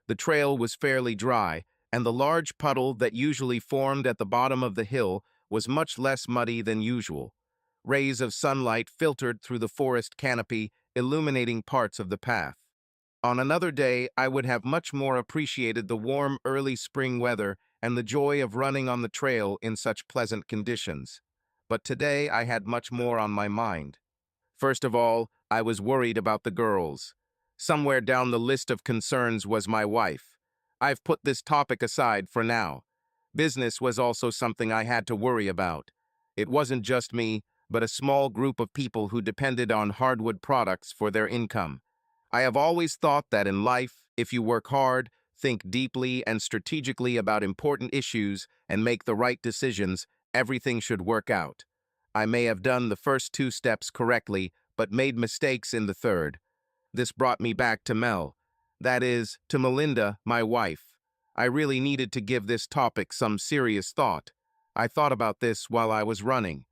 The trail was fairly dry, and the large puddle that usually formed at the bottom of the hill was much less muddy than usual. Rays of sunlight filtered through the forest canopy, illuminating parts of the path. On another day, I would have much more appreciated the warm early spring weather and the joy of running on the trail in such pleasant conditions. But today I had much more on my mind. First of all, I was worried about the girls. Somewhere down the list of concerns was my wife. I've put this topic aside for now. Business was also something I had to worry about. It wasn't just me, but a small group of people who depended on hardwood products for their income. I have always thought that in life, if you work hard, think deeply and strategically about important issues, and make the right decisions, everything should work out. I may have done the first two steps correctly, but made mistakes in the third. This brought me back to Mel. That is, to Melinda, my wife. I really needed to give this topic some serious thought. I thought about this while I was running.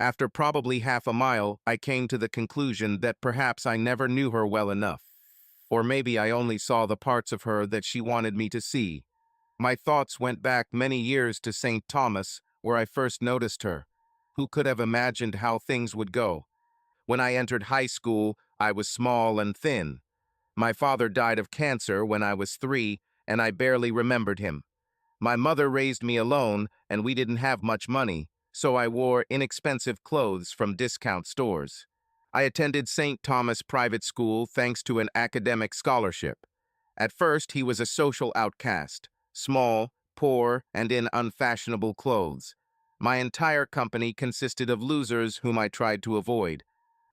After probably half a mile, I came to the conclusion that perhaps I never knew her well enough. Or maybe I only saw the parts of her that she wanted me to see. My thoughts went back many years to St. Thomas, where I first noticed her. Who could have imagined how things would go? When I entered high school, I was small and thin. My father died of cancer when I was 3, and I barely remembered him. My mother raised me alone, and we didn't have much money, so I wore inexpensive clothes from discount stores. I attended St. Thomas Private School thanks to an academic scholarship. At first, he was a social outcast, small, poor, and in unfashionable clothes. My entire company consisted of losers whom I tried to avoid.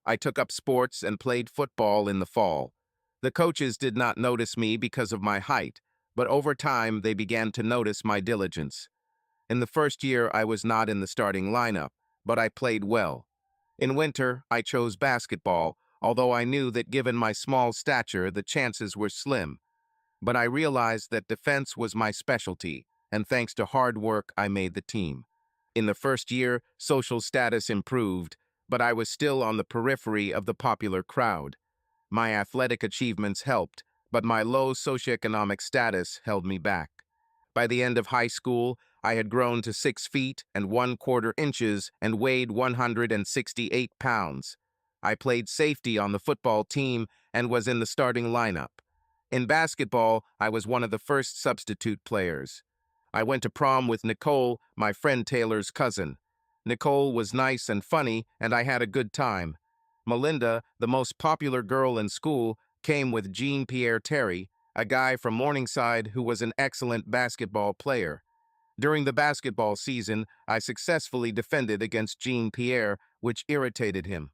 I took up sports and played football in the fall. The coaches did not notice me because of my height, but over time they began to notice my diligence. In the first year, I was not in the starting lineup, but I played well. In winter, I chose basketball, although I knew that given my small stature, the chances were slim. But I realized that defense was my specialty, and thanks to hard work, I made the team. In the first year, social status improved, but I was still on the periphery of the popular crowd. My athletic achievements helped, but my low socioeconomic status held me back. By the end of high school, I had grown to 6 feet and 1/4 inches and weighed 168 pounds. I played safety on the football team and was in the starting lineup. In basketball, I was one of the first substitute players. I went to prom with Nicole, my friend Taylor's cousin. Nicole was nice and funny, and I had a good time. Melinda, the most popular girl in school, came with Jean-Pierre Terry, a guy from Morningside who was an excellent basketball player. During the basketball season, I successfully defended against Jean-Pierre, which irritated him.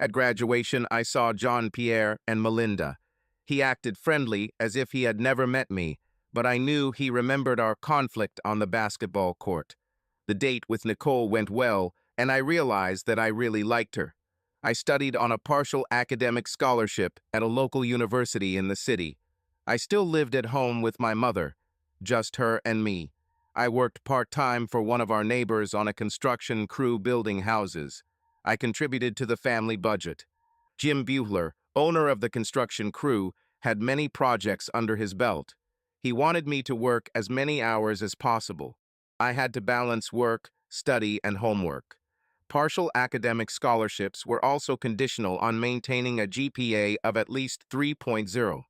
At graduation, I saw Jean-Pierre and Melinda. He acted friendly, as if he had never met me, but I knew he remembered our conflict on the basketball court. The date with Nicole went well, and I realized that I really liked her. I studied on a partial academic scholarship at a local university in the city. I still lived at home with my mother, just her and me. I worked part-time for one of our neighbors on a construction crew building houses. I contributed to the family budget. Jim Buehler, owner of the construction crew, had many projects under his belt. He wanted me to work as many hours as possible. I had to balance work, study, and homework. Partial academic scholarships were also conditional on maintaining a GPA of at least 3.0.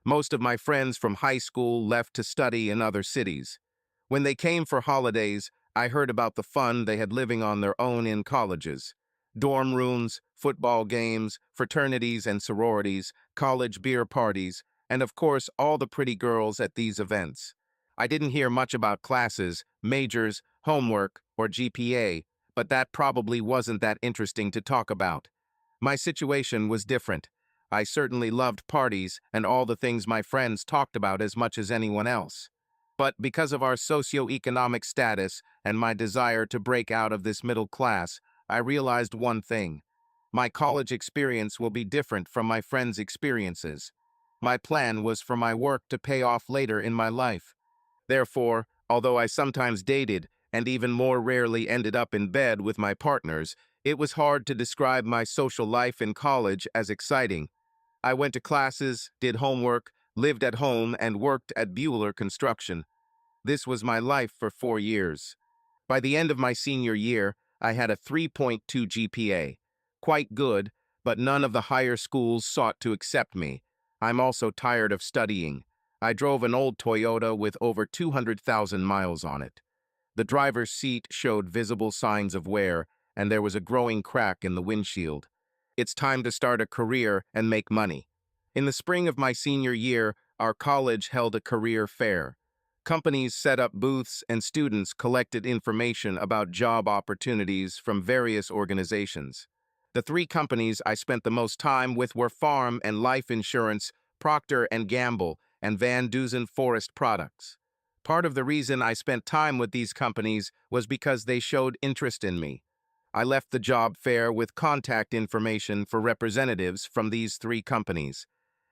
Most of my friends from high school left to study in other cities. When they came for holidays, I heard about the fun they had living on their own in colleges. Dorm rooms, football games, fraternities and sororities, college beer parties, and of course all the pretty girls at these events. I didn't hear much about classes, majors, homework, or GPA, but that probably wasn't that interesting to talk about. My situation was different. I certainly loved parties and all the things my friends talked about as much as anyone else. But because of our socioeconomic status and my desire to break out of this middle class, I realized one thing. My college experience will be different from my friends' experiences. My plan was for my work to pay off later in my life. Therefore, although I sometimes dated and even more rarely ended up in bed with my partners, it was hard to describe my social life in college as exciting. I went to classes, did homework, lived at home, and worked at Bueller Construction. This was my life for 4 years. By the end of my senior year, I had a 3.2 GPA. Quite good, but none of the higher schools sought to accept me. I'm also tired of studying. I drove an old Toyota with over 200,000 miles on it. The driver's seat showed visible signs of wear, and there was a growing crack in the windshield. It's time to start a career and make money. In the spring of my senior year, our college held a career fair. Companies set up booths and students collected information about job opportunities from various organizations. The three companies I spent the most time with were Farm and Life Insurance, Procter and Gamble, and Van Dusen Forest Products. Part of the reason I spent time with these companies was because they showed interest in me. I left the job fair with contact information for representatives from these three companies.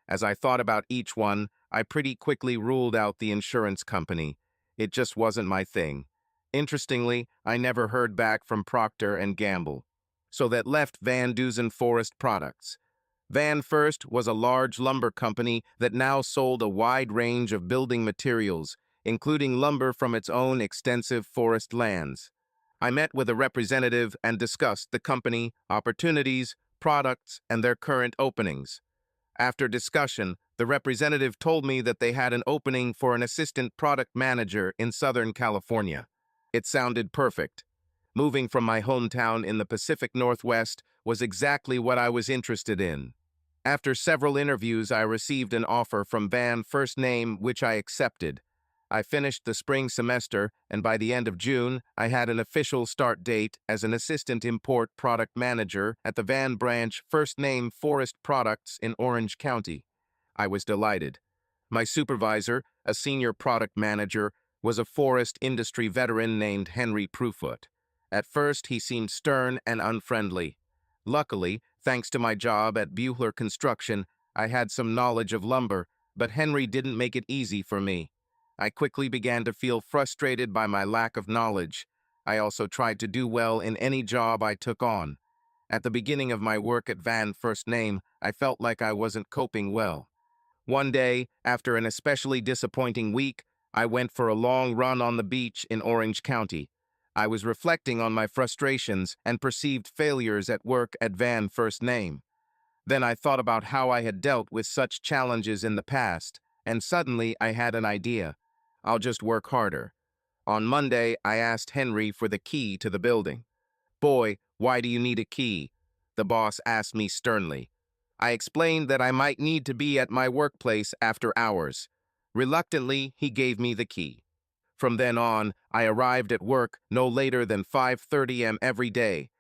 As I thought about each one, I pretty quickly ruled out the insurance company. It just wasn't my thing. Interestingly, I never heard back from Procter and Gamble. So that left Van Dusen Forest Products. Van First was a large lumber company that now sold a wide range of building materials, including lumber from its own extensive forest lands. I met with a representative and discussed the company, opportunities, products, and their current openings. After discussion, the representative told me that they had an opening for an assistant product manager in Southern California. It sounded perfect. Moving from my hometown in the Pacific Northwest was exactly what I was interested in. After several interviews, I received an offer from Van First Name, which I accepted. I finished the spring semester, and by the end of June, I had an official start date as an assistant import product manager at the Van Branch First Name Forest Products in Orange County. I was delighted. My supervisor, a senior product manager, was a forest industry veteran named Henry Prufut. At first, he seemed stern and unfriendly. Luckily, thanks to my job at Bueller Construction, I had some knowledge of lumber, but Henry didn't make it easy for me. I quickly began to feel frustrated by my lack of knowledge. I also tried to do well in any job I took on. At the beginning of my work at Van First Name, I felt like I wasn't coping well. One day, after an especially disappointing week, I went for a long run on the beach in Orange County. I was reflecting on my frustrations and perceived failures at work at Van First Name. Then I thought about how I had dealt with such challenges in the past, and suddenly I had an idea. I'll just work harder. On Monday, I asked Henry for the key to the building. "Boy, why do you need a key?" the boss asked me sternly. I explained that I might need to be at my workplace after hours. Reluctantly, he gave me the key. From then on, I arrived at work no later than 5:30 a.m. every day.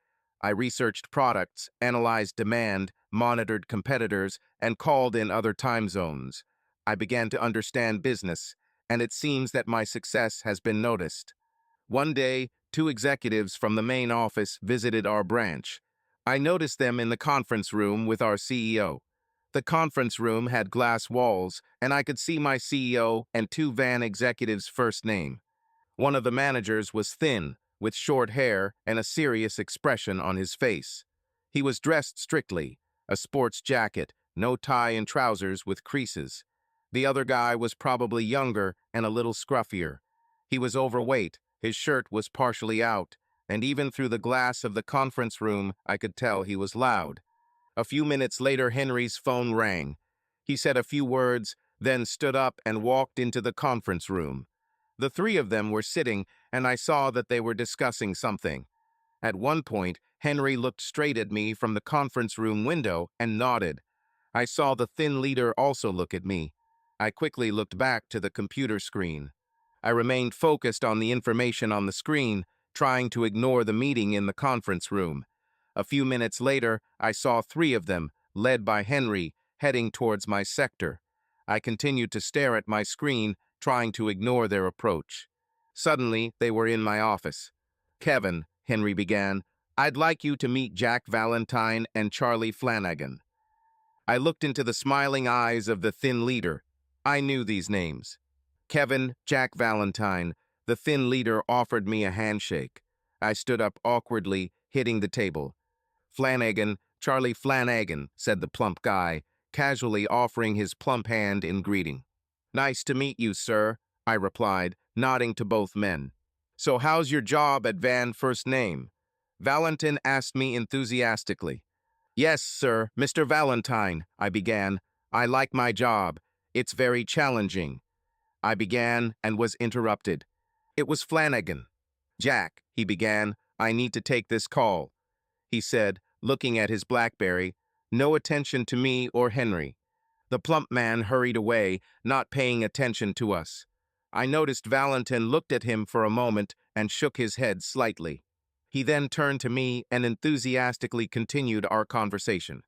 I researched products, analyzed demand, monitored competitors, and called in other time zones. I began to understand business, and it seems that my success has been noticed. One day, two executives from the main office visited our branch. I noticed them in the conference room with our CEO. The conference room had glass walls, and I could see my CEO and two Van executives' first name. One of the managers was thin, with short hair and a serious expression on his face. He was dressed strictly, a sports jacket, no tie and trousers with creases. The other guy was probably younger and a little scruffier. He was overweight, his shirt was partially out, and even through the glass of the conference room, I could tell he was loud. A few minutes later, Henry's phone rang. He said a few words, then stood up and walked into the conference room. The three of them were sitting, and I saw that they were discussing something. At one point, Henry looked straight at me from the conference room window and nodded. I saw the thin leader also look at me. I quickly looked back to the computer screen. I remained focused on the information on the screen, trying to ignore the meeting in the conference room. A few minutes later, I saw three of them, led by Henry, heading towards my sector. I continued to stare at my screen, trying to ignore their approach. Suddenly, they were in my office. "Kevin," Henry began, "I'd like you to meet Jack Valentine and Charlie Flanagan." I looked into the smiling eyes of the thin leader. I knew these names. Kevin, Jack Valentine, the thin leader offered me a handshake. I stood up awkwardly, hitting the table. "Flanagan, Charlie Flanagan," said the plump guy. casually offering his plump hand in greeting. "Nice to meet you, sir," I replied, nodding to both men. "So how's your job at Van First Name?" Valentin asked me enthusiastically. "Yes, sir, Mr. Valentine," I began. "I like my job. It's very challenging." I began and was interrupted. It was Flanagan. "Jack," he began, "I need to take this call," he said, looking at his BlackBerry. No attention to me or Henry. The plump man hurried away, not paying attention to us. I noticed Valentin looked at him for a moment and shook his head slightly. He then turned to me and enthusiastically continued our conversation.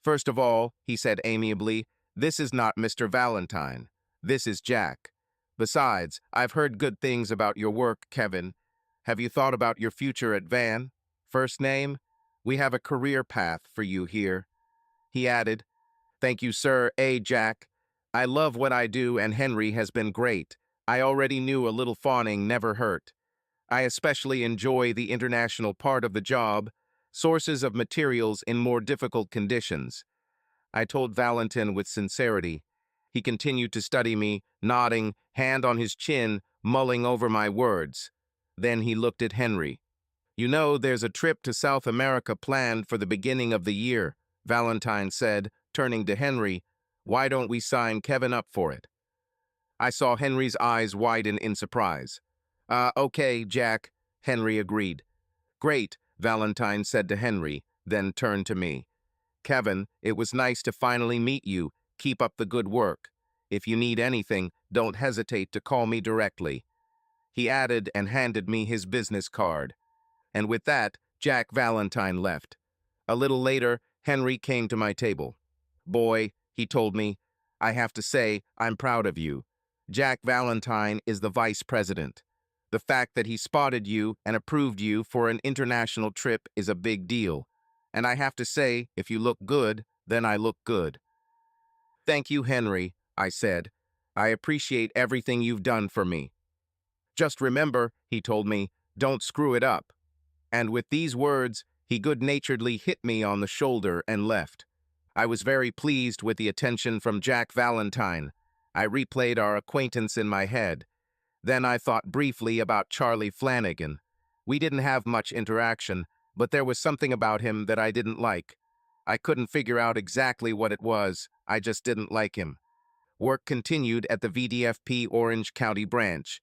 "First of all," he said amiably, "this is not Mr. Valentine. This is Jack. Besides, I've heard good things about your work, Kevin. Have you thought about your future at Van First Name? We have a career path for you here." He added, "Thank you, sir. Jack. I love what I do and Henry has been great. I already knew a little fawning never hurt. I especially enjoy the international part of the job, sources of materials in more difficult conditions." I told Valentin with sincerity. He continued to study me, nodding, hand on his chin, mulling over my words. Then he looked at Henry. "You know, there's a trip to South America planned for the beginning of the year," Valentine said, turning to Henry. "Why don't we sign Kevin up for it?" I saw Henry's eyes widen in surprise. Okay, Jack," Henry agreed. "Great," Valentine said to Henry, then turned to me. "Kevin, it was nice to finally meet you. Keep up the good work. If you need anything, don't hesitate to call me directly." He added and handed me his business card. And with that, Jack Valentine left. A little later, Henry came to my table. "Boy," he told me, "I have to say, I'm proud of you. Jack Valentine is the vice president. The fact that he spotted you and approved you for an international trip is a big deal. And I have to say, if you look good, then I look good." "Thank you, Henry," I said. "I appreciate everything you've done for me. Just remember," he told me, "don't screw it up." And with these words, he good-naturedly hit me on the shoulder and left. I was very pleased with the attention from Jack Valentine. I replayed our acquaintance in my head. Then I thought briefly about Charlie Flanagan. We didn't have much interaction, but there was something about him that I didn't like. I couldn't figure out exactly what it was. I just didn't like him. Work continued at the VDFP Orange County branch.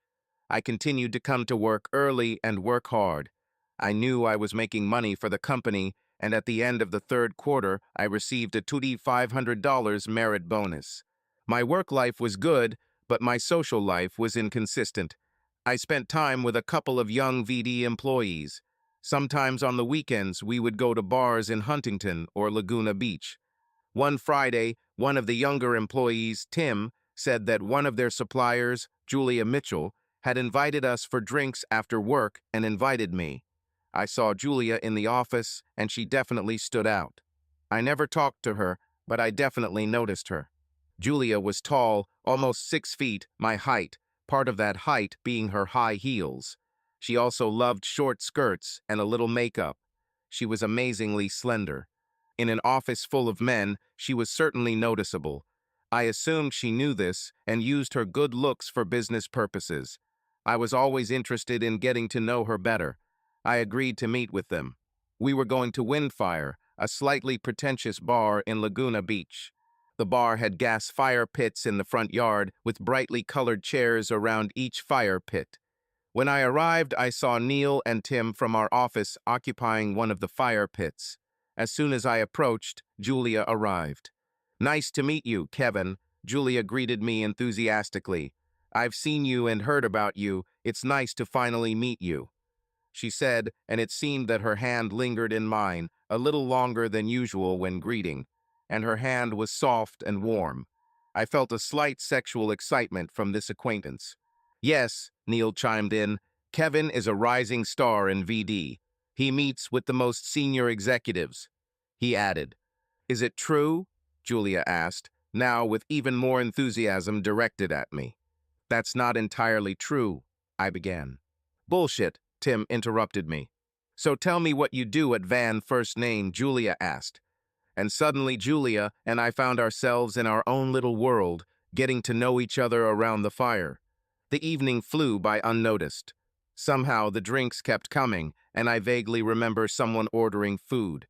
I continued to come to work early and work hard. I knew I was making money for the company, and at the end of the third quarter, I received a $2,500 merit bonus. My work life was good, but my social life was inconsistent. I spent time with a couple of young VD employees. Sometimes on the weekends, we would go to bars in Huntington or Laguna Beach. One Friday, one of the younger employees, Tim, said that one of their suppliers, Julia Mitchell, had invited us for drinks after work and invited me. I saw Julia in the office, and she definitely stood out. I never talked to her, but I definitely noticed her. Julia was tall, almost 6 feet, my height, part of that height being her high heels. She also loved short skirts and a little makeup. She was amazingly slender. In an office full of men, she was certainly noticeable. I assumed she knew this and used her good looks for business purposes. I was always interested in getting to know her better. I agreed to meet with them. We were going to Windfire, a slightly pretentious bar in Laguna Beach. The bar had gas fire pits in the front yard with brightly colored chairs around each fire pit. When I arrived, I saw Neil and Tim from our office occupying one of the fire pits. As soon as I approached, Julia arrived. "Nice to meet you, Kevin," Julia greeted me enthusiastically. "I've seen you and heard about you. It's nice to finally meet you," she said, and it seemed that her hand lingered in mine, a little longer than usual when greeting, and her hand was soft and warm. I felt a slight sexual excitement from this acquaintance. "Yes," Neil chimed in, "Kevin is a rising star in VD. He meets with the most senior executives." He added. "Is it true?" Julia asked, now with even more enthusiasm directed at me. "That's not entirely true," I began. "Bullshit," Tim interrupted me. "So tell me what you do at Van First Name," Julia asked. And suddenly Julia and I found ourselves in our own little world, getting to know each other around the fire. The evening flew by unnoticed. Somehow the drinks kept coming, and I vaguely remember someone ordering food.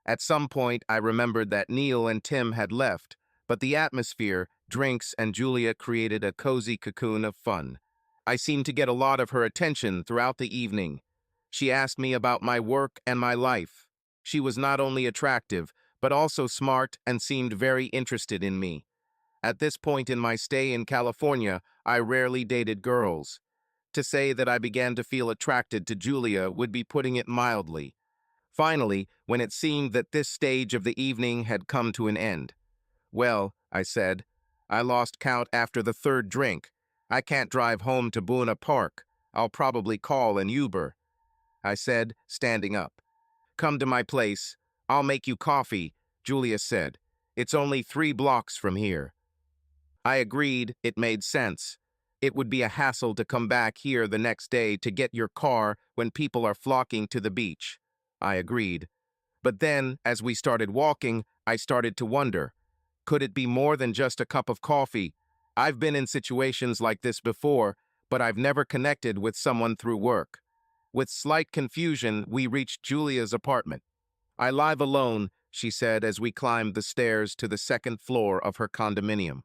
At some point, I remembered that Neil and Tim had left, but the atmosphere, drinks, and Julia created a cozy cocoon of fun. I seemed to get a lot of her attention throughout the evening. She asked me about my work and my life. She was not only attractive, but also smart and seemed very interested in me. At this point in my stay in California, I rarely dated girls. To say that I began to feel attracted to Julia would be putting it mildly. Finally, when it seemed that this stage of the evening had come to an end. "Well," I said, "I lost count after the third drink. I can't drive home to Buena Park. I'll probably call an Uber," I said, standing up. "Come to my place. I'll make you coffee," Julia said. "It's only 3 blocks from here." I agreed it made sense. It would be a hassle to come back here the next day to get your car when people are flocking to the beach. I agreed. But then, as we started walking, I started to wonder, could it be more than just a cup of coffee? I've been in situations like this before, but I've never connected with someone through work. With slight confusion, we reached Julia's apartment. "I live alone," she said as we climbed the stairs to the second floor of her condominium.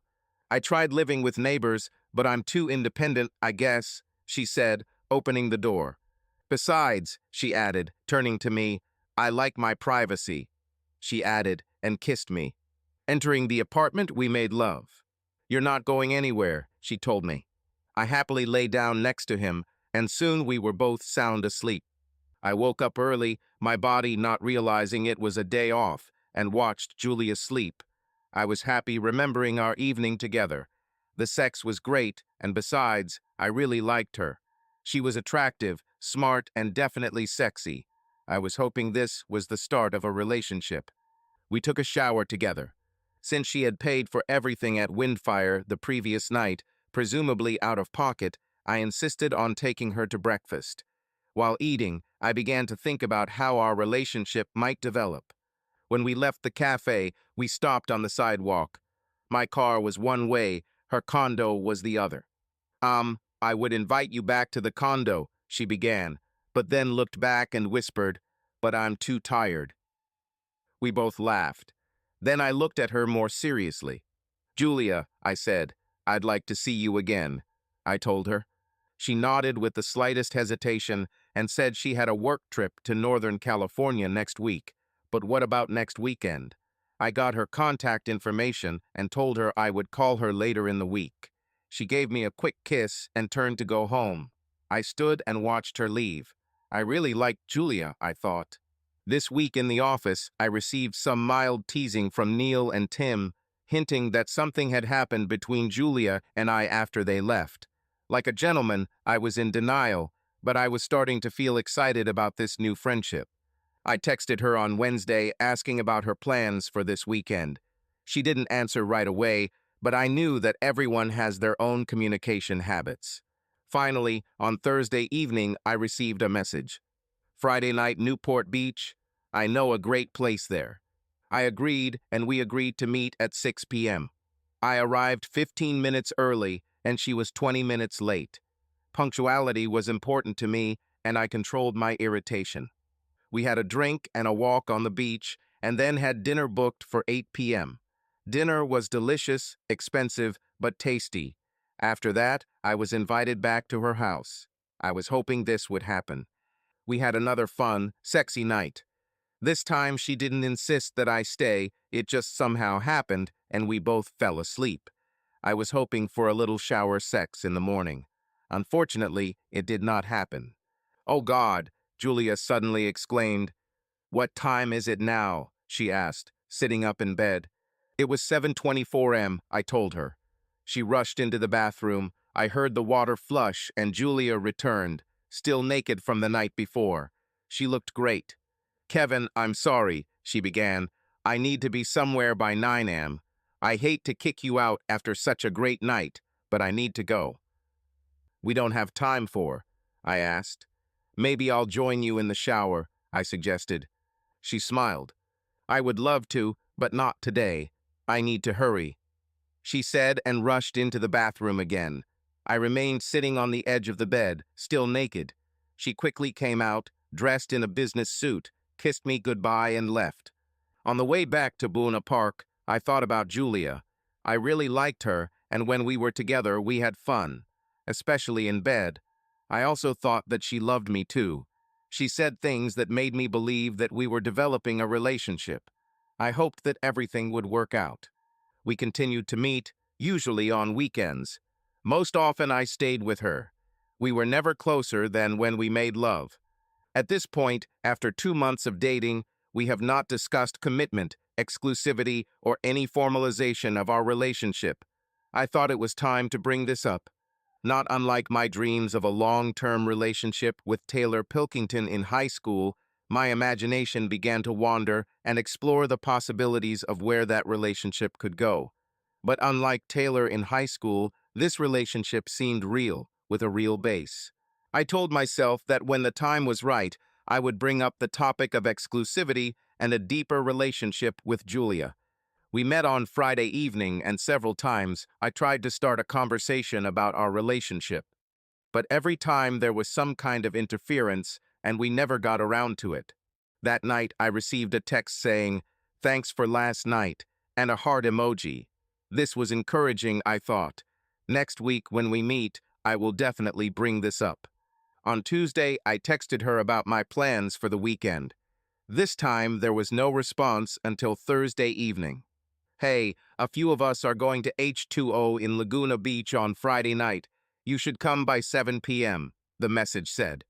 "I tried living with neighbors, but I'm too independent, I guess," she said, opening the door. "Besides," she added, turning to me, "I like my privacy," she added, and kissed me. Entering the apartment, we made love. "You're not going anywhere," she told me. I happily lay down next to him, and soon we were both sound asleep. I woke up early, my body not realizing it was a day off, and watched Julia sleep. I was happy remembering our evening together. The sex was great, and besides, I really liked her. She was attractive, smart, and definitely sexy. I was hoping this was the start of a relationship. We took a shower together. Since she had paid for everything at Windfire the previous night, presumably out of pocket, I insisted on taking her to breakfast. While eating, I began to think about how our relationship might develop. When we left the cafe, we stopped on the sidewalk. My car was one way, her condo was the other. I would invite you back to the condo," she began, but then looked back and whispered, "But I'm too tired." We both laughed. Then I looked at her more seriously. "Julia," I said, "I'd like to see you again," I told her. She nodded with the slightest hesitation and said she had a work trip to Northern California next week. But what about next weekend? I got her contact information and told her I would call her later in the week. She gave me a quick kiss and turned to go home. I stood and watched her leave. I really liked Julia, I thought. This week in the office, I received some mild teasing from Neil and Tim, hinting that something had happened between Julia and I after they left. Like a gentleman, I was in denial, but I was starting to feel excited about this new friendship. I texted her on Wednesday asking about her plans for this weekend. She didn't answer right away, but I knew that everyone has their own communication habits. Finally, on Thursday evening, I received a message. "Friday night, Newport Beach. I know a great place there." I agreed, and we agreed to meet at 6 p.m. I arrived 15 minutes early, and she was 20 minutes late. Punctuality was important to me, and I controlled my irritation. We had a drink and a walk on the beach, and then had dinner booked for 8 p.m. Dinner was delicious, expensive, but tasty. After that, I was invited back to her house. I was hoping this would happen. We had another fun, sexy night. This time she didn't insist that I stay, it just somehow happened, and we both fell asleep. I was hoping for a little shower sex in the morning. Unfortunately, it did not happen. "Oh God," Julia suddenly exclaimed. "What time is it now?" she asked, sitting up in bed. It was 7:24 am, I told her. She rushed into the bathroom. I heard the water flush, and Julia returned, still naked from the night before. She looked great. "Kevin, I'm sorry," she began. "I need to be somewhere by 9 am. I hate to kick you out after such a great night, but I need to go." "We don't have time for," I asked. "Maybe I'll join you in the shower," I suggested. She smiled. "I would love to, But not today. I need to hurry, she said and rushed into the bathroom again. I remained sitting on the edge of the bed, still naked. She quickly came out, dressed in a business suit, kissed me goodbye and left. On the way back to Boona Park, I thought about Julia. I really liked her, and when we were together, we had fun, especially in bed. I also thought that she loved me too. She said things that made me believe that we were developing a relationship. I hoped that everything would work out. We continued to meet, usually on weekends. Most often I stayed with her. We were never closer than when we made love. At this point, after 2 months of dating, we have not discussed commitment, exclusivity, or any formalization of our relationship. I thought it was time to bring this up. Not unlike my dreams of a long-term relationship with Taylor Pilkington in high school, my imagination began to wander and explore the possibilities of where that relationship could go. But unlike Taylor in high school, this relationship seemed real, with a real base. I told myself that when the time was right, I would bring up the topic of exclusivity and a deeper relationship with Julia. We met on Friday evening, and several times I tried to start a conversation about our relationship. But every time there was some kind of interference, and we never got around to it. That night, I received a text saying, "Thanks for last night," and a heart emoji. This was encouraging, I thought. Next week, when we meet, I will definitely bring this up. On Tuesday, I texted her about my plans for the weekend. This time, there was no response until Thursday evening. "Hey, a few of us are going to H2O in Laguna Beach on Friday night. You should come by 7 p.m., the message said.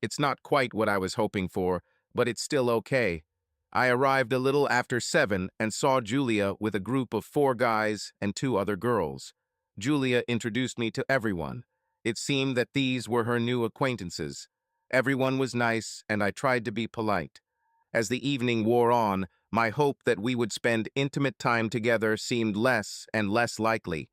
It's not quite what I was hoping for, but it's still okay. I arrived a little after 7 and saw Julia with a group of 4 guys and 2 other girls. Julia introduced me to everyone. It seemed that these were her new acquaintances. Everyone was nice, and I tried to be polite. As the evening wore on, my hope that we would spend intimate time together seemed less and less likely.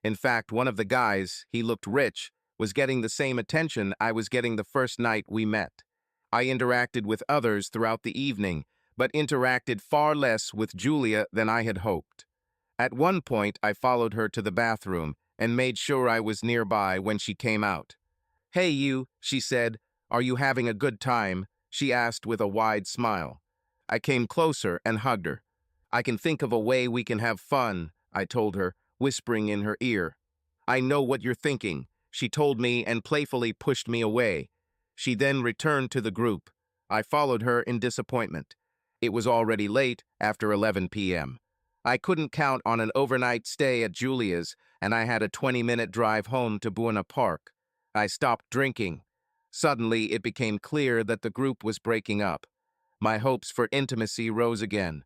In fact, one of the guys, he looked rich, was getting the same attention I was getting the first night we met. I interacted with others throughout the evening, but interacted far less with Julia than I had hoped. At one point, I followed her to the bathroom and made sure I was nearby when she came out. "Hey you," she said. "Are you having a good time?" she asked with a wide smile. I came closer and hugged her. "I can think of a way we can have fun," I told her, whispering in her ear. "I know what you're thinking," she told me and playfully pushed me away. She then returned to the group. I followed her in disappointment. It was already late, after 11 p.m. I couldn't count on an overnight stay at Julia's, and I had a 20-minute drive home to Buena Park. I stopped drinking. Suddenly, it became clear that the group was breaking up. My hopes for intimacy rose again.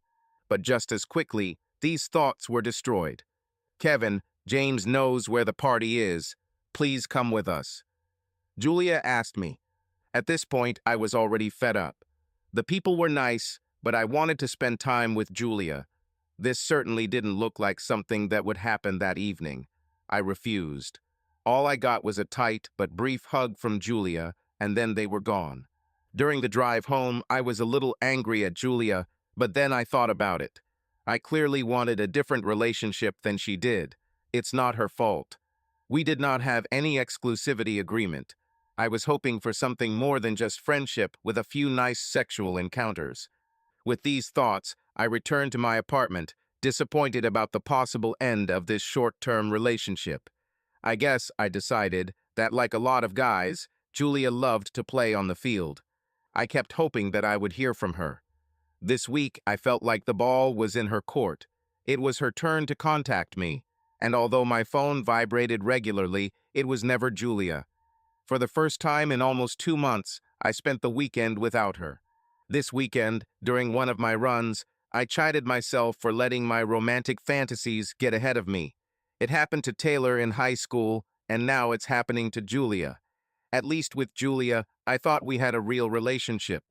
But just as quickly, these thoughts were destroyed. "Kevin, James knows where the party is. Please come with us." Julia asked me. At this point, I was already fed up. The people were nice, but I wanted to spend time with Julia. This certainly didn't look like something that would happen that evening. I refused. All I got was a tight but brief hug from Julia, and then they were gone. During the drive home, I was a little angry at Julia, but then I thought about it. I clearly wanted a different relationship than she did. It's not her fault. We did not have any exclusivity agreement. I was hoping for something more than just friendship with a few nice sexual encounters. With these thoughts, I returned to my apartment, disappointed about the possible end of this short-term relationship. I guess I decided that, like a lot of guys, Julia loved to play on the field. I kept hoping that I would hear from her. This week, I felt like the ball was in her court. It was her turn to contact me, and although my phone vibrated regularly, it was never Julia. For the first time in almost 2 months, I spent the weekend without her. This weekend, during one of my runs, I chided myself for letting my romantic fantasies get ahead of me. It happened to Taylor in high school, and now it's happening to Julia. At least with Julia, I thought we had a real relationship.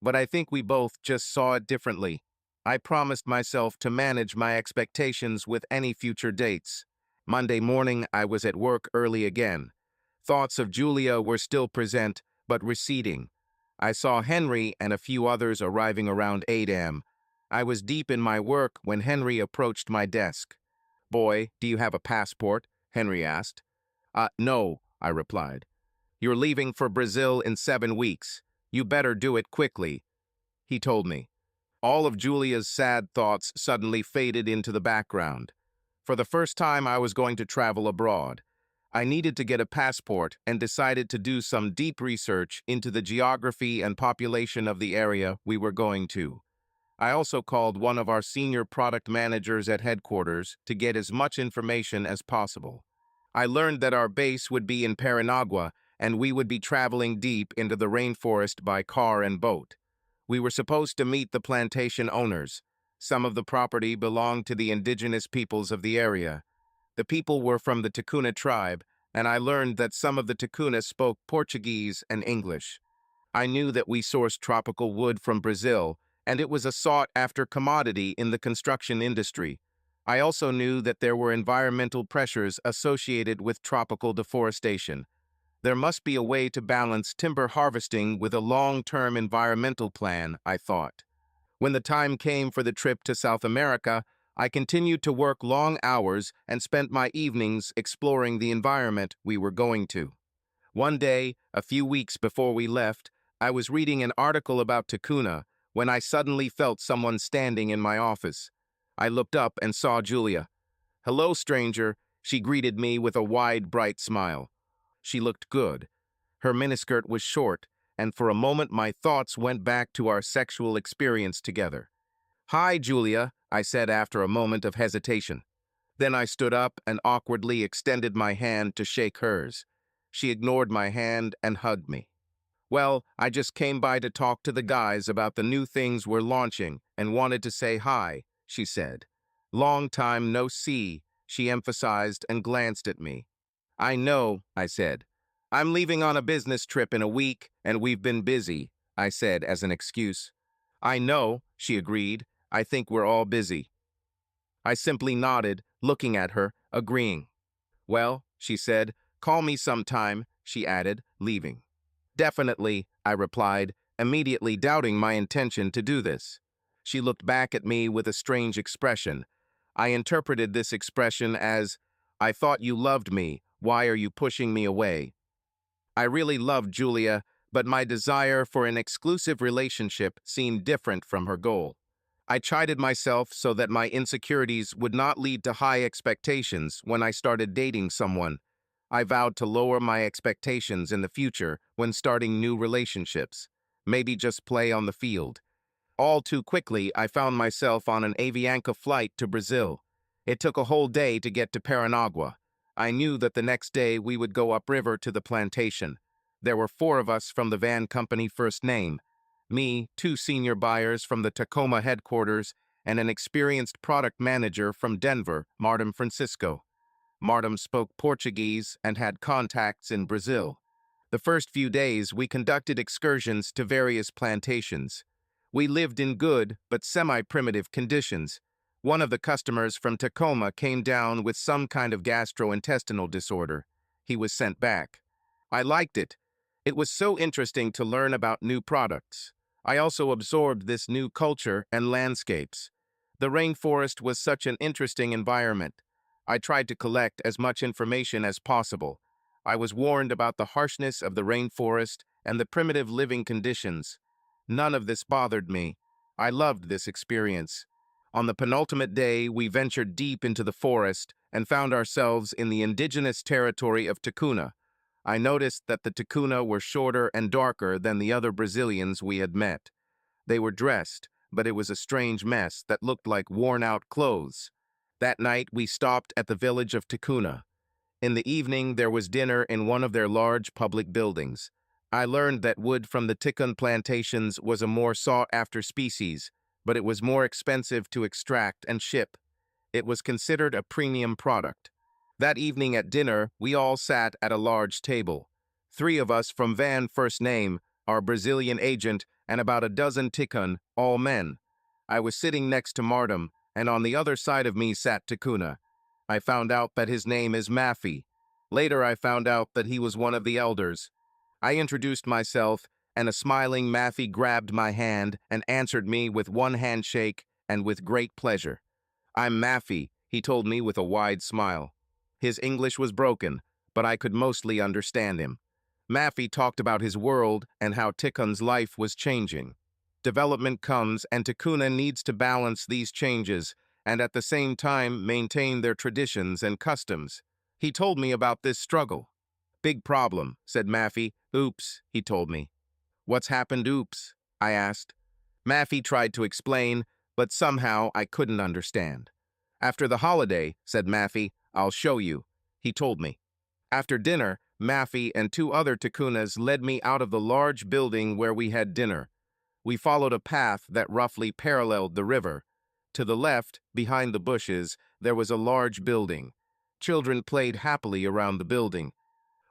But I think we both just saw it differently. I promised myself to manage my expectations with any future dates. Monday morning, I was at work early again. Thoughts of Julia were still present, but receding. I saw Henry and a few others arriving around 8 a.m. I was deep in my work when Henry approached my desk. "Boy, do you have a passport?" Henry asked. No," I replied. "You're leaving for Brazil in 7 weeks. You better do it quickly," he told me. All of Julia's sad thoughts suddenly faded into the background. For the first time, I was going to travel abroad. I needed to get a passport and decided to do some deep research into the geography and population of the area we were going to. I also called one of our senior product managers at headquarters to get as much information as possible. I learned that our base would be in Paranagua and we would be traveling deep into the rainforest by car and boat. We were supposed to meet the plantation owners. Some of the property belonged to the indigenous peoples of the area. The people were from the Ticuna tribe, and I learned that some of the Ticuna spoke Portuguese and English. I knew that we sourced tropical wood from Brazil, and it was a sought-after commodity in the construction industry. I also knew that there were environmental pressures associated with tropical deforestation. There must be a way to balance timber harvesting with a long-term environmental plan, I thought. When the time came for the trip to South America, I continued to work long hours and spent my evenings exploring the environment we were going to. One day, a few weeks before we left, I was reading an article about Ticuna when I suddenly felt someone standing in my office. I looked up and saw Julia. "Hello, stranger," she greeted me with a wide, bright smile. She looked good. Her miniskirt was short, and for a moment my thoughts went back to our sexual experience together. "Hi, Julia," I said after a moment of hesitation. Then I stood up and awkwardly extended my hand to shake hers. She ignored my hand and hugged me. "Well, I just came by to talk to the guys about the new things we're launching and wanted to say hi," she said. "Long time no see," she emphasized and glanced at me. "I know," I said. "I'm leaving on a business trip in a week, and we've been busy," I said as an excuse. "I know," she agreed. "I think we're all busy." I simply nodded, looking at her, agreeing. "Well," she said, "call me sometime," she added, leaving. "Definitely," I replied, immediately doubting my intention to do this. She looked back at me with a strange expression. I interpreted this expression as, "I thought you loved me. Why are you pushing me away?" I really loved Julia, but my desire for an exclusive relationship seemed different from her goal. I chided myself so that my insecurities would not lead to high expectations when I started dating someone. I vowed to lower my expectations in the future when starting new relationships. Maybe just play on the field. All too quickly, I found myself on an Avianca flight to Brazil. It took a whole day to get to Paranagua. I knew that the next day we would go upriver to the plantation. There were 4 of us from the van company First Name. Me, 2 senior buyers from the Tacoma headquarters, and an experienced product manager from Denver, Martin Francisco. Martin spoke Portuguese and had contacts in Brazil. The first few days, we conducted excursions to various plantations. We lived in good but semi-primitive conditions. One of the customers from Tacoma came down with some kind of gastrointestinal disorder. He was sent back. I liked it. It was so interesting to learn about new products. I also absorbed this new culture and landscapes. The rainforest was such an interesting environment. I tried to collect as much information as possible. I was warned about the harshness of the rainforest and the primitive living conditions. None of this bothered me. I loved this experience. On the penultimate day, we ventured deep into the forest and found ourselves in the indigenous territory of Ticuna. I noticed that the Ticuna were shorter and darker than the other Brazilians we had met. They were dressed, but it was a strange mess that looked like worn-out clothes. That night, we stopped at the village of Ticuna. In the evening, there was dinner in one of their large public buildings. I learned that wood from the Ticun plantations was a more sought-after species, but it was more expensive to extract and ship. It was considered a premium product. That evening at dinner, we all sat at a large table. 3 of us from Van First Name, our Brazilian agent, and about a dozen Ticun, all men. I was sitting next to Martum, and on the other side of me sat Ticuna. I found out that his name is Maffy. Later, I found out that he was one of the elders. I introduced myself, and a smiling Maffy grabbed my hand and answered me with one handshake and with great pleasure. I'm Maffey, he told me with a wide smile. His English was broken, but I could mostly understand him. Maffey talked about his world and how Tikkun's life was changing. Development comes and Tikkuna needs to balance these changes and at the same time maintain their traditions and customs. He told me about this struggle. Big problem, said Maffey. Oops, he told me. What's happened, oops? I asked. Maffey tried to explain, but somehow I couldn't understand. After the holiday, said Maffey, I'll show you. He told me. After dinner, Maffey and two other Tikkunas led me out of the large building where we had dinner. We followed a path that roughly paralleled the river. To the left, behind the bushes, there was a large building. Children played happily around the building.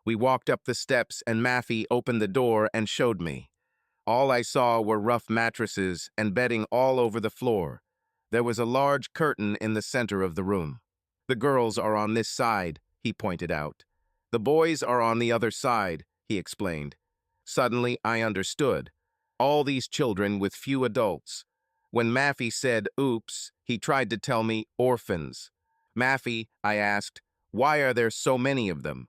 We walked up the steps and Maffey opened the door and showed me. All I saw were rough mattresses and bedding all over the floor. There was a large curtain in the center of the room. The girls are on this side, he pointed out. The boys are on the other side, he explained. Suddenly, I understood. All these children with few adults. When Maffey said, oops, he tried to tell me orphans. Maffey, I asked, why are there so many of them?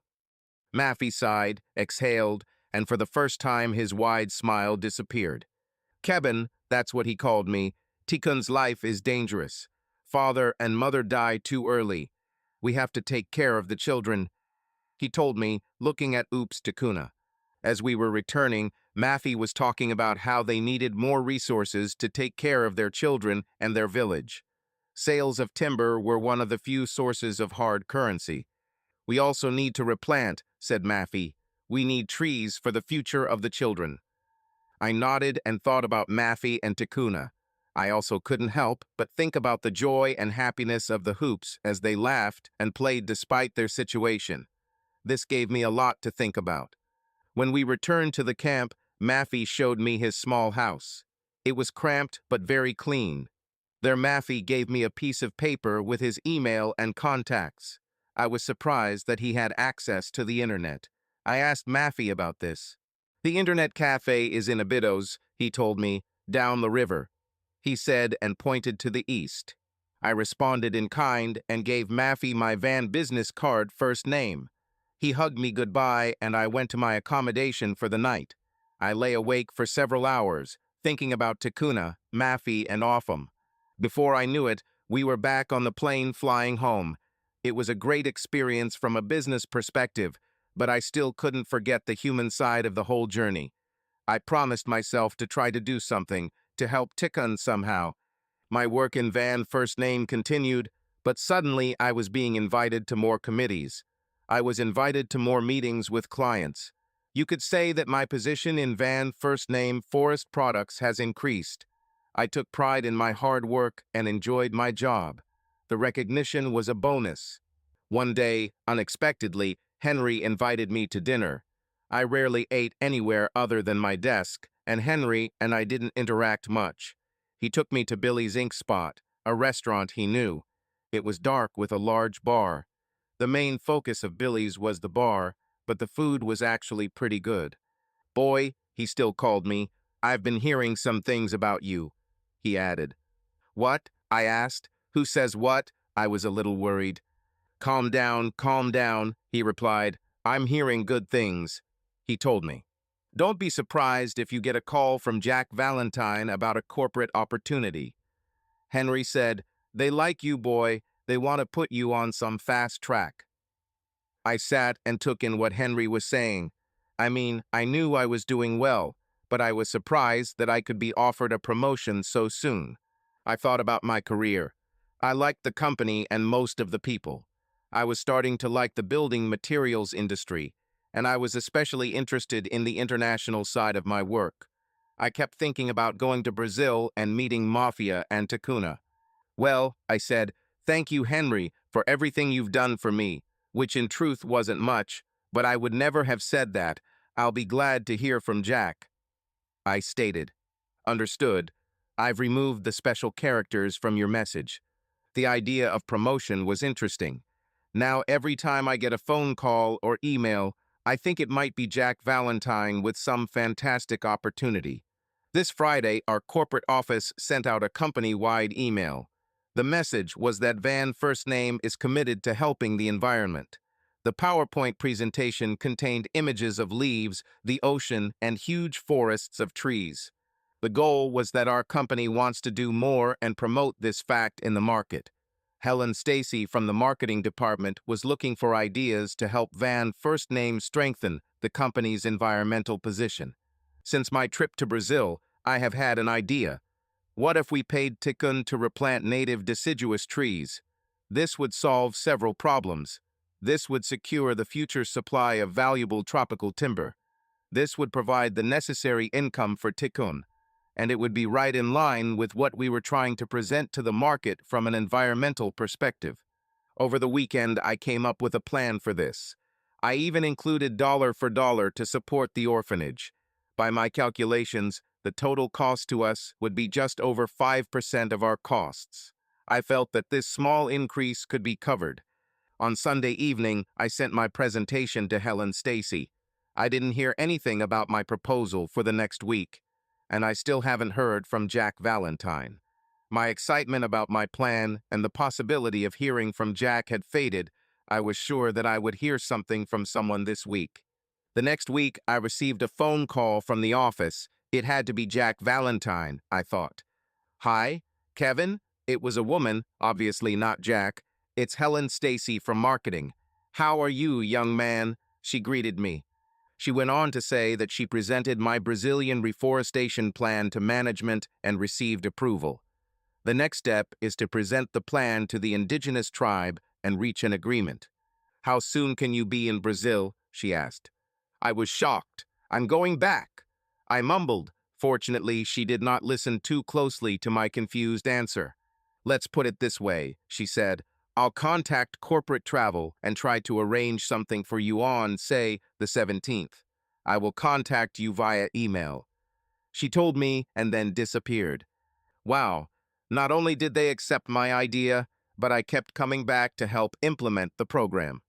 Maffey sighed, exhaled, and for the first time his wide smile disappeared. Kevin, that's what he called me. Tikkun's life is dangerous. Father and mother die too early. We have to take care of the children. He told me, looking at Oops Tikkuna. As we were returning, Maffey was talking about how they needed more resources to take care of their children and their village. Sales of timber were one of the few sources of hard currency. We also need to replant, said Maffey. We need trees for the future of the children. I nodded and thought about Maffey and Tikkuna. I also couldn't help but think about the joy and happiness of the Hoops as they laughed and played despite their situation. This gave me a lot to think about. When we returned to the camp, Maffey showed me his small house. It was cramped but very clean. There Maffey gave me a piece of paper with his email and contacts. I was surprised that he had access to the internet. I asked Maffey about this. The internet cafe is in Abydos, he told me, down the river. He said and pointed to the east. I responded in kind and gave Maffey my van business card first name. He hugged me goodbye and I went to my accommodation for the night. I lay awake for several hours, thinking about Tikkuna, Maffey, and Offum. Before I knew it, we were back on the plane flying home. It was a great experience from a business perspective, but I still couldn't forget the human side of the whole journey. I promised myself to try to do something, to help Tikkun somehow. My work in Van First Name continued, but suddenly I was being invited to more committees. I was invited to more meetings with clients. You could say that my position in Van First Name Forest Products has increased. I took pride in my hard work and enjoyed my job. The recognition was a bonus. One day, unexpectedly, Henry invited me to dinner. I rarely ate anywhere other than my desk, and Henry and I didn't interact much. He took me to Billy's Ink Spot, a restaurant he knew. It was dark with a large bar. The main focus of Billy's was the bar, but the food was actually pretty good. Boy, he still called me, I've been hearing some things about you, he added. What? I asked. Who says what? I was a little worried. Calm down, he replied. I'm hearing good things. He told me. Don't be surprised if you get a call from Jack Valentine about a corporate opportunity. Henry said, they like you, boy. They want to put you on some fast track. I sat and took in what Henry was saying. I mean, I knew I was doing well, but I was surprised that I could be offered a promotion so soon. I thought about my career. I liked the company and most of the people. I was starting to like the building materials industry, and I was especially interested in the international side of my work. I kept thinking about going to Brazil and meeting Mafia and Tikkuna. Well, I said, thank you, Henry, for everything you've done for me, which in truth wasn't much, but I would never have said that. I'll be glad to hear from Jack. I stated. Understood. I've removed the special characters from your message. The idea of promotion was interesting. Now every time I get a phone call or email, I think it might be Jack Valentine with some fantastic opportunity. This Friday, our corporate office sent out a company-wide email. The message was that Van First Name is committed to helping the environment. The PowerPoint presentation contained images of leaves, the ocean, and huge forests of trees. The goal was that our company wants to do more and promote this fact in the market. Helen Stacy from the marketing department was looking for ideas to help Van First Name strengthen the company's environmental position. Since my trip to Brazil, I have had an idea. What if we paid Tikkun to replant native deciduous trees? This would solve several problems. This would secure the future supply of valuable tropical timber. This would provide the necessary income for Tikkun, and it would be right in line with what we were trying to present to the market from an environmental perspective. Over the weekend, I came up with a plan for this. I even included dollar for dollar to support the orphanage. By my calculations, the total cost to us would be just over 5% of our costs. I felt that this small increase could be covered. On Sunday evening, I sent my presentation to Helen Stacy. I didn't hear anything about my proposal for the next week, and I still haven't heard from Jack Valentine. My excitement about my plan and the possibility of hearing from Jack had faded. I was sure that I would hear something from someone this week. The next week, I received a phone call from the office. It had to be Jack Valentine, I thought. Hi, Kevin? It was a woman, obviously not Jack. It's Helen Stacy from marketing. How are you, young man? She greeted me. She went on to say that she presented my Brazilian reforestation plan to management and received approval. The next step is to present the plan to the indigenous tribe and reach an agreement. How soon can you be in Brazil? She asked. I was shocked. I'm going back. I mumbled. Fortunately, she did not listen too closely to my confused answer. Let's put it this way, she said. I'll contact corporate travel and try to arrange something for you on, say, the 17th. I will contact you via email. She told me and then disappeared. Wow, not only did they accept my idea, but I kept coming back to help implement the program.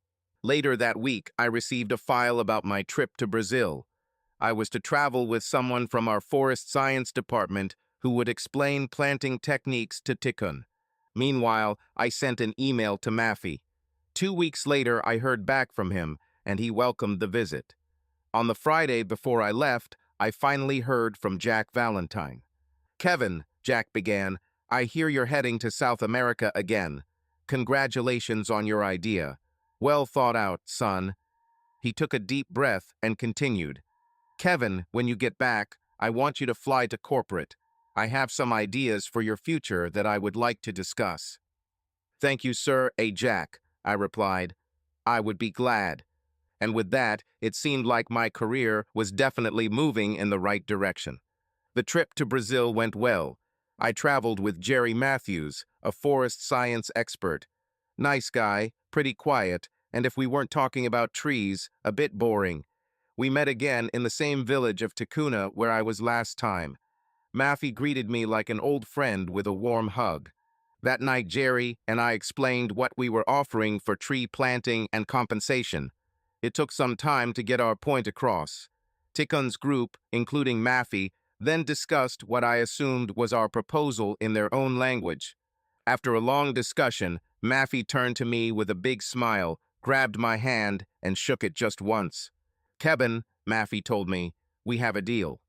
Later that week, I received a file about my trip to Brazil. I was to travel with someone from our forest science department who would explain planting techniques to Tikkun. Meanwhile, I sent an email to Maffey. 2 weeks later, I heard back from him, and he welcomed the visit. On the Friday before I left, I finally heard from Jack Valentine. Kevin, Jack began, I hear you're heading to South America again. Congratulations on your idea. Well thought out, son. He took a deep breath and continued. Kevin, when you get back, I want you to fly to corporate. I have some ideas for your future that I would like to discuss. Thank you, sir, Jack, I replied. I would be glad. And with that, it seemed like my career was definitely moving in the right direction. The trip to Brazil went well. I traveled with Jerry Matthews, a forest science expert. Nice guy, pretty quiet, and if we weren't talking about trees, a bit boring. We met again in the same village of Ticuna where I was last time. Maffey greeted me like an old friend with a warm hug. That night, Jerry and I explained what we were offering for tree planting and compensation. It took some time to get our point across. Tikkun's group, including Maffey, then discussed what I assumed was our proposal in their own language. After a long discussion, Maffey turned to me with a big smile, grabbed my hand, and shook it just once. Kevin, Maffey told me, we have a deal.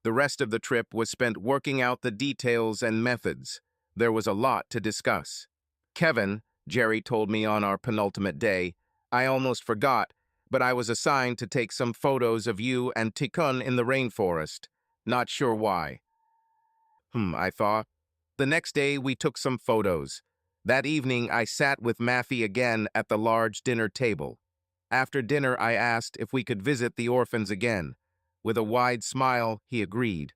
The rest of the trip was spent working out the details and methods. There was a lot to discuss. Kevin, Jerry told me on our penultimate day, I almost forgot, but I was assigned to take some photos of you and Tikkun in the rainforest. Not sure why. I thought. The next day, we took some photos. That evening, I sat with Maffey again at the large dinner table. After dinner, I asked if we could visit the orphans again. With a wide smile, he agreed.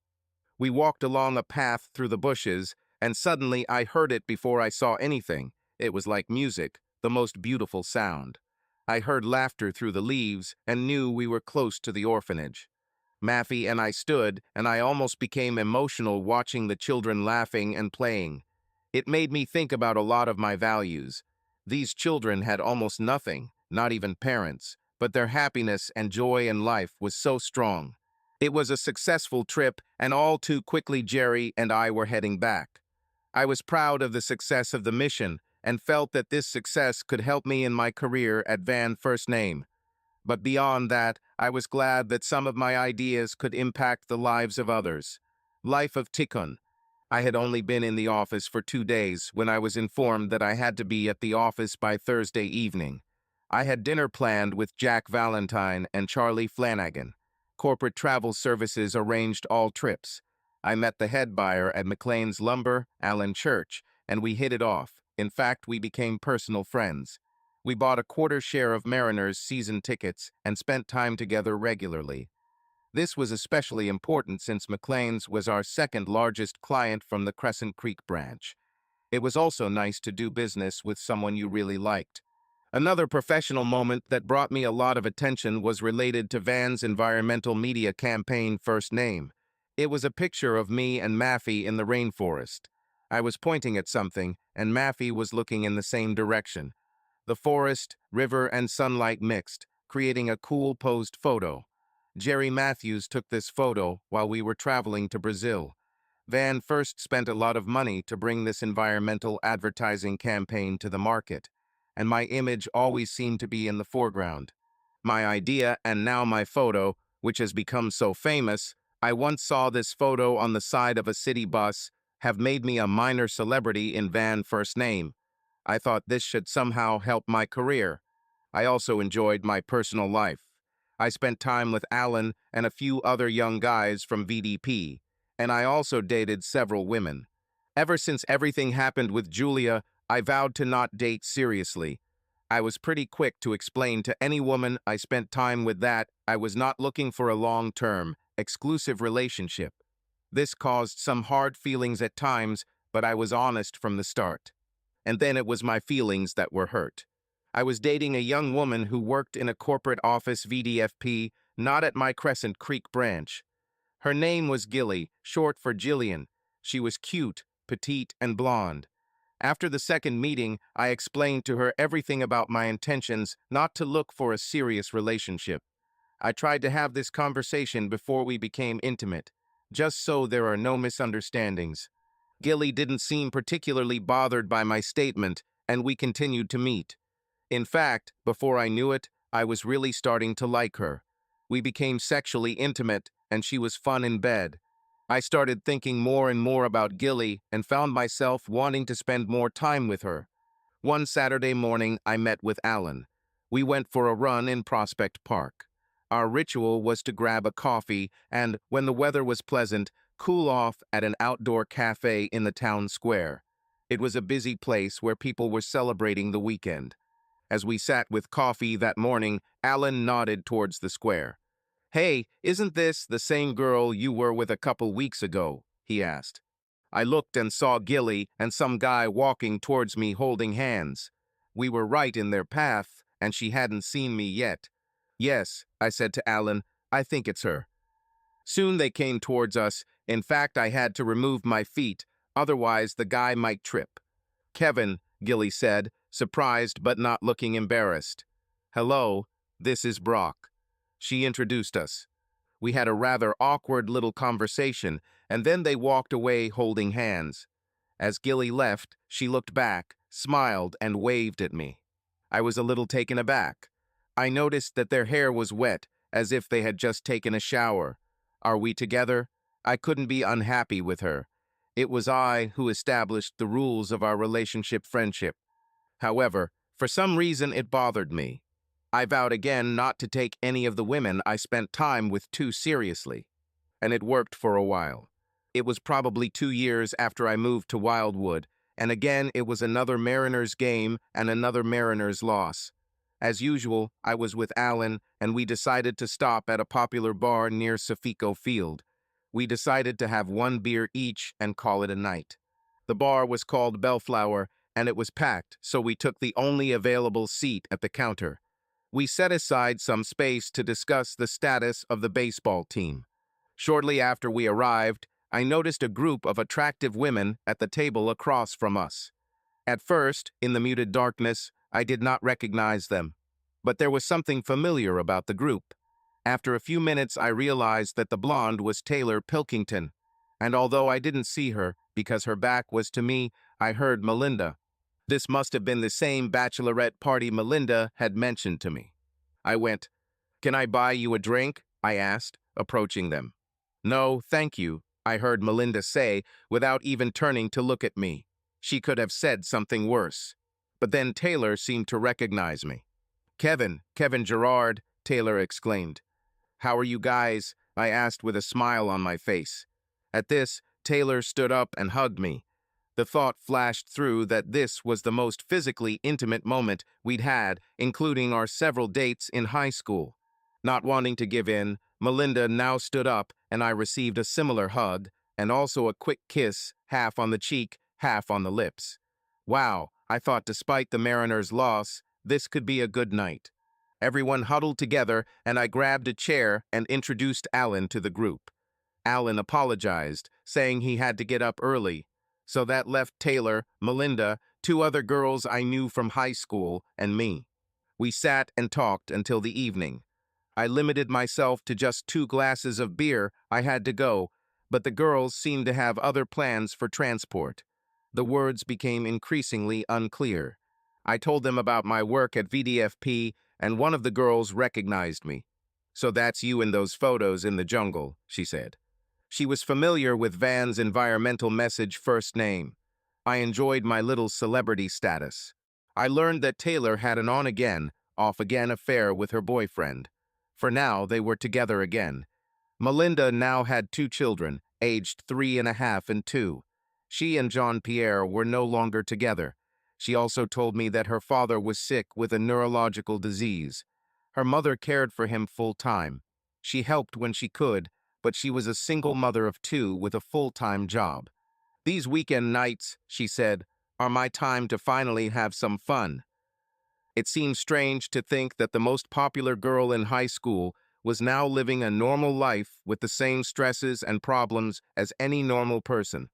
We walked along a path through the bushes, and suddenly I heard it before I saw anything. It was like music, the most beautiful sound. I heard laughter through the leaves and knew we were close to the orphanage. Maffey and I stood, and I almost became emotional watching the children laughing and playing. It made me think about a lot of my values. These children had almost nothing, not even parents, but their happiness and joy in life was so strong. It was a successful trip, and all too quickly Jerry and I were heading back. I was proud of the success of the mission and felt that this success could help me in my career at Van First Name. But beyond that, I was glad that some of my ideas could impact the lives of others. Life of Tikkun. I had only been in the office for 2 days when I was informed that I had to be at the office by Thursday evening. I had dinner planned with Jack Valentine and Charlie Flanagan. Corporate travel services arranged all trips. I met the head buyer at McLean's Lumber, Alan Church, and we hit it off. In fact, we became personal friends. We bought a quarter share of Mariners season tickets and spent time together regularly. This was especially important since McLean's was our second largest client from the Crescent Creek branch. It was also nice to do business with someone you really liked. Another professional moment that brought me a lot of attention was related to Van's environmental media campaign First Name. It was a picture of me and Maffey in the rainforest. I was pointing at something, and Maffey was looking in the same direction. The forest, river, and sunlight mixed, creating a cool posed photo. Jerry Matthews took this photo while we were traveling to Brazil. Van first spent a lot of money to bring this environmental advertising campaign to the market, and my image always seemed to be in the foreground. My idea, and now my photo, which has become so famous, I once saw this photo on the side of a city bus, have made me a minor celebrity in Van First Name. I thought this should somehow help my career. I also enjoyed my personal life. I spent time with Alan and a few other young guys from VDP, and I also dated several women. Ever since everything happened with Julia, I vowed to not date seriously. I was pretty quick to explain to any woman I spent time with that I was not looking for a long-term, exclusive relationship. This caused some hard feelings at times, but I was honest from the start. And then it was my feelings that were hurt. I was dating a young woman who worked in a corporate office VDFP, not at my Crescent Creek branch. Her name was Gilly, short for Jillian. She was cute, petite, and blonde. After the second meeting, I explained to her everything about my intentions not to look for a serious relationship. I tried to have this conversation before we became intimate, just so there are no misunderstandings. Gilly didn't seem particularly bothered by my statement, and we continued to meet. In fact, before I knew it, I was really starting to like her. We became sexually intimate, and she was fun in bed. I started thinking more and more about Gilly and found myself wanting to spend more time with her. One Saturday morning, I met with Alan. We went for a run in Prospect Park. Our ritual was to grab a coffee and, when the weather was pleasant, cool off at an outdoor cafe in the town square. It was a busy place where people were celebrating the weekend. As we sat with coffee that morning, Alan nodded towards the square. "Hey, isn't this the same girl you were with a couple weeks ago?" he asked. I looked and saw Gilly and some guy walking towards me holding hands. We were right in their path, and she hadn't seen me yet. "Yes," I said to Alan, "I think it's her." Soon they came towards us. In fact, I had to remove my feet, otherwise the guy might trip. "Kevin," Gilly said, surprised but not looking embarrassed. "Hello, this is Brock." She introduced us. We had a rather awkward little conversation, and then they walked away holding hands. As Gilly left, she looked back, smiled, and waved at me. I was a little taken aback. I noticed that their hair was wet, as if they had just taken a shower. Are we together? I couldn't be unhappy with her. It was I who established the rules of our relationship friendship. However, for some reason it bothered me. I vowed again not to take any of the women I spent time with too seriously. And it worked for a while. It was probably 2 years after I moved to Wildwood, and again it was another Mariners game and another Mariners loss. As usual, I was with Alan, and we decided to stop at a popular bar near Safico Field. We decided to have one beer each and call it a night. The bar was called Bellflower, and it was packed, so we took the only available seat at the counter. We set aside some space to discuss the status of the baseball team. Shortly after we arrived, I noticed a group of attractive women at the table across from us. At first, in the muted darkness, I did not recognize them, but there was something familiar about the group. After a few minutes, I realized that the blonde was Taylor Pilkington, and although I didn't see her because her back was to me, I heard Melinda. This must have been the same bachelorette party Melinda had mentioned to me. I went, "Can I buy you a drink?" I asked, approaching them. "No, thank you," I heard Melinda say without even turning to look at me. She could have said something worse. But then Taylor seemed to recognize me. Kevin Gerard," Taylor exclaimed. "How are you guys?" I asked with a smile on my face. At this, Taylor stood up and hugged me. The thought flashed through that this was the most physically intimate moment we'd had, including our several dates in high school. Not wanting to give in, Melinda now stood up and I received a similar hug and also a quick kiss, half on the cheek, half on the lips. Wow, I thought despite the Mariners' loss, this could be a good night. Everyone huddled together and I grabbed a chair and introduced Alan to the group. Alan apologized, saying he had to get up early. So that left Taylor, Melinda, two other girls I knew from high school, and me. We sat and talked until the evening. I limited myself to just 2 glasses of beer. I had to go, but the girls seemed to have other plans for transport. The words became increasingly unclear. I told them about my work at VDFP, and one of the girls recognized me. "So that's you in those photos in the jungle," she said. She was familiar with Van's environmental message first name. I enjoyed my little celebrity status. I learned that Taylor had an on-again, off-again affair with her boyfriend. For now, they were together again. Melinda now had 2 children, aged 3.5 and 2. She and Jean-Pierre were no longer together. She also told me that her father was sick with a neurological disease. Her mother cared for him full-time. She helped when she could, but she was a single mother of 2 with a full-time job. "These weekend nights," she said, "are my time to finally have some fun." It seemed strange to think that the most popular girl in high school was now living a normal life with the same stresses and problems as any normal person.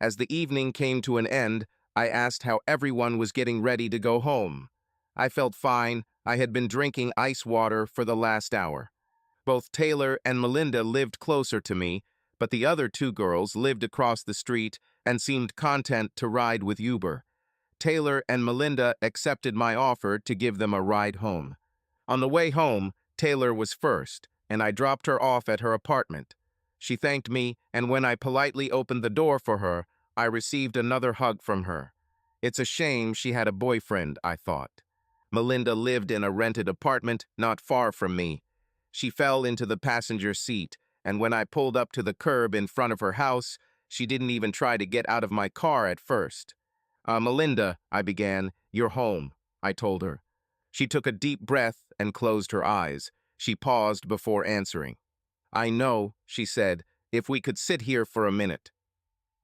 As the evening came to an end, I asked how everyone was getting ready to go home. I felt fine. I had been drinking ice water for the last hour. Both Taylor and Melinda lived closer to me, but the other 2 girls lived across the street and seemed content to ride with Uber. Taylor and Melinda accepted my offer to give them a ride home. On the way home, Taylor was first, and I dropped her off at her apartment. She thanked me, and when I politely opened the door for her, I received another hug from her. It's a shame she had a boyfriend, I thought. Melinda lived in a rented apartment not far from me. She fell into the passenger seat, and when I pulled up to the curb in front of her house, she didn't even try to get out of my car at first. "Melinda," I began, "you're home," I told her. She took a deep breath and closed her eyes. She paused before answering. "I know," she said, "if we could sit here for a minute."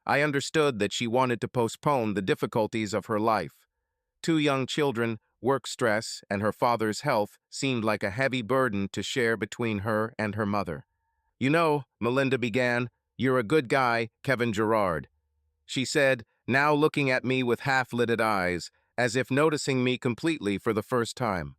I understood that she wanted to postpone the difficulties of her life. 2 young children, work stress, and her father's health seemed like a heavy burden to share between her and her mother. "You know," Melinda began, "you're a good guy, Kevin Gerard," she said, now looking at me with half-lidded eyes, as if noticing me completely for the first time.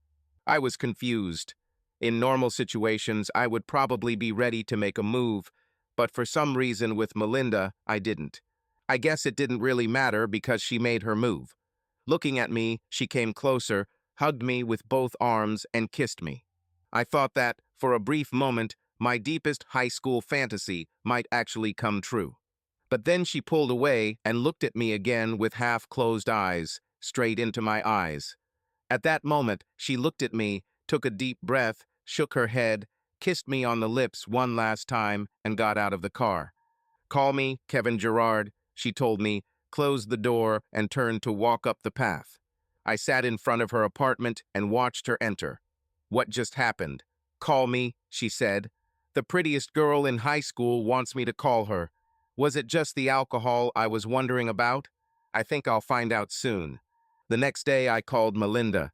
I was confused. In normal situations, I would probably be ready to make a move, but for some reason with Melinda, I didn't. I guess it didn't really matter because she made her move. Looking at me, she came closer, hugged me with both arms, and kissed me. I thought that, for a brief moment, my deepest high school fantasy might actually come true. But then she pulled away and looked at me again with half-closed eyes, straight into my eyes. At that moment, she looked at me, took a deep breath, shook her head, kissed me on the lips one last time, and got out of the car. "Call me Kevin Gerard," she told me, closed the door, and turned to walk up the path. I sat in front of her apartment and watched her enter. "What just happened?" "Call me," she said. "The prettiest girl in high school wants me to call her. Was it just the alcohol I was wondering about? I think I'll find out soon." The next day I called Melinda.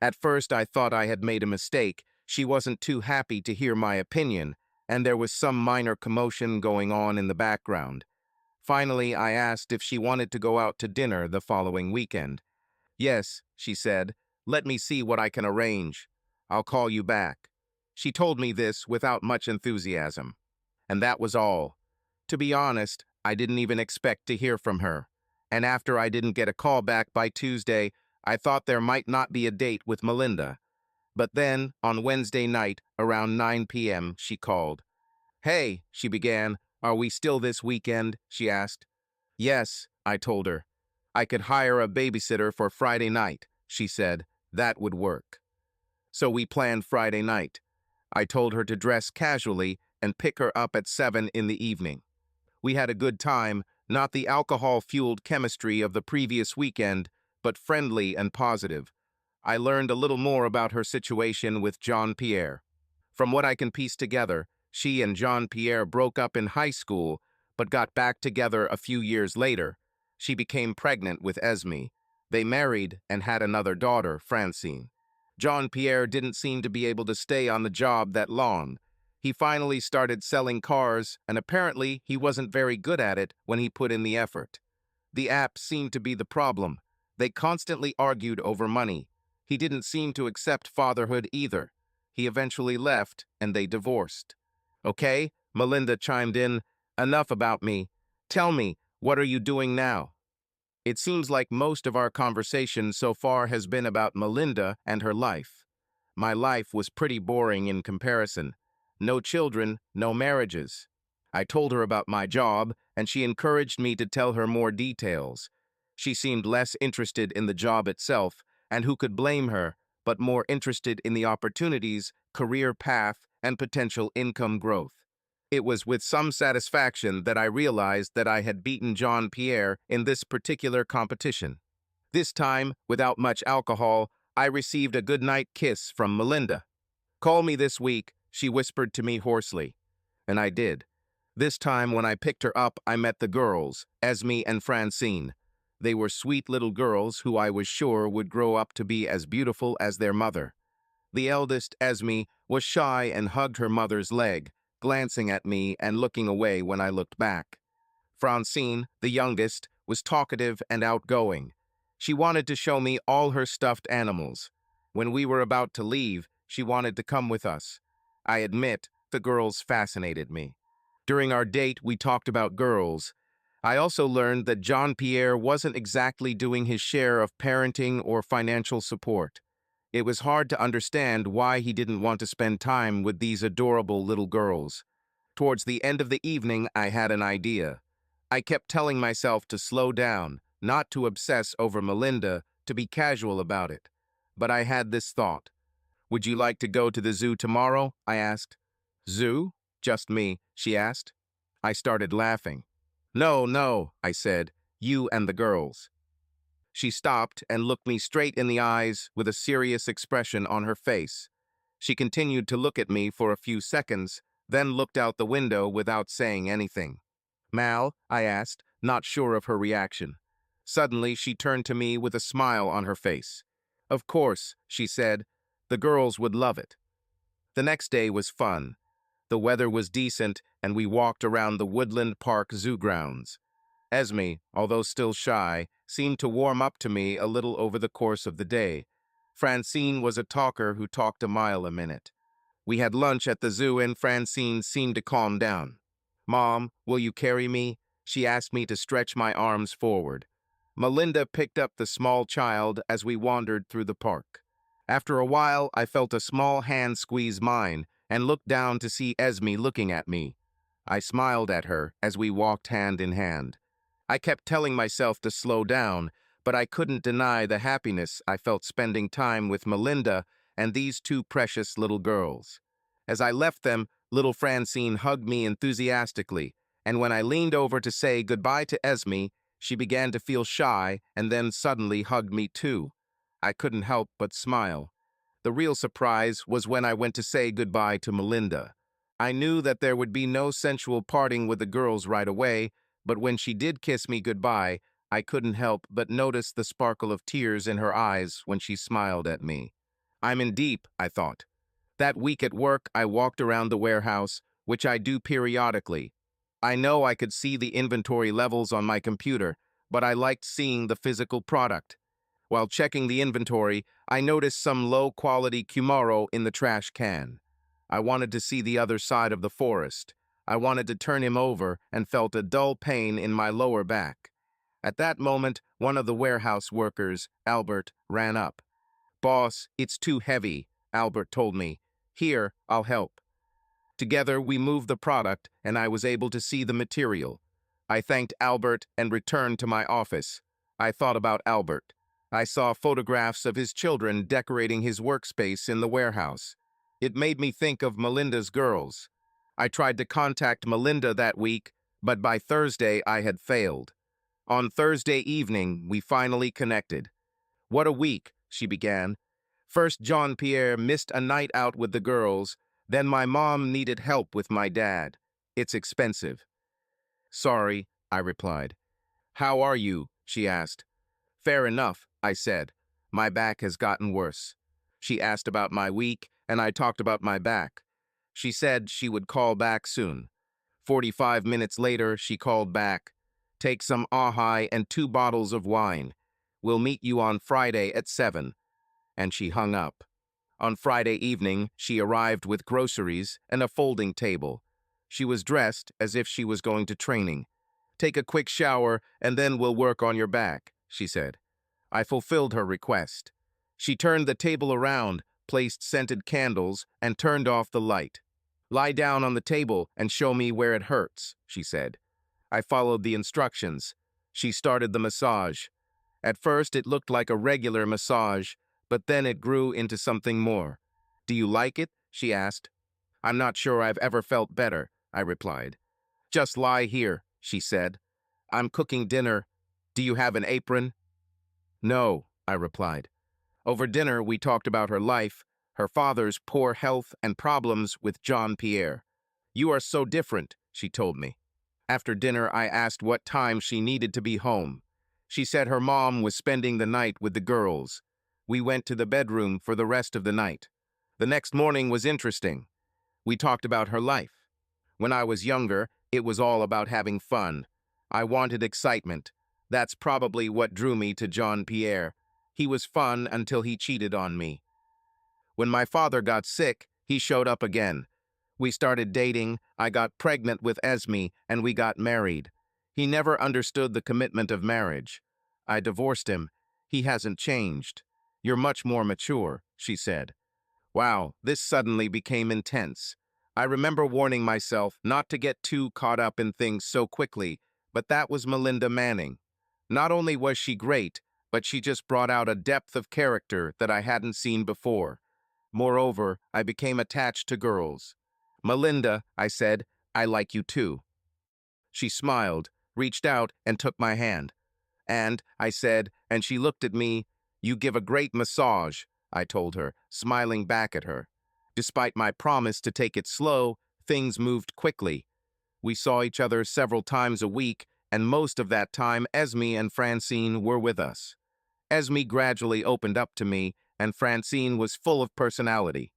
At first I thought I had made a mistake. She wasn't too happy to hear my opinion, and there was some minor commotion going on in the background. Finally, I asked if she wanted to go out to dinner the following weekend. "Yes," she said. "Let me see what I can arrange. I'll call you back." She told me this without much enthusiasm. And that was all. To be honest, I didn't even expect to hear from her. And after I didn't get a call back by Tuesday, I thought there might not be a date with Melinda. But then, on Wednesday night, around 9 p.m., she called. "Hey," she began, "are we still this weekend?" she asked. "Yes," I told her. "I could hire a babysitter for Friday night," she said. "That would work." So we planned Friday night. I told her to dress casually and pick her up at 7 in the evening. We had a good time, not the alcohol-fueled chemistry of the previous weekend, but friendly and positive. I learned a little more about her situation with Jean-Pierre. From what I can piece together, she and Jean-Pierre broke up in high school, but got back together a few years later. She became pregnant with Esme. They married and had another daughter, Francine. Jean-Pierre didn't seem to be able to stay on the job that long. He finally started selling cars, and apparently he wasn't very good at it when he put in the effort. The app seemed to be the problem. They constantly argued over money. He didn't seem to accept fatherhood either. He eventually left, and they divorced. "Okay," Melinda chimed in, "enough about me. Tell me, what are you doing now?" It seems like most of our conversation so far has been about Melinda and her life. My life was pretty boring in comparison. No children, no marriages. I told her about my job, and she encouraged me to tell her more details. She seemed less interested in the job itself, and who could blame her, but more interested in the opportunities, career path, and potential income growth. It was with some satisfaction that I realized that I had beaten Jean-Pierre in this particular competition. This time, without much alcohol, I received a goodnight kiss from Melinda. "Call me this week," she whispered to me hoarsely. And I did. This time, when I picked her up, I met the girls, Esme and Francine. They were sweet little girls who I was sure would grow up to be as beautiful as their mother. The eldest, Esme, was shy and hugged her mother's leg, glancing at me and looking away when I looked back. Francine, the youngest, was talkative and outgoing. She wanted to show me all her stuffed animals. When we were about to leave, she wanted to come with us. I admit, the girls fascinated me. During our date, we talked about girls. I also learned that Jean-Pierre wasn't exactly doing his share of parenting or financial support. It was hard to understand why he didn't want to spend time with these adorable little girls. Towards the end of the evening, I had an idea. I kept telling myself to slow down, not to obsess over Melinda, to be casual about it. But I had this thought. "Would you like to go to the zoo tomorrow?" I asked. "Zoo? Just me?" she asked. I started laughing. "No, no," I said. "You and the girls." She stopped and looked me straight in the eyes with a serious expression on her face. She continued to look at me for a few seconds, then looked out the window without saying anything. "Mal?" I asked, not sure of her reaction. Suddenly, she turned to me with a smile on her face. "Of course," she said. "The girls would love it." The next day was fun. The weather was decent, and we walked around the Woodland Park Zoo grounds. Esme, although still shy, seemed to warm up to me a little over the course of the day. Francine was a talker who talked a mile a minute. We had lunch at the zoo and Francine seemed to calm down. "Mom, will you carry me?" She asked me to stretch my arms forward. Melinda picked up the small child as we wandered through the park. After a while, I felt a small hand squeeze mine and looked down to see Esme looking at me. I smiled at her as we walked hand in hand. I kept telling myself to slow down, but I couldn't deny the happiness I felt spending time with Melinda and these two precious little girls. As I left them, little Francine hugged me enthusiastically, and when I leaned over to say goodbye to Esme, she began to feel shy and then suddenly hugged me too. I couldn't help but smile. The real surprise was when I went to say goodbye to Melinda. I knew that there would be no sensual parting with the girls right away, but when she did kiss me goodbye, I couldn't help but notice the sparkle of tears in her eyes when she smiled at me. I'm in deep, I thought. That week at work, I walked around the warehouse, which I do periodically. I know I could see the inventory levels on my computer, but I liked seeing the physical product. While checking the inventory, I noticed some low-quality Kumaro in the trash can. I wanted to see the other side of the forest. I wanted to turn him over and felt a dull pain in my lower back. At that moment, one of the warehouse workers, Albert, ran up. "Boss, it's too heavy," Albert told me. "Here, I'll help." Together, we moved the product, and I was able to see the material. I thanked Albert and returned to my office. I thought about Albert. I saw photographs of his children decorating his workspace in the warehouse. It made me think of Melinda's girls. I tried to contact Melinda that week, but by Thursday I had failed. On Thursday evening, we finally connected. "What a week," she began. "First, Jean-Pierre missed a night out with the girls, then my mom needed help with my dad. It's expensive." "Sorry," I replied. "How are you?" she asked. "Fair enough," I said. "My back has gotten worse." She asked about my week, and I talked about my back. She said she would call back soon. 45 minutes later, she called back. "Take some ahai and 2 bottles of wine. We'll meet you on Friday at 7. And she hung up. On Friday evening, she arrived with groceries and a folding table. She was dressed as if she was going to training. "Take a quick shower, and then we'll work on your back," she said. I fulfilled her request. She turned the table around, placed scented candles, and turned off the light. "Lie down on the table and show me where it hurts," she said. I followed the instructions. She started the massage. At first, it looked like a regular massage, but then it grew into something more. "Do you like it?" she asked. "I'm not sure I've ever felt better," I replied. "Just lie here," she said. "I'm cooking dinner. Do you have an apron?" "No," I replied. Over dinner, we talked about her life, her father's poor health, and problems with Jean-Pierre. "You are so different," she told me. After dinner, I asked what time she needed to be home. She said her mom was spending the night with the girls. We went to the bedroom for the rest of the night. The next morning was interesting. We talked about her life. When I was younger, it was all about having fun. I wanted excitement. That's probably what drew me to Jean-Pierre. He was fun until he cheated on me. When my father got sick, he showed up again. We started dating, I got pregnant with Esme, and we got married. He never understood the commitment of marriage. I divorced him. He hasn't changed. "You're much more mature," she said. Wow, this suddenly became intense. I remember warning myself not to get too caught up in things so quickly, but that was Melinda Manning. Not only was she great, but she just brought out a depth of character that I hadn't seen before. Moreover, I became attached to girls. "Melinda," I said, "I like you too." She smiled, reached out, and took my hand. "And," I said, and she looked at me, "you give a great massage," I told her, smiling back at her. Despite my promise to take it slow, things moved quickly. We saw each other several times a week, and most of that time Esme and Francine were with us. Esme gradually opened up to me, and Francine was full of personality.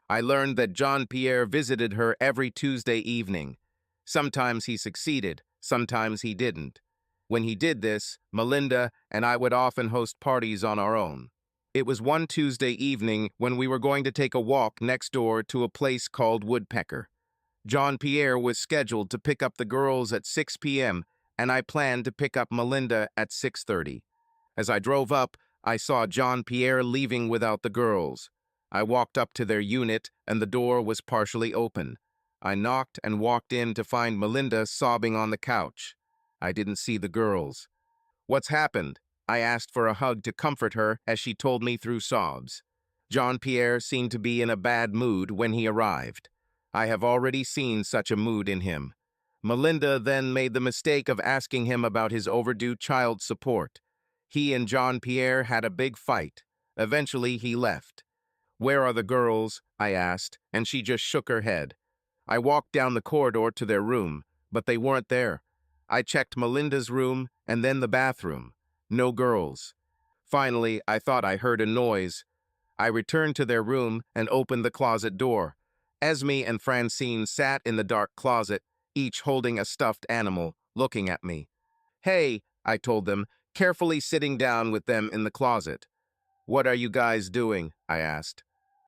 I learned that Jean-Pierre visited her every Tuesday evening. Sometimes he succeeded, sometimes he didn't. When he did this, Melinda and I would often host parties on our own. It was one Tuesday evening when we were going to take a walk next door to a place called Woodpecker. Jean-Pierre was scheduled to pick up the girls at 6 p.m., and I planned to pick up Melinda at 6:30. As I drove up, I saw Jean-Pierre leaving without the girls. I walked up to their unit, and the door was partially open. I knocked and walked in to find Melinda sobbing on the couch. I didn't see the girls. "What's happened?" I asked for a hug to comfort her as she told me through sobs. Jean-Pierre seemed to be in a bad mood when he arrived. I have already seen such a mood in him. Melinda then made the mistake of asking him about his overdue child support. He and Jean-Pierre had a big fight. Eventually, he left. "Where are the girls?" I asked, and she just shook her head. I walked down the corridor to their room, but they weren't there. I checked Melinda's room and then the bathroom. No girls. Finally, I thought I heard a noise. I returned to their room and opened the closet door. Esme and Francine sat in the dark closet, each holding a stuffed animal, looking at me. "Hey," I told them, carefully sitting down with them in the closet. "What are you guys doing?" I asked.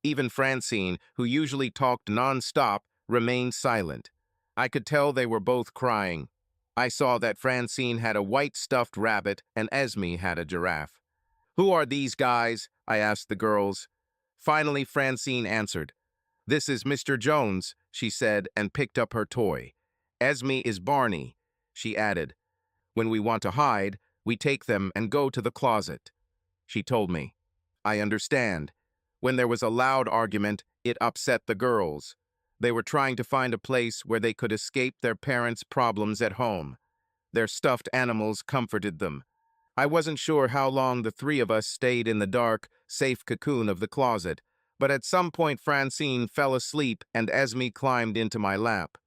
Even Francine, who usually talked non-stop, remained silent. I could tell they were both crying. I saw that Francine had a white stuffed rabbit and Esme had a giraffe. "Who are these guys?" I asked the girls. Finally, Francine answered. "This is Mr. Jones," she said, and picked up her toy. "Esme is Barney," she added. "When we want to hide, we take them and go to the closet," she told me. I understand. When there was a loud argument, it upset the girls. They were trying to find a place where they could escape their parents' problems at home. Their stuffed animals comforted them. I wasn't sure how long the three of us stayed in the dark, safe cocoon of the closet, but at some point Francine fell asleep and Esme climbed into my lap.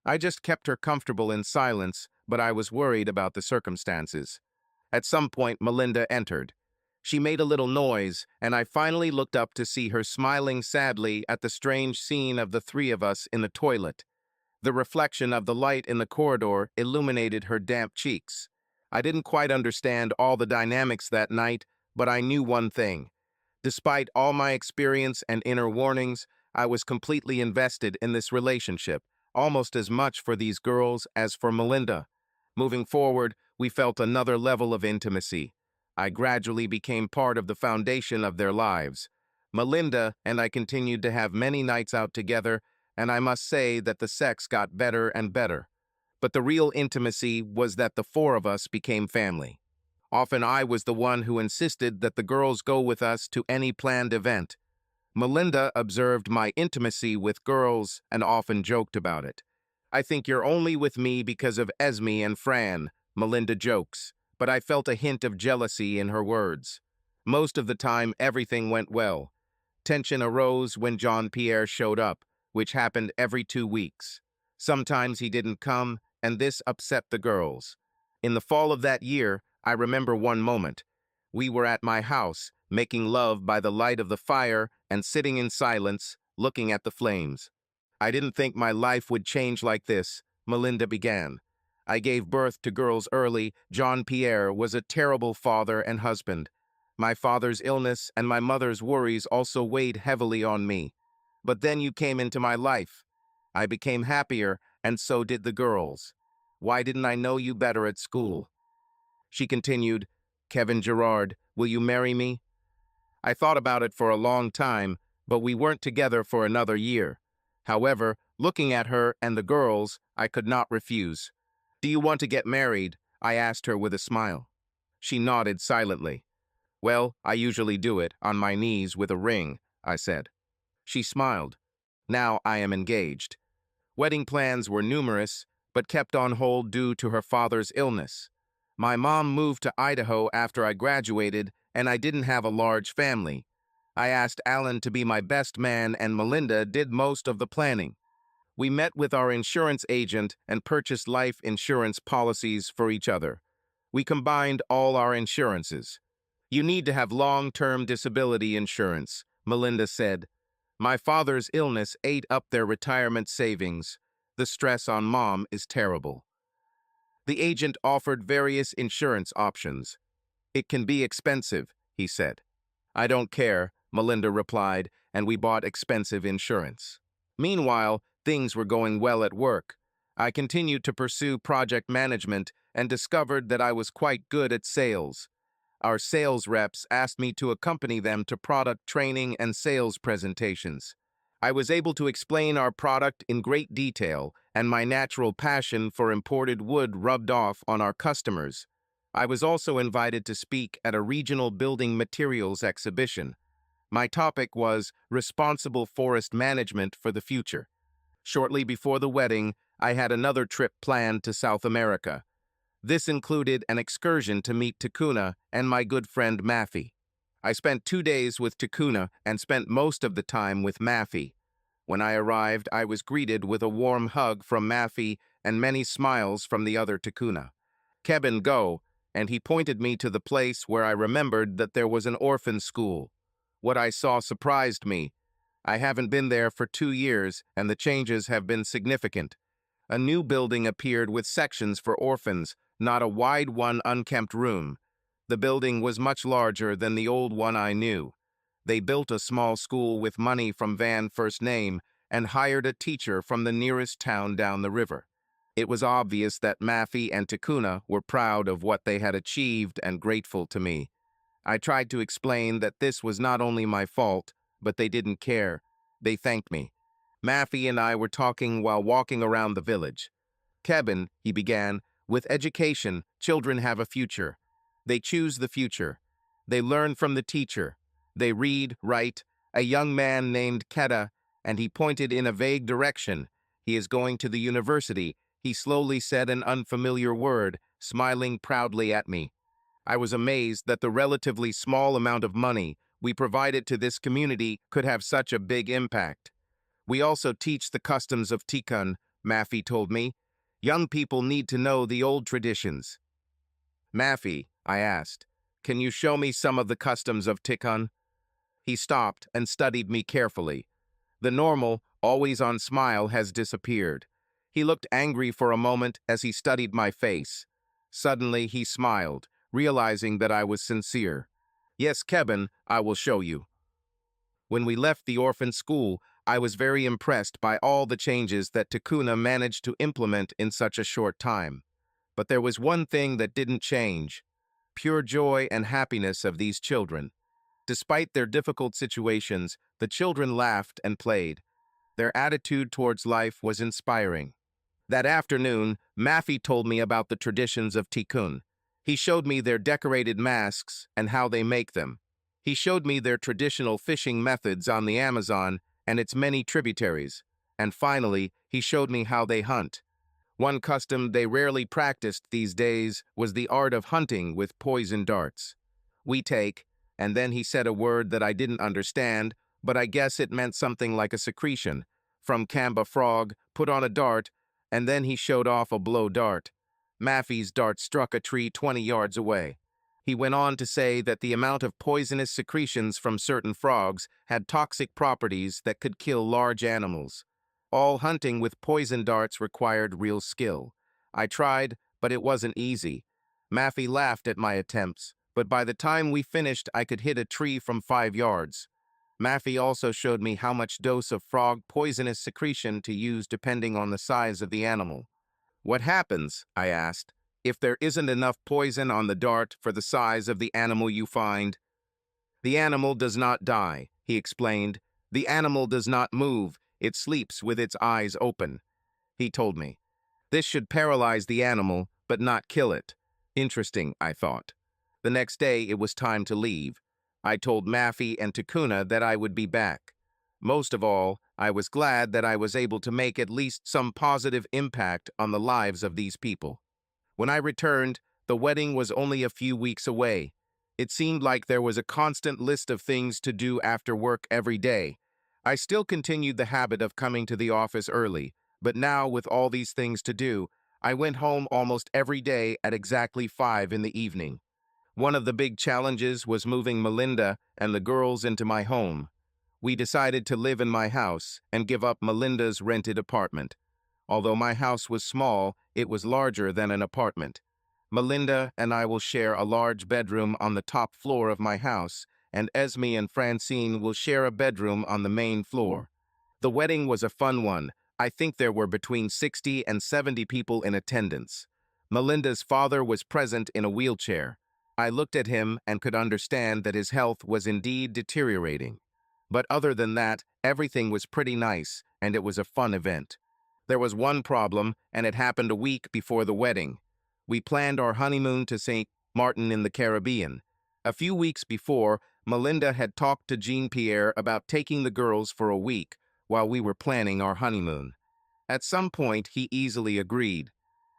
I just kept her comfortable in silence, but I was worried about the circumstances. At some point, Melinda entered. She made a little noise, and I finally looked up to see her smiling sadly at the strange scene of the three of us in the toilet. The reflection of the light in the corridor illuminated her damp cheeks. I didn't quite understand all the dynamics that night, but I knew one thing. Despite all my experience and inner warnings, I was completely invested in this relationship, almost as much for these girls as for Melinda. Moving forward, we felt another level of intimacy. I gradually became part of the foundation of their lives. Melinda and I continued to have many nights out together, and I must say that the sex got better and better. But the real intimacy was that the four of us became family. Often I was the one who insisted that the girls go with us to any planned event. Melinda observed my intimacy with girls and often joked about it. "I think you're only with me because of Esme and Fran," Melinda jokes, but I felt a hint of jealousy in her words. Most of the time, everything went well. Tension arose when Jean-Pierre showed up, which happened every 2 weeks. Sometimes he didn't come, and this upset the girls. In the fall of that year, I remember one moment. We were at my house, making love by the light of the fire and sitting in silence, looking at the flames. "I didn't think my life would change like this," Melinda began. "I gave birth to girls early. Jean-Pierre was a terrible father and husband. My father's illness and my mother's worries also weighed heavily on me. But then you came into my life. I became happier, and so did the girls. Why didn't I know you better at school?" She continued, "Kevin Gerard, will you marry me?" I thought about it for a long time, but we weren't together for another year. However, looking at her and the girls, I could not refuse. "Do you want to get married?" I asked her with a smile. She nodded silently. "Well, I usually do it, on my knees with a ring," I said. She smiled. "Now I am engaged." Wedding plans were numerous, but kept on hold due to her father's illness. My mom moved to Idaho after I graduated, and I didn't have a large family. I asked Alan to be my best man, and Melinda did most of the planning. We met with our insurance agent and purchased life insurance policies for each other. We combined all our insurances. "You need to have long-term disability insurance," Melinda said. "My father's illness ate up their retirement savings. The stress on Mom is terrible." The agent offered various insurance options. "It can be expensive," he said. "I don't care," Melinda replied, and we bought expensive insurance. Meanwhile, things were going well at work. I continued to pursue project management and discovered that I was quite good at sales. Our sales reps asked me to accompany them to product training and sales presentations. I was able to explain our product in great detail, and my natural passion for imported wood rubbed off on our customers. I was also invited to speak at a regional building materials exhibition. My topic was responsible forest management for the future. Shortly before the wedding, I had another trip planned to South America. This included an excursion to meet Takuna and my good friend Maffy. I spent 2 days with Takuna and spent most of the time with Maffy. When I arrived, I was greeted with a warm hug from Maffy and many smiles from the other Takuna. "Kevin, go," and he pointed me to the place where I remembered that there was an orphan school. What I saw surprised me. I haven't been there for 2 years, and the changes have been significant. A new building appeared with sections for orphans, not a wide one unkempt room. The building was much larger than the old one I knew. They built a small school with money from Van First Name and hired a teacher from the nearest town down the river. It was obvious that Mafi and Takuna were proud of what they had achieved and grateful to me. I tried to explain that this was not only my fault, but they didn't care. They thanked me. Mafi and I were talking while walking around the village. Kevin, he began, with education, children have a future. They choose the future. They learn from the teacher. They read, write. A young man named Keta, and he pointed in a vague direction. He is going to the university. He slowly said an unfamiliar word, smiling proudly at me. I was amazed that the relatively small amount of money we provided to this community could have such a big impact. We also teach the customs of Tikkun, Mafi told me. Young people need to know the old traditions. Mafi, I asked, can you show me some of the customs of Tikkun? He stopped and studied me carefully. The normal, always-on smile has disappeared. He looked angry for a moment as he studied my face. Suddenly, he smiled, realizing that I was sincere. Yes, Kevin, I will show you. When we left the orphan school, I was very impressed by all the changes that Takuna managed to implement in such a short time. But there was one thing that didn't change: pure joy and happiness of these children. Despite their difficult situations, the children laughed and played. Their attitude towards life was inspiring. That afternoon, Mafi told me about the traditions of Tikkun. He showed me their decorated masks and how they make them. He showed me their traditional fishing methods on the Amazon and its many tributaries. And finally, he showed me how they hunt. One custom they rarely practiced these days was the art of hunting with poison darts. We take, and then he said a word that I didn't understand, but I guess it meant something like a secretion. From Kamba frog, put on a dart, and then he showed off a blow dart. Mafi's dart struck a tree 20 yards away. He went on to say that the amount of poisonous secretions from certain frogs had toxic properties that could kill large animals. All hunting with poison darts required real skill. I tried, but it wasn't easy. Mafi laughed at my attempts, but by the time we finished, I could hit a tree from 5 yards. Mafi also showed me how much dose of frog poisonous secretion to use depending on the size of the animal. What happens, I asked, if there isn't enough poison on the dart for the size of the animal you find? The animal does not die, he explained. The animal does not move. It sleeps with its eyes open. He told me. This should paralyze the animal, but not kill it. Interesting, I thought. The next day, it was time to leave. I told Mafi and Takuna that I would be back. Most of all, I was glad that I was able to make at least some positive impact on the lives of these people. When I returned, the wedding was only a few weeks away. It seemed like there was a constant list of things to do after work every day. I still continued the habit of coming to the office early, but now with all these things to do, I went home almost every day at exactly 5 in the evening. One of the big challenges was moving Melinda and the girls into my home. We decided to live in my house and give up Melinda's rented apartment. Although my house was small, it was larger than an apartment. Melinda and I will share a large bedroom on the top floor of my house, and Esme and Francine will share a bedroom on the main floor. The wedding was a fun one. I think there were between 60 and 70 people in attendance. Melinda's father was present in a wheelchair. I looked at him and could understand that his health was indeed deteriorating. But other than that, everything was pretty nice, and it was a fun event. There was one problem, and it happened a week before the wedding. We planned our honeymoon to St. Martin in the Caribbean. A few weeks before, Melinda had talked to Jean-Pierre about taking the girls for a week while we were planning our honeymoon. At some point, he easily agreed.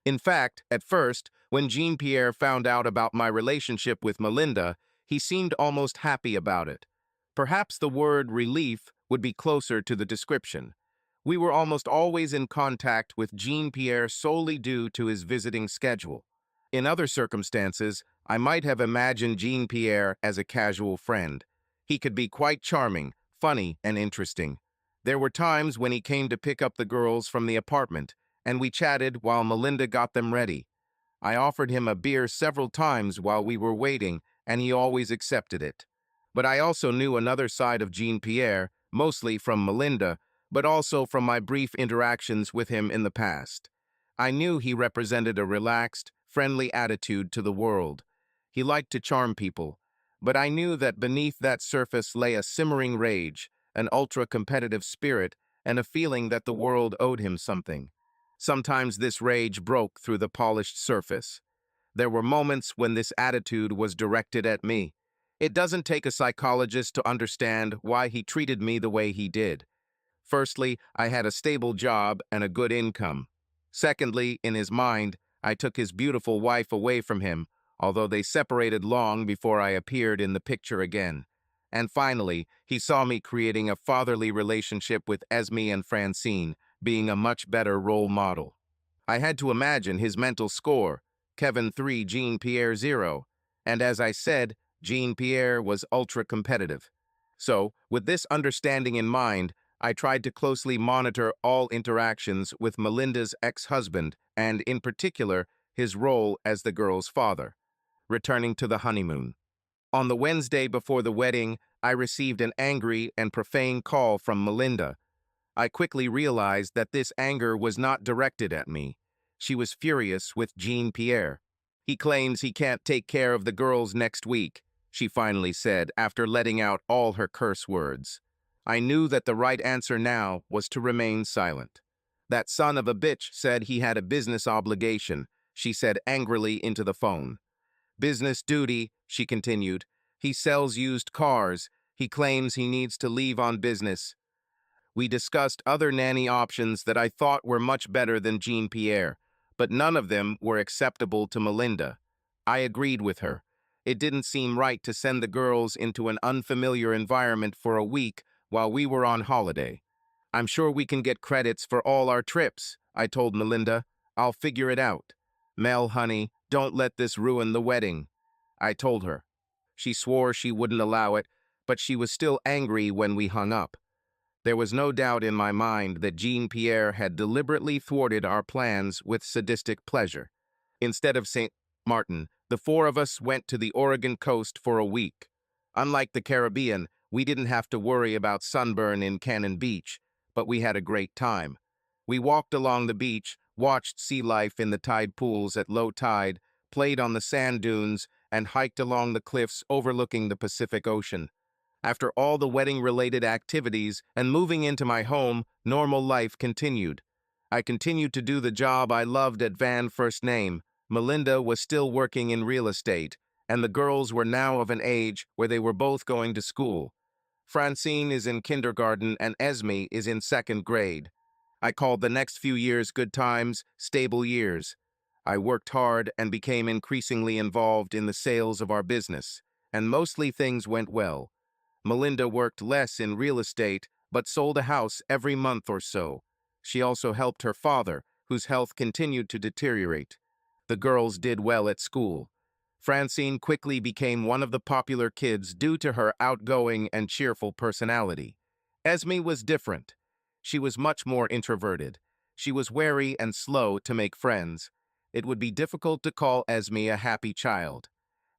In fact, at first, when Jean-Pierre found out about my relationship with Melinda, he seemed almost happy about it. Perhaps the word relief would be closer to the description. We were almost always in contact with Jean-Pierre solely due to his visiting schedule. In other circumstances, I might have imagined Jean-Pierre as a casual friend. He could be quite charming, funny, and interesting. There were times when he came to pick up the girls from the apartment, and we chatted while Melinda got them ready. I offered him a beer several times while we were waiting, and he always accepted it. But I also knew another side of Jean-Pierre, mostly from Melinda, but also from my brief interactions with him in the past. I knew he represented a relaxed, friendly attitude to the world. He liked to charm people, but I knew that beneath that surface lay a simmering rage, an ultra-competitive spirit, and a feeling that the world owed him something. Sometimes this rage broke through the polished surface. There were moments when this attitude was directed at me. It doesn't take a psychologist to understand why he treated me the way he did. Firstly, I had a stable job and a good income. Secondly, in his mind, I took his beautiful wife away from him, although they separated long before I appeared in the picture again. And finally, he saw me creating a fatherly relationship with Esme and Francine, being a much better role model. I had to imagine his mental score, Kevin 3, Jean-Pierre 0. And as I said, Jean-Pierre was ultra-competitive. So, with this understanding in mind, I tried to closely monitor all interactions with Melinda's ex-husband and, in particular, his role as the girl's father. Returning to the honeymoon. On the Wednesday before the wedding, I received an angry and profane call from Melinda. I quickly realized that this anger was not directed at me. She was furious with Jean-Pierre. "He claims he can't take care of the girls next week," she finally said after letting out all her curse words. I knew that the right answer now was to remain silent. "That son of a bitch said he had a business obligation," she said angrily into the phone. "Business duty," she continued. "He sells used cars. He claims he needs to leave on business." We discussed other nanny options that I thought were much better than Jean-Pierre, but none of them were acceptable to Melinda. I agreed with her. It didn't seem right to send the girls into an unfamiliar environment for a week while we were on holiday. "I'm sure we can get credits for all our trips," I told Melinda. "I'll figure it out." "Mel, honey, don't let this ruin the wedding," I told her. She swore she wouldn't allow it, but she was still angry when we hung up. There was no doubt in my mind that Jean-Pierre had deliberately thwarted our plans with sadistic pleasure. Instead of St. Martin, the four of us went to the Oregon coast for a week. Unlike the Caribbean, we didn't have to worry about sunburn in Cannon Beach, but we had a great time. We walked along the beach, watched sea life in the tide pools at low tide, played on the sand dunes, and hiked along the cliffs overlooking the Pacific Ocean. After all the wedding-related activities and moving into my home, normal life continued. I continued to do the job I loved at Van First Name. Melinda was still working in real estate, and the girls were now of an age where they were both going to school. Francine is in kindergarten and Esme is in second grade. I called the next few years good times, stable years. I worked hard and became increasingly involved in the sales of our business, and mostly things went well. Melinda worked less in real estate, but sold a house every month or so. She also helped her father, whose health continued to deteriorate. The girls did well at school. Francine quickly became one of the popular kids due to her outgoing and cheerful personality. Esme was different. She was much more introverted. She was wary and slow to make friends. It would be difficult to call Esme a happy child.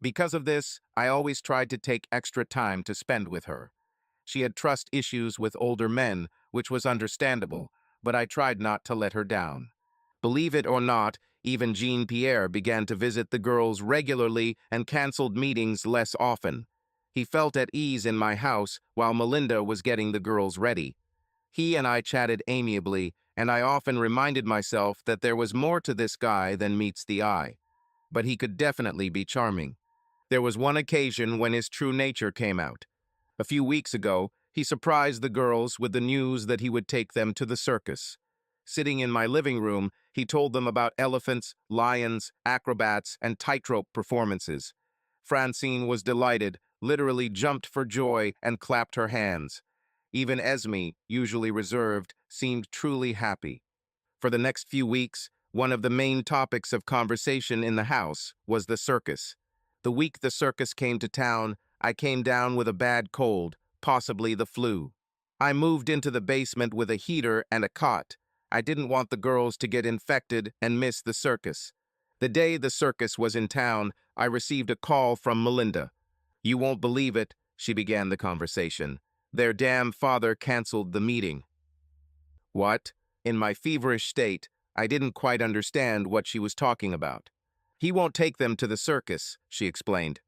Because of this, I always tried to take extra time to spend with her. She had trust issues with older men, which was understandable, but I tried not to let her down. Believe it or not, even Jean-Pierre began to visit the girls regularly and canceled meetings less often. He felt at ease in my house while Melinda was getting the girls ready. He and I chatted amiably, and I often reminded myself that there was more to this guy than meets the eye. But he could definitely be charming. There was one occasion when his true nature came out. A few weeks ago, he surprised the girls with the news that he would take them to the circus. Sitting in my living room, he told them about elephants, lions, acrobats, and tightrope performances. Francine was delighted, literally jumped for joy, and clapped her hands. Even Esme, usually reserved, seemed truly happy. For the next few weeks, one of the main topics of conversation in the house was the circus. The week the circus came to town, I came down with a bad cold, possibly the flu. I moved into the basement with a heater and a cot. I didn't want the girls to get infected and miss the circus. The day the circus was in town, I received a call from Melinda. "You won't believe it, she began the conversation. Their damn father canceled the meeting. What? In my feverish state, I didn't quite understand what she was talking about. He won't take them to the circus, she explained.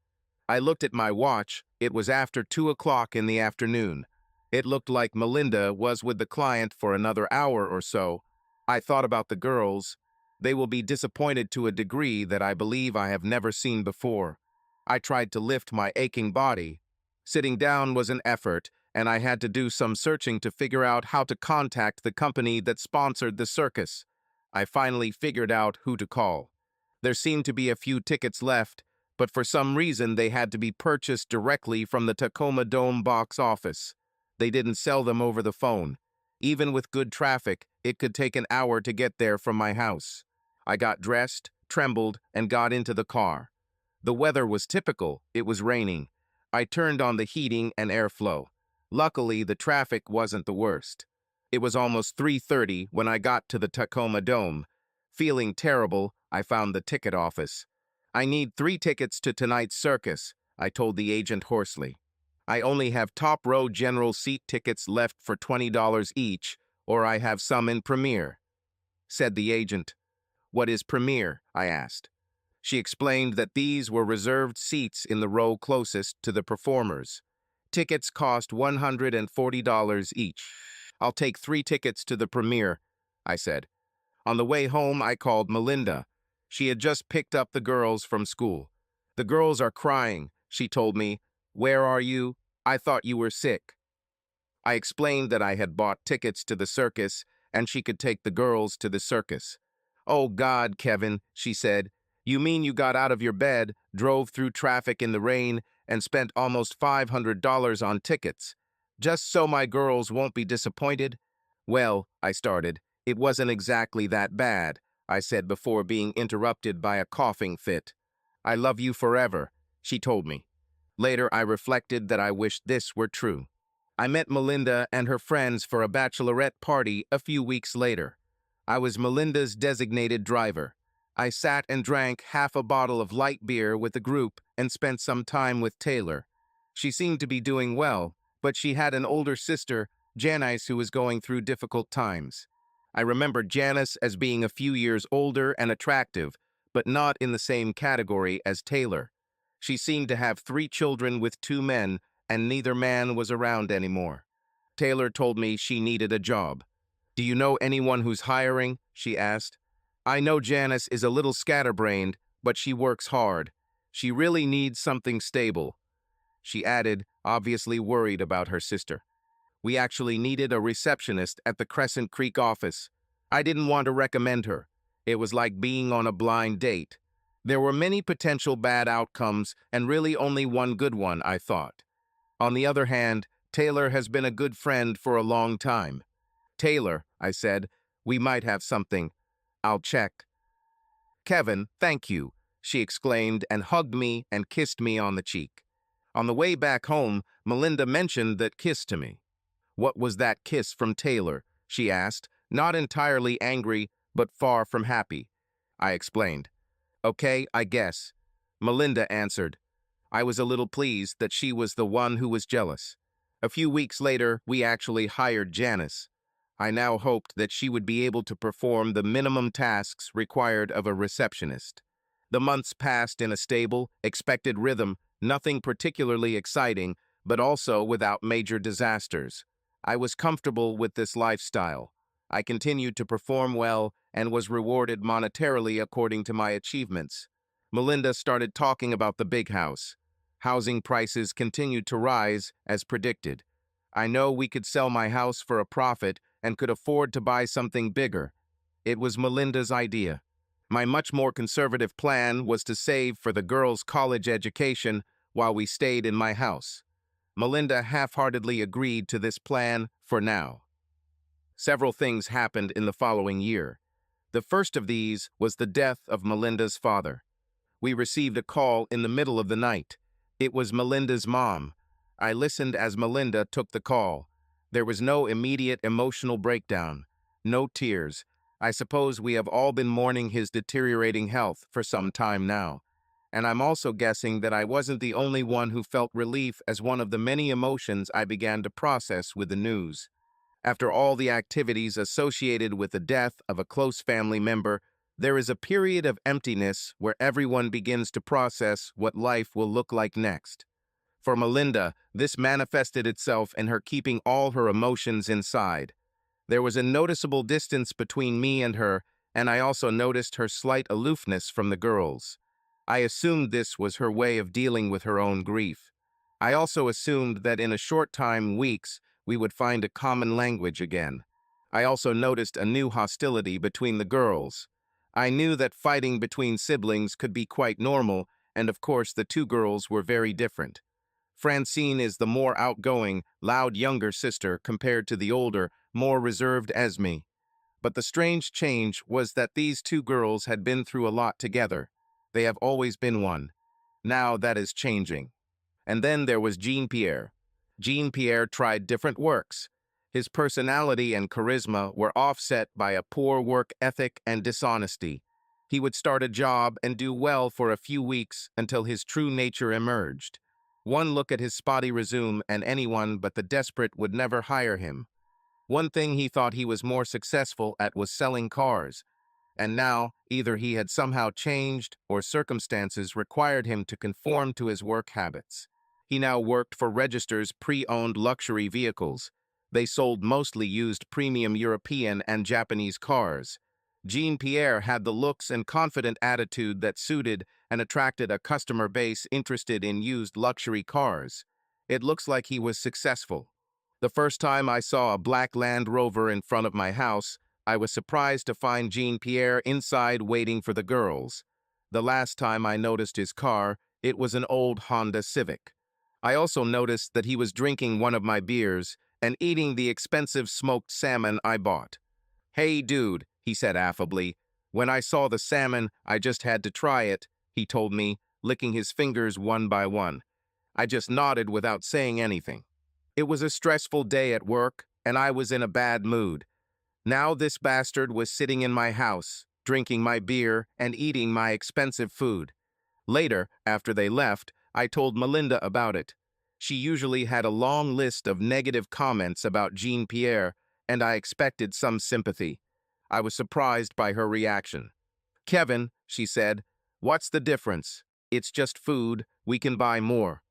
I looked at my watch. It was after 2 o'clock in the afternoon. It looked like Melinda was with the client for another hour or so. I thought about the girls. They will be disappointed to a degree that I believe I have never seen before. I tried to lift my aching body. Sitting down was an effort, and I had to do some searching to figure out how to contact the company that sponsored the circus. I finally figured out who to call. There seemed to be a few tickets left, but for some reason they had to be purchased directly from the Tacoma Dome box office. They didn't sell them over the phone. Even with good traffic, it could take an hour to get there from my house. I got dressed, trembled, and got into the car. The weather was typical. It was raining. I turned on the heating and airflow. Luckily, the traffic wasn't the worst. It was almost 3:30 when I got to the Tacoma Dome. Feeling terrible, I found the ticket office. I need 3 tickets to tonight's circus, I told the agent hoarsely. I only have top-row general seat tickets left for $20 each, or I have some in Premier, said the agent. What is Premier? I asked. She explained that these were reserved seats in the row closest to the performers. Tickets cost $140 each. I'll take 3 tickets to the Premier, I said. On the way home, I called Melinda. She had just picked up the girls from school. The girls are crying, she told me. Where are you? I thought you were sick. I explained that I had bought tickets to the circus and she could take the girls to the circus. Oh God, Kevin, she said. You mean you got out of your bed, drove through traffic in the rain, and spent almost $500 on tickets, just so my girls won't be disappointed? Well, I started. It wasn't exactly that bad, I said before being interrupted by a coughing fit. I love you forever, she told me. Later, I reflected that I wished this were true. I met Melinda and her friends for a bachelorette party a few weeks later. I was Melinda's designated driver. I sat and drank half a bottle of light beer with the group and spent some time with Taylor. She seemed to be doing well, but she had an older sister, Janice, who was going through difficult times. I remember Janice as being a few years older and attractive, but not in the same category as Taylor. She seemed to have 3 children with 2 men, and neither man was around anymore. Taylor told me she needed a job. Do you know anyone who's hiring? She asked. I know Janice is a little scatterbrained, but she works hard. She really needs something stable, she added, obviously worried about her sister. We actually needed a receptionist at the Crescent Creek office. I didn't want to recommend her. It was like being on a blind date. There were many potential bad outcomes and really only one good one, I thought. On the other hand, Taylor has been a good friend for a long time. Taylor, I said, we might have something. I'll check. Kevin, thank you, she exclaimed and hugged me and kissed me on the cheek. On the way back home, Melinda mentioned that kiss to me. What was that kiss from Taylor? She asked, not entirely angry, but far from happy. I explained. Okay, I guess. Melinda answered. I was a little pleased that she was the one who was jealous. A few weeks later, we actually hired Janice. I now hoped that she would be able to perform the minimum tasks required of a receptionist. The months passed in a stable, expected rhythm, nothing particularly exciting, but also without major disasters. I was comfortable with this lifestyle. I continued to perform well and was rewarded monetarily according to my achievements. Melinda started talking about the big house. Housing prices continued to rise, as predicted. I know we could sell my house for a profit and could afford to buy something bigger. It was Melinda's idea. My much more conservative plan was to save for the girls' college education while we stayed in my house. Melinda half-heartedly agreed to this plan for now. Several things happened in the following year. The first of these was the death of Melinda's father. We received a call in the middle of the night. It was Melinda's mom. I listened as Melinda took the call. There was no immediate emotional breakdown, no tears. I suppose we have all been mourning his deteriorating health for some time now. And I'm also guessing that I wasn't the only one who felt relief as one of the many emotions I began to process with the news. After all the activities associated with the death of a close family member, there is a period of emptiness where everyone begins to process what life will look like next. For Melinda, this manifested itself in her keeping all her emotions inside. There was a noticeable distance between me and her, and I also noticed her slight aloofness from the girls. I assumed this was her way of dealing with her own grief. I also assumed that in a short time, weeks, we would find a common language again. I also noticed a new hostility between the girls. I knew that fighting between siblings could be quite normal, and of course the two girls were very different. Francine is the more outgoing, loud younger sister compared to the older, more reserved Esme. But the strange change was that these two girls had been through a lot together. They have always been one. Now that is changing. And then there was Jean-Pierre. Jean-Pierre tried different works. His personality and charisma were offset by a poor work ethic and dishonesty. He would start a job and do well for a few weeks until his true nature emerged. One look at his spotty resume and anyone but the desperate would never hire him. One thing he thought he was more successful at was selling cars. And now, either he had somehow changed or circumstances required him to conform to his work habits. He now worked for Register's pre-owned luxury vehicles. They sold mostly used premium European and Japanese cars. Jean-Pierre had the looks and confident attitude that suited and attracted a customer base interested in used luxury cars. It looks like he was successful. The first time I saw a black Land Rover in front of my house, I was surprised to find Jean-Pierre inside waiting for the girls. The last time I noticed his car, it was an old Honda Civic. I also noticed that he was drinking one of my beers and eating the expensive smoked salmon I bought. "Hey, dude," he said affably. "When I saw the salmon, I just had to try it," he told me, licking his fingers one by one. I just nodded without saying anything. It was a stressful day at work, and I was in a bad mood. Now this bastard was sitting in my house, drinking my beer and eating my expensive food. Later, after they left, I told Melinda about it. She usually had a long list of negative comments about Jean-Pierre, and I expected some sympathy. I was surprised by her reaction. "Kevin," she said, "what's the difference? It's just food. We can buy more."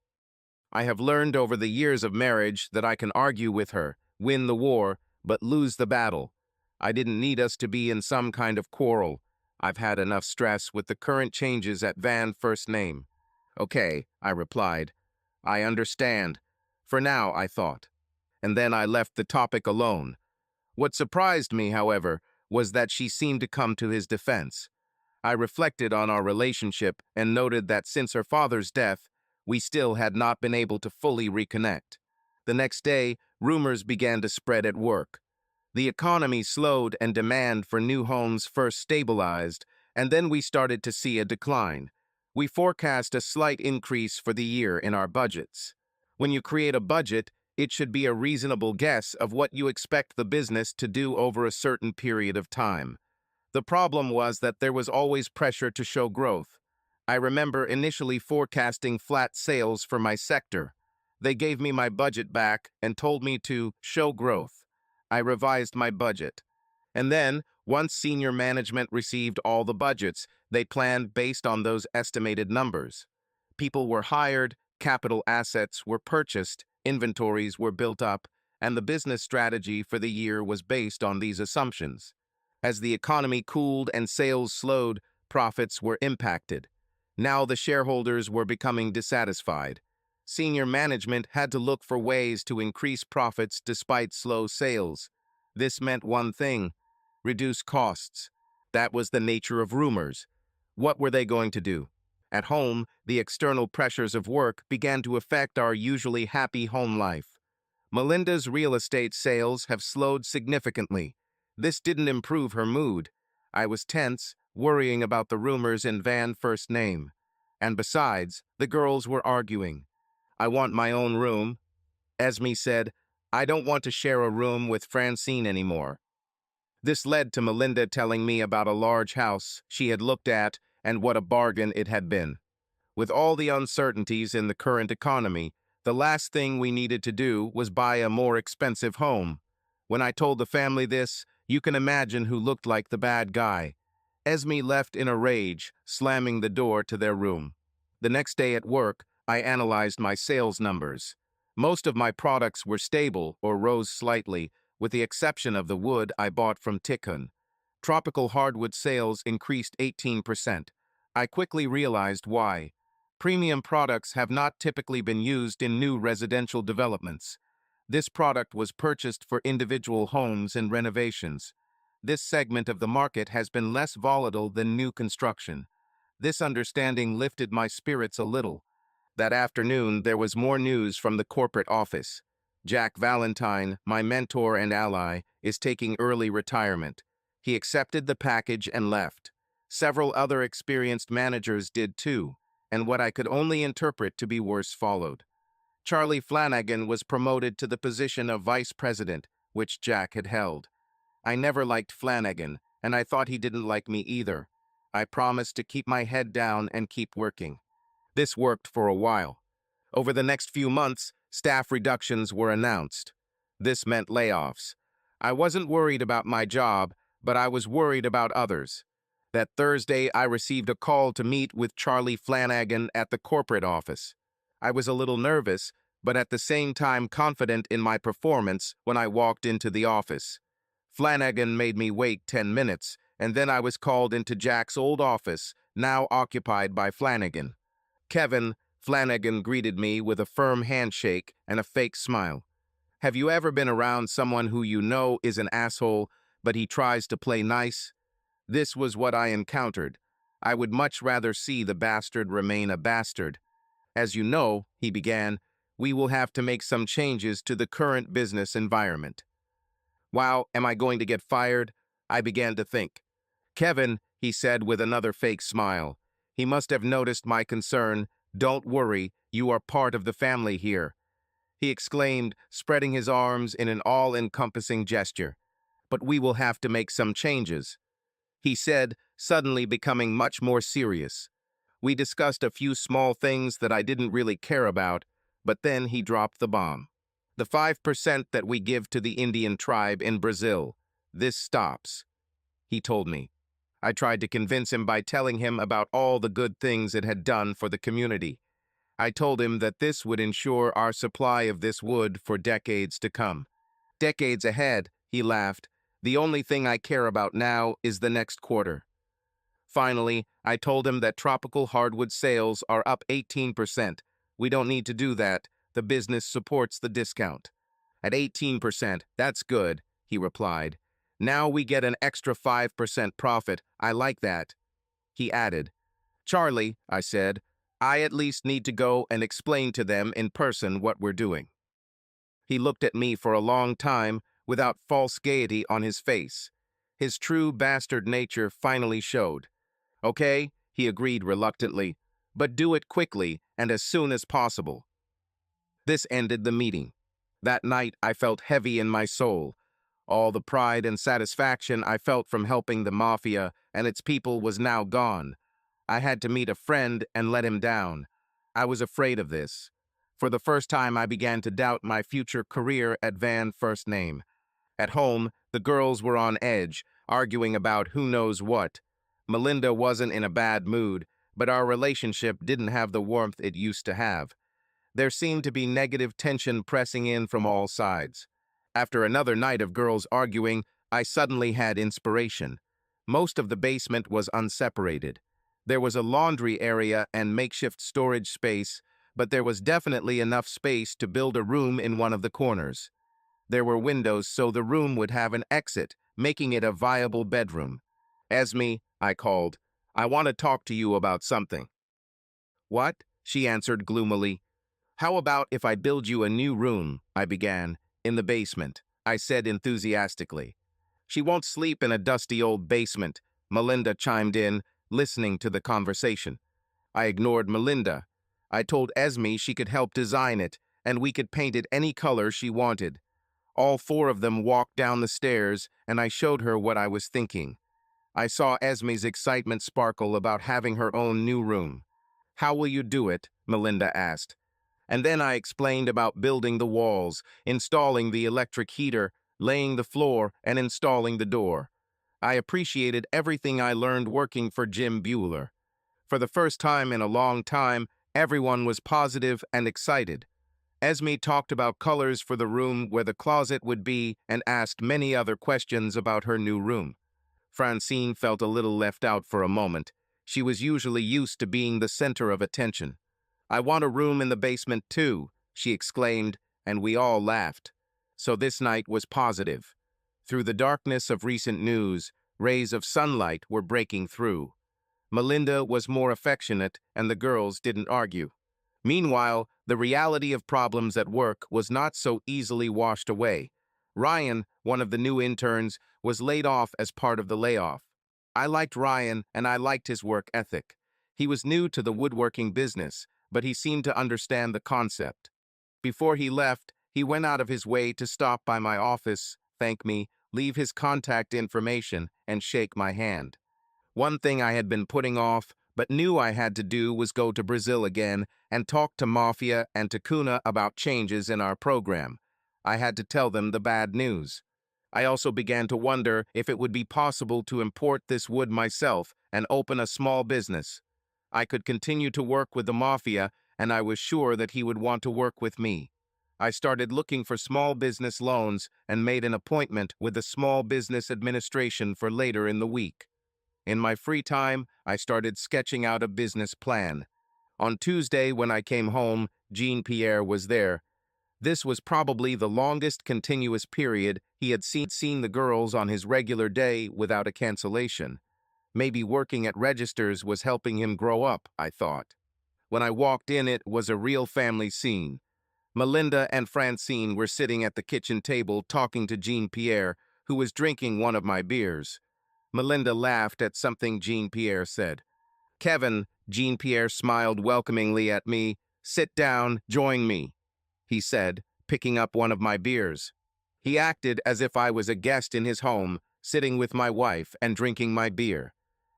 I have learned over the years of marriage that I can argue with her, win the war, but lose the battle. I didn't need us to be in some kind of quarrel. I've had enough stress with the current changes at Van First Name. "Okay," I replied. "I understand. For now," I thought. And then I left the topic alone. What surprised me, however, was that she seemed to come to his defense. I reflected on our relationship and noted that since her father's death, we still had not been able to fully reconnect. The next day, rumors began to spread at work. The economy slowed and demand for new homes first stabilized, and then we started to see a decline. We forecast a slight increase for the year in our budgets. When you create a budget, it should be a reasonable guess of what you expect the business to do over a certain period of time. The problem was that there was always pressure to show growth. I remember initially forecasting flat sales for my sector. They gave me my budget back and told me to show growth. I revised my budget. And then, once senior management received all the budgets, they planned based on those estimated numbers. People were hired, capital assets were purchased, inventories were built up, and the business strategy for the year was based on these assumptions. As the economy cooled and sales slowed, profits were impacted. Now the shareholders were becoming dissatisfied. Senior management had to look for ways to increase profits despite slow sales. This meant one thing: reduce costs. That was the nature of rumors. What were they going to do? At home, the external pressures of work began to affect our usually happy home life. Melinda's real estate sales have slowed significantly. This didn't improve her mood. I was tense, worrying about the rumors in Van First Name. And besides, the girls were arguing. "I want my own room." Esme said, "I don't want to share a room with Francine anymore." This led to Melinda telling me about a large house she had looked at and what a bargain it had been. With all the uncertainties in the current economy, the last thing we needed to do was buy a more expensive home. When I told the family this, you can imagine who looked like the bad guy. Esme left in a rage, slamming the door to their room. The next day at work, I analyzed my sales numbers. Most of my products were stable or rose slightly, with the exception of the wood I bought from Tikkun. Tropical hardwood sales increased 18%. I quickly realized why. Premium products have not typically been used in new residential developments. This product was purchased for individual homes and renovations. This segment of the market has been less volatile than new construction. This understanding lifted my spirits a little. That afternoon, there was more news from the corporate office. Jack Valentine, my mentor and ally, is taking early retirement. He accepted the package and left. Several other experienced managers did too, and what I could only interpret to be worse followed. Charlie Flanagan was promoted to the position of vice president, which Jack had held. I never liked Flanagan, and I thought he didn't like me either. I promised to keep my head down and keep working. This worked for a while. Over the next few months, staff reductions were announced. This meant layoffs. I wasn't worried about my job, but I was worried about others. That Thursday, I received a call to meet with Charlie Flanagan at the corporate office. I was a little nervous, but at the same time confident in my performance when I walked into the office. Flanagan made me wait 10 minutes, and then I was called into Jack's old office, now occupied by Flanagan. Kevin, Flanagan greeted me with a firm handshake and a fake smile. Have you ever been around someone who you know is an asshole, but he tries to play nice? This was what I encountered. I would much rather see the bastard remain a bastard. As you know, he began, we will have to make some changes to the current business environment. Wow, am I going to get fired? I began to think. Kevin, he said with another fake smile. He must have noticed my concern. Don't worry, you are part of the family here. He exclaimed, spreading his arms in an all-encompassing gesture. But we will have to make some changes. He said, suddenly becoming much more serious. We discussed a few small things that I didn't really care about, but then he dropped the bomb. The 5% that we give to the Indian tribe in Brazil. This stops, he told me. I tried to convince him by telling him about all the good things it had done for the community. I told him that this would ensure our supply of this wood for decades to come. Decades ahead, he laughed. The only thing I care about now is the next quarter. Finally, I told him that tropical hardwood sales are up 18%. We don't need to do that. The business supports the discount. At 18%, that's good, he replied. Now we get an extra 5% profit. I like that. He added. Charlie, I said, I at least need to go and explain to them in person what we're doing. He looked at me for a long time without false gaiety on his face. His true bastard nature finally showed. Okay, he agreed reluctantly, but do it quickly and as soon as possible. This ended the meeting. That night I felt heavy in my soul. All the pride and satisfaction I felt from helping the mafia and its people was now gone. I had to meet a friend and let him down. I was afraid of this. For the first time, I began to doubt my future career at Van First Name. At home, the girls were on edge, arguing about who knows what. Melinda wasn't in a bad mood, but our relationship didn't have the warmth it used to have. There seemed to be negative tension pressing in from all sides. After another night of girls arguing, I suddenly had inspiration. Most of the basement was unseparated. There was a laundry area and makeshift storage space, but there was definitely enough space to build a room in one of the corners. There were windows so the room would have an exit, making it a viable bedroom. Esme, I called, I want to talk to you about something. What? She answered gloomily. How about if I build you a new room, I began, in the basement, I said enthusiastically. She won't sleep in a dusty old basement, Melinda chimed in, listening to the conversation. I ignored Melinda. I told Esme she could help design it, and we could paint it any color she wanted. All four of them walked down the stairs, and I showed her what I was thinking. I saw Esme's excitement sparkle about having her own new room. How will you do it? Melinda asked. And then I explained about building the walls, installing the electric heater, laying the floor, and installing the door. I appreciated everything I learned working for Jim Bueller. For the first time in a long time, everyone was positive and excited. Esme talked about colors for the room where the closet would be and asked many other questions about her new room. Francine felt a little left out for a moment. She was usually used to being the center of attention. I want a room in the basement too, she exclaimed, and we all laughed. So this night was positive. Through the darkness of recent news, rays of sunlight were breaking through. Melinda was more affectionate, and the girls didn't argue. Meanwhile, the reality of problems at work was not so easily washed away. Ryan, one of the new interns, was laid off as part of the layoff. I liked Ryan, and I liked his work ethic. He was new to the woodworking business, but he seemed to understand the concept. Before he left, he went out of his way to stop by my office, thank me, leave his contact information, and shake my hand. One thing I had been putting off, but knew I had to do, was go to Brazil again and talk to Mafia and Takuna about changes in our program. I had to tell them the bad news. I also began to wonder if it would be possible to import this wood myself and open a small business. I could continue to work with the Mafia, and I was sure that he would want to work with me. I started looking for small business loans and made an appointment with the Small Business Administration for later in the week. In my free time, I started sketching out a business plan. On Tuesday, when I came home, Jean-Pierre was there. This was probably the longest continuous period he had seen the girls on his regular day without a cancellation. Maybe working at registers was helping him grow up, I thought. When I walked in, it was a real family scene. Melinda and Francine were sitting at the kitchen table talking to Jean-Pierre, who was drinking one of my beers. Melinda laughed at something Jean-Pierre said. Kevin, Jean-Pierre smiled welcomingly at me. Sit down, join me, he said, picking up one of my beers. He acted as if I was a guest in his home, sitting with my wife and drinking my beer.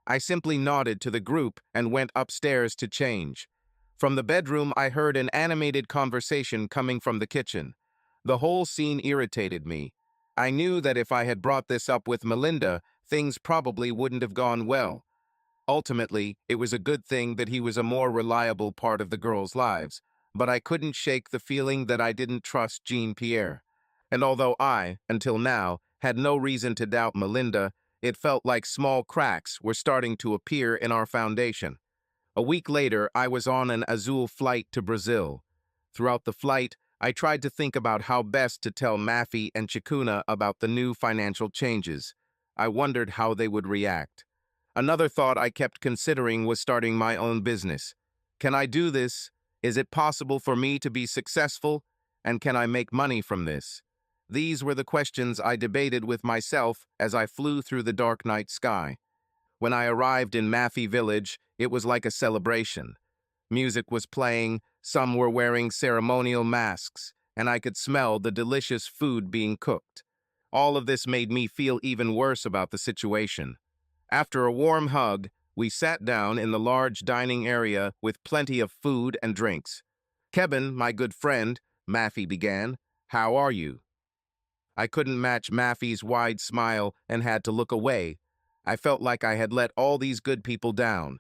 I simply nodded to the group and went upstairs to change. From the bedroom, I heard an animated conversation coming from the kitchen. The whole scene irritated me. I knew that if I had brought this up with Melinda, things probably wouldn't have gone well. Ultimately, it was a good thing that he was a more reliable part of the girls' lives, but I couldn't shake the feeling that I didn't trust Jean-Pierre. And although I, until now, had no reason to doubt Melinda, it felt like small cracks were starting to appear in our foundation. A week later, I was on an Azul flight to Brazil. Throughout the flight, I tried to think about how best to tell Mafi and Chikuna about the new financial changes. I wondered how they would react. Another thought I kept considering was starting my own business. Can I do this? Is it possible for me to be successful? And can I make money from this? These were the questions I debated with myself as I flew through the dark night sky. When I arrived in Mafi village, it was like a celebration. Music was playing, some were wearing ceremonial masks, and I could smell the delicious food being cooked. All of this made me feel even worse about the situation. After a warm hug, we sat down in the large dining area with plenty of food and drinks. Kevin, my good friend, Mafi began, how are you? I couldn't match Mafi's wide smile and had to look away. I felt like I had let all these good people down.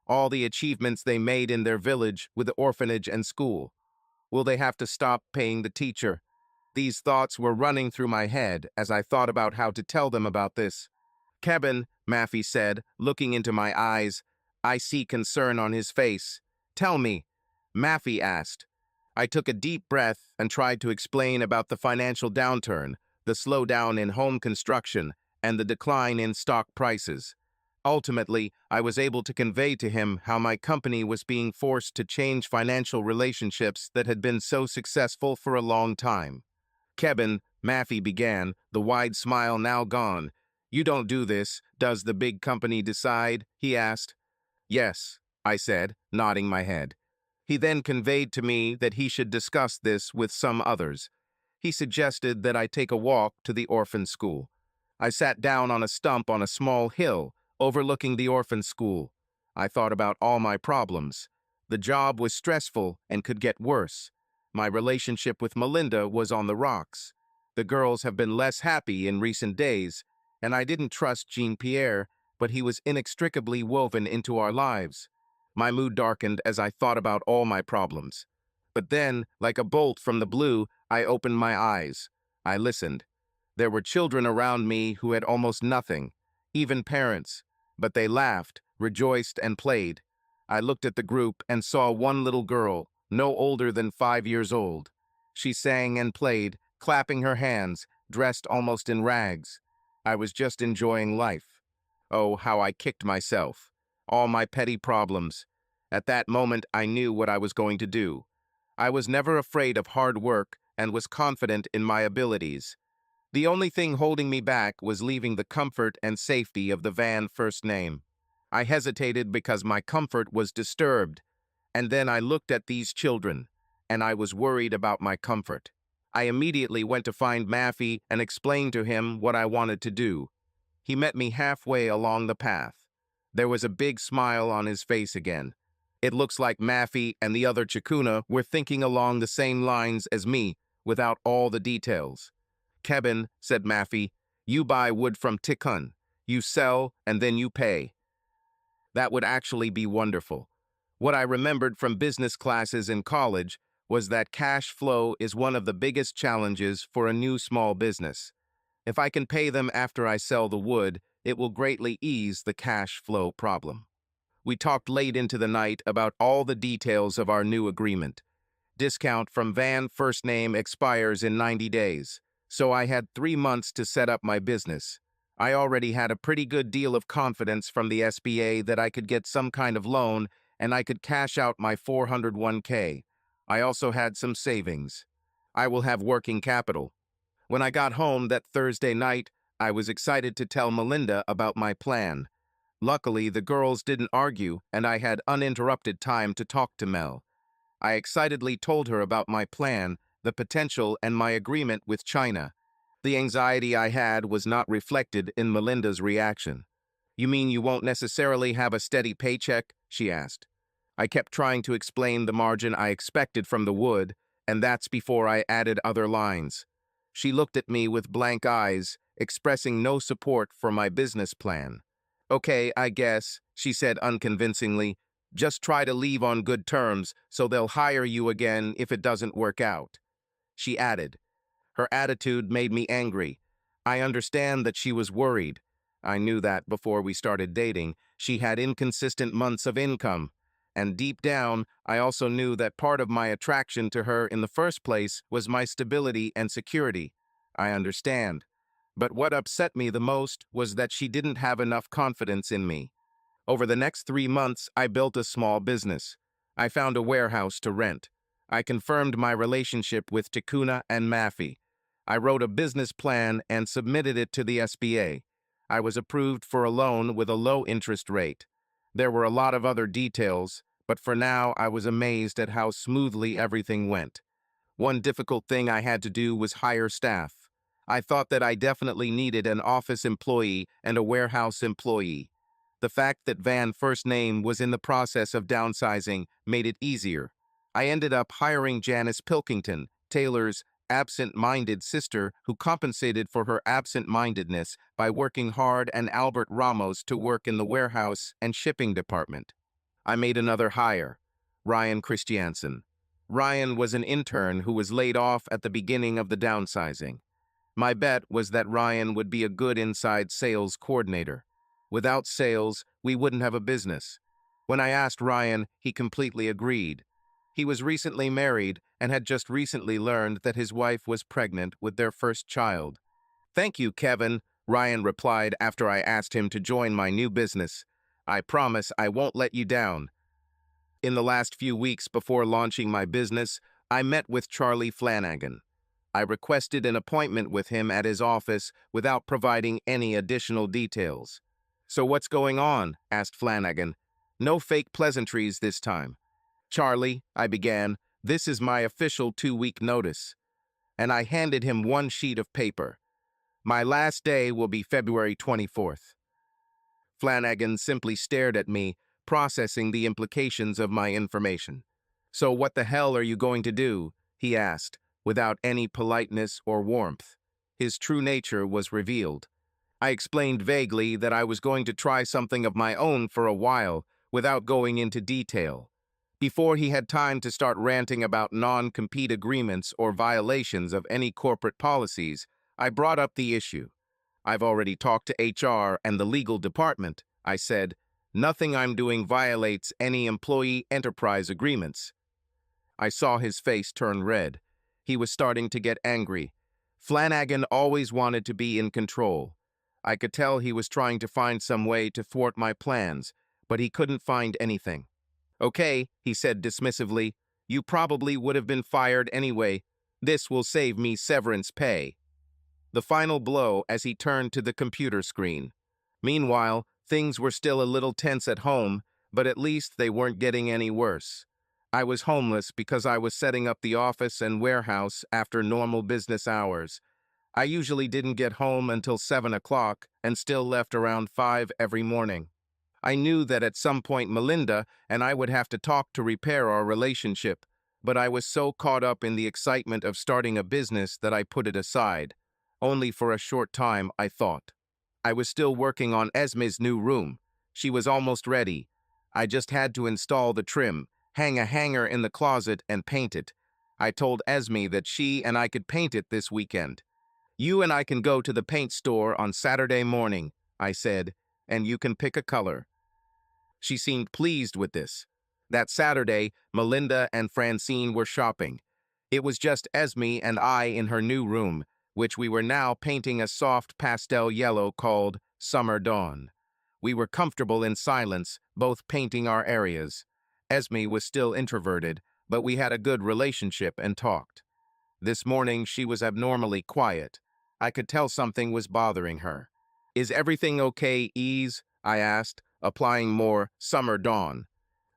All the achievements they made in their village with the orphanage and school. Will they have to stop paying the teacher? These thoughts were running through my head as I thought about how to tell them about this. Kevin, Mafi said, looking into my eyes. I see concern on his face. Tell me, Mafi asked. I took a deep breath and tried to explain about the financial downturn, the slowdown in home construction, and the decline in stock prices. Ultimately, I was able to convey to him how my company was being forced to change financial relationships that had been so successful for a long time. Kevin, Mafi began, the wide smile now gone. You don't do this, does the big company decide? He asked. Yes, I said, nodding my head. He then conveyed to me that he should discuss this with some others. He suggested that I take a walk to the orphan school. I sat down on a stump on a small hill, overlooking the orphan school. I thought about all my problems. The job was stressful and could get worse. My relationship with Melinda was on the rocks. The girls have been less happy in recent days, and I didn't trust Jean-Pierre, but he was inextricably woven into our lives. My mood darkened as I thought about all my problems. But then, like a bolt from the blue, I opened my eyes. I listened. There were children around me who had almost nothing, even parents, but they laughed, rejoiced, and played. I looked at the group and saw one little girl, no older than 5 years old. She sang and played, clapping her hands, dressed almost in rags. I was just enjoying life. Oh, how I kicked myself. All my petty problems. At that moment, I knew what I was going to do. I was never afraid of hard work and was confident in my abilities. The only thing holding me back was leaving the comfort and safety of the van first name. I hesitated because my comfort was disturbed, and then I looked at these children, and I was worried about my comfort. I immediately went to find Maffey and explained to him what I wanted to do. He met me halfway along the path. There was a big smile on his face again. It looks like Maffey and the other Chikuna were thinking along the same lines as me, without all the details. "Kevin," said Maffey, "you buy wood from Tikkun. You sell, and then you pay." That would actually be wonderful. What I remembered from business classes in college was that cash flow is one of the biggest challenges for a new small business. If I can pay them after I sell the wood, it will greatly ease the cash flow problem. We talked late into the night about all the details of our new agreement. Discount from van first name expires in 90 days, so I had 3 months to set up my business. I already had a pretty good deal of confidence from the SBA that I could get some kind of loan and I could cash out my 401k. I also had some savings. I will have working capital. When I got home that Thursday night, I was excited to tell Melinda about my plan. Luckily, the girls didn't argue, and I had uninterrupted time to talk to Mel. I excitedly told her about my plan, the potential, and my agreement with China. The anxiety I had was not reflected in Melinda's reaction. "You mean you won't necessarily have a steady paycheck?" she asked. I kept trying to explain the margin I expected from the wood, and that's before I added other lines. She looked at me with blank eyes, expressing no support for my business plan. "Okay, I guess," she said unconvincingly. "Just try to leave on good terms so they'll hire you again if it doesn't work out." She added. Her attitude made me angry. I understand that she was worried. I knew that before we started dating. She had inconsistent months of income. And deep down, I also knew that part of my attraction to her in the first place was my stability and security. I understand. But what upset me the most was that she didn't have enough confidence in me. Over the next 3 months, I built a small business. I found a warehouse to rent. I confirmed my relationship with Tikuna and Maffey. I wrote a business plan and submitted it to the SBA. I was approved for a loan with a low interest rate. There were a lot of other details, but for now I was amazed at how smoothly everything went. One difficult thing I had to do was hire staff. I thought that I definitely needed an office employee and a warehouse employee. The fact that Van First Name was in the process of downsizing made it easier. I ended up hiring Janice Pilkington, Taylor's absent-minded sister, who compensated for her absent-mindedness by working hard, and Albert Ramos to work in the warehouse and shipping department. I made another hire, Ryan Christiansen. Ryan was an intern who was laid off at the beginning of the downsizing. My bet was that Ryan would be a good inside sales coordinator. Without sales, we wouldn't have a business. When I asked Ryan, he completely agreed. He was recently married and had just recently learned that his wife was pregnant with their first child. "Thank you, Kevin," Ryan replied after I asked him to join my new business. "I promise I won't let you down." In the last few weeks before launching my business, I met with Charlie Flanagan. I requested an appointment with him at his office without providing any additional details. "So what's going on?" asked Flanagan. "No fake pleasantries this time." "Charlie," I began, "this is my official 2-week notice." And I handed him one sheet of paper. "My last day will be February 24th. Flanagan simply stared at me, processing the implications of my information. "So what the hell are you going to do?" he asked, without any politeness or warmth. His true nature was revealed. I explained vaguely that I was going to try something of my own for a while, without going into detail. Before he had time to start ranting about non-compete agreements or violations of any corporate policies, I brought up the issue. "I've already talked to HR and the legal department," I said. "Nothing I'm doing violates any employee enterprise agreements." I saw his face turn red. He was starting to get angry. Flanagan always wanted to be in control. I could tell he was trying to find some way to thwart my plans, but he couldn't find anything. "Okay," he said dismissively, "you probably would have been fired anyway. This will save me severance pay." The final blow as he turned to the computer screen. Meanwhile, things were still a little tense at home, but at least they weren't getting any worse. I was homeless because I was setting up the office and warehouse after normal business hours. I usually didn't get home until 7 o'clock and still left around 5 every morning. I knew that at some point Melinda and I would have to talk to repair our relationship, but I was so caught up in the excitement of starting a business that I put it aside. Only for a short time, I thought. I was still working on Esme's new room. She was almost ready. I just had to install the trim, hang a hanger in the closet, and paint it. I told Esme that she and I could paint it this weekend. "You and I can go to the paint store on Saturday morning," I said, "and you can pick a color." She seemed pleased with this. That Saturday, Melinda and Francine were shopping. It was just Esme and I in her new room, which we were now painting a soft pastel yellow called Summer Dawn. We were comfortable in silence, both painting our areas. Esme was still introverted, but we had a good relationship and talked. This morning she was abnormally quiet. I could tell something was bothering her. "Is everything okay, Ease?" I asked, applying more Summer Dawn.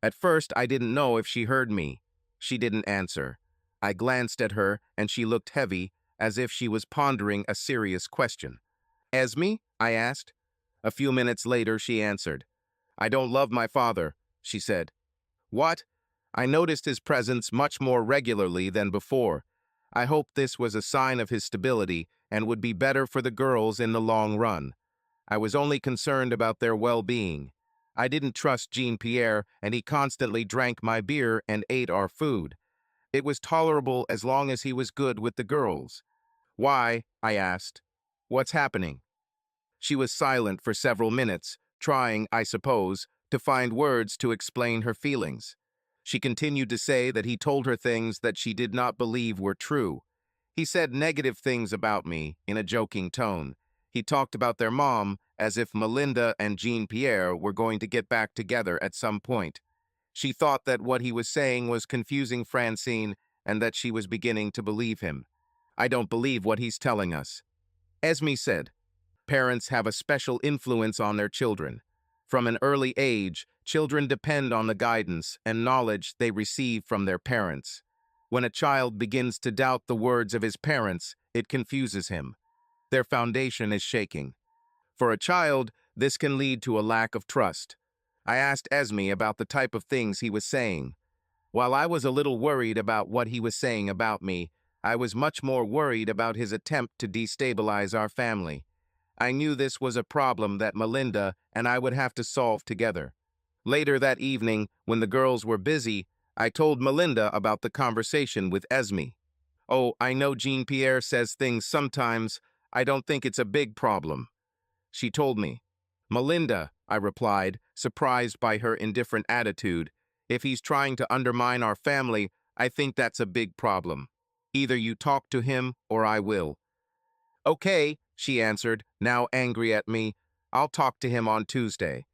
At first, I didn't know if she heard me. She didn't answer. I glanced at her, and she looked heavy, as if she was pondering a serious question. "Esme?" I asked. A few minutes later, she answered. "I don't love my father," she said. "What?" I noticed his presence much more regularly than before. I hoped this was a sign of his stability and would be better for the girls in the long run. I was only concerned about their well-being. I didn't trust Jean-Pierre, and he constantly drank my beer and ate our food. It was tolerable as long as he was good with the girls. "Why?" I asked. "What's happening?" She was silent for several minutes, trying, I suppose, to find words to explain her feelings. She continued to say that he told her things that she did not believe were true. He said negative things about me, in a joking tone. He talked about their mom as if Melinda and Jean-Pierre were going to get back together at some point. She thought that what he was saying was confusing Francine and that she was beginning to believe him. "I don't believe what he's telling us." Esme said, "Parents have a special influence on their children. From an early age, children depend on the guidance and knowledge they receive from their parents. When a child begins to doubt the words of his parents, it confuses him. Their foundation is shaking. For a child, this can lead to a lack of trust." I asked Esme about the type of things he was saying. While I was a little worried about what he was saying about me, I was much more worried about his attempt to destabilize our family. I knew this was a problem that Melinda and I would have to solve together. Later that evening, when the girls were busy, I told Melinda about the conversation with Esme. "Oh, I know Jean-Pierre says things sometimes. I don't think it's a big problem." She told me. "Melinda," I replied, surprised by her indifferent attitude, "if he's trying to undermine our family, I think that's a big problem. Either you talk to him or I will." "Okay," she answered, now angry at me. "I'll talk to him on Tuesday."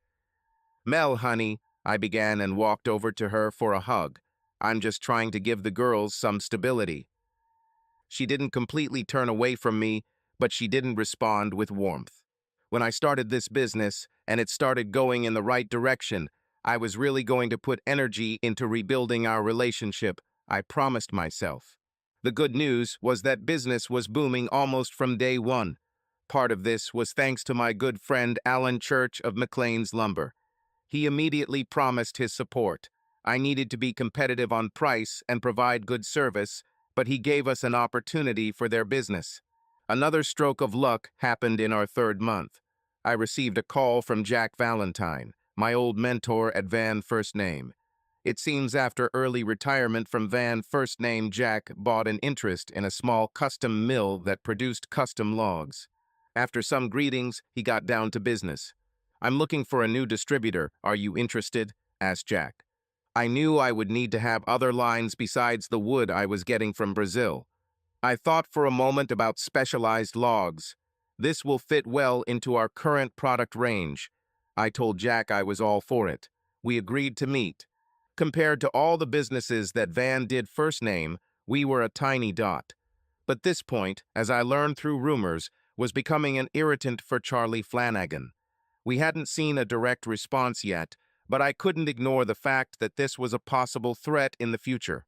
"Mel, honey," I began and walked over to her for a hug. "I'm just trying to give the girls some stability." She didn't completely turn away from me, but she didn't respond with warmth. When I started this business, and it started going in the right direction, I was really going to put energy into rebuilding our relationship, I promised myself. The good news was that business was booming almost from day one. Part of this was thanks to my good friend Alan Church of McLean's Lumber. He immediately promised his support. I needed to be competitive on price and provide good service, but he gave us an opportunity for their business. Another stroke of luck happened in our third month. I received a call from Jack Valentine, my old mentor at Van First Name. It seems after early retirement from Van First Name, Jack bought an interest in a small custom mill that produced custom logs. After some greetings, he got down to business. "I'm looking for a new distributor. Are you interested?" asked Jack. I knew I would need to have other lines besides the wood I was getting from Brazil. I thought for a moment about specialized logs. "This will fit well into our current product range." I told Jack I was all for it. We agreed to meet. Compared to all the businesses that Van did first name, we were a tiny dot. But this point, as I learned through rumors, was becoming an irritant for Charlie Flanagan. We hadn't seen a direct response yet, but I couldn't ignore the fact that this was a possible threat in the future.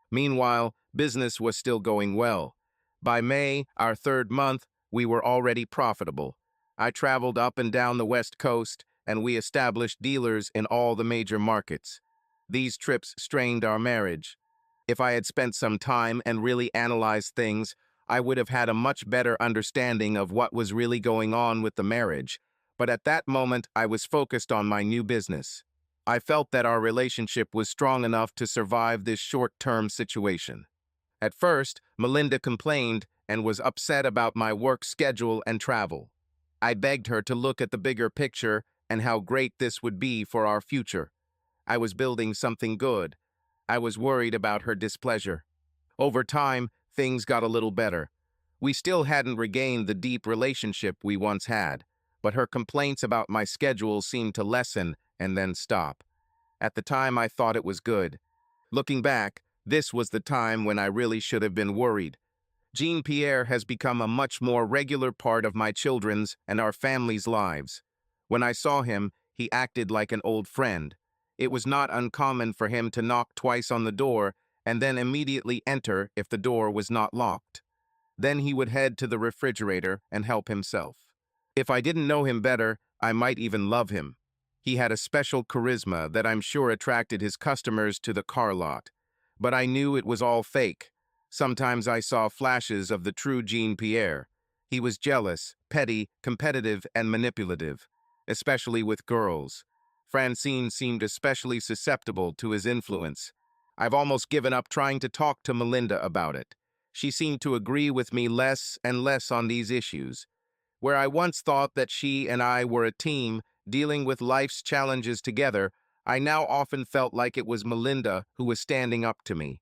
Meanwhile, business was still going well. By May, our third month, we were already profitable. I traveled up and down the West Coast, and we established dealers in all the major markets. These trips strained our marriage. If I had spent some time and really analyzed things, I would have had a much better understanding of what was really going on with the marriage. But at that moment, I was focused on my new business. I felt that our relationship was strong enough to survive this short-term situation. At first, Melinda complained and was upset about my work schedule and travel. I begged her to look at the bigger picture and how great this would be for our future. I was building something good. I was worried about her displeasure. Over time, things got a little better. We still hadn't regained the deep relationship we once had, but her complaints about my schedule seemed to lessen and then stop. At the time, I thought it was good. Looking back, this was the time when I really should have been worried. Jean-Pierre has become a much more regular part of my children's and our family's lives. When I saw him, he acted like an old friend. It was not uncommon for him to knock twice on the door and then immediately enter if the door was not locked. Then he would head to the refrigerator and help himself. If I didn't know him better, I might even love him. He had a special charisma that I'm sure attracted his customers to the car lot. But I knew it was all fake. Sometimes I saw flashes of the true Jean-Pierre. He was jealous, petty, competitive, and manipulative, especially with girls. Francine seemed especially susceptible to his influence. I've almost given up trying to talk to Melinda about it. She seemed to agree with me less and less on these issues. Where I once thought that she and I were a team dealing with life's challenges together, I now often felt like it was Melinda who was standing up to me.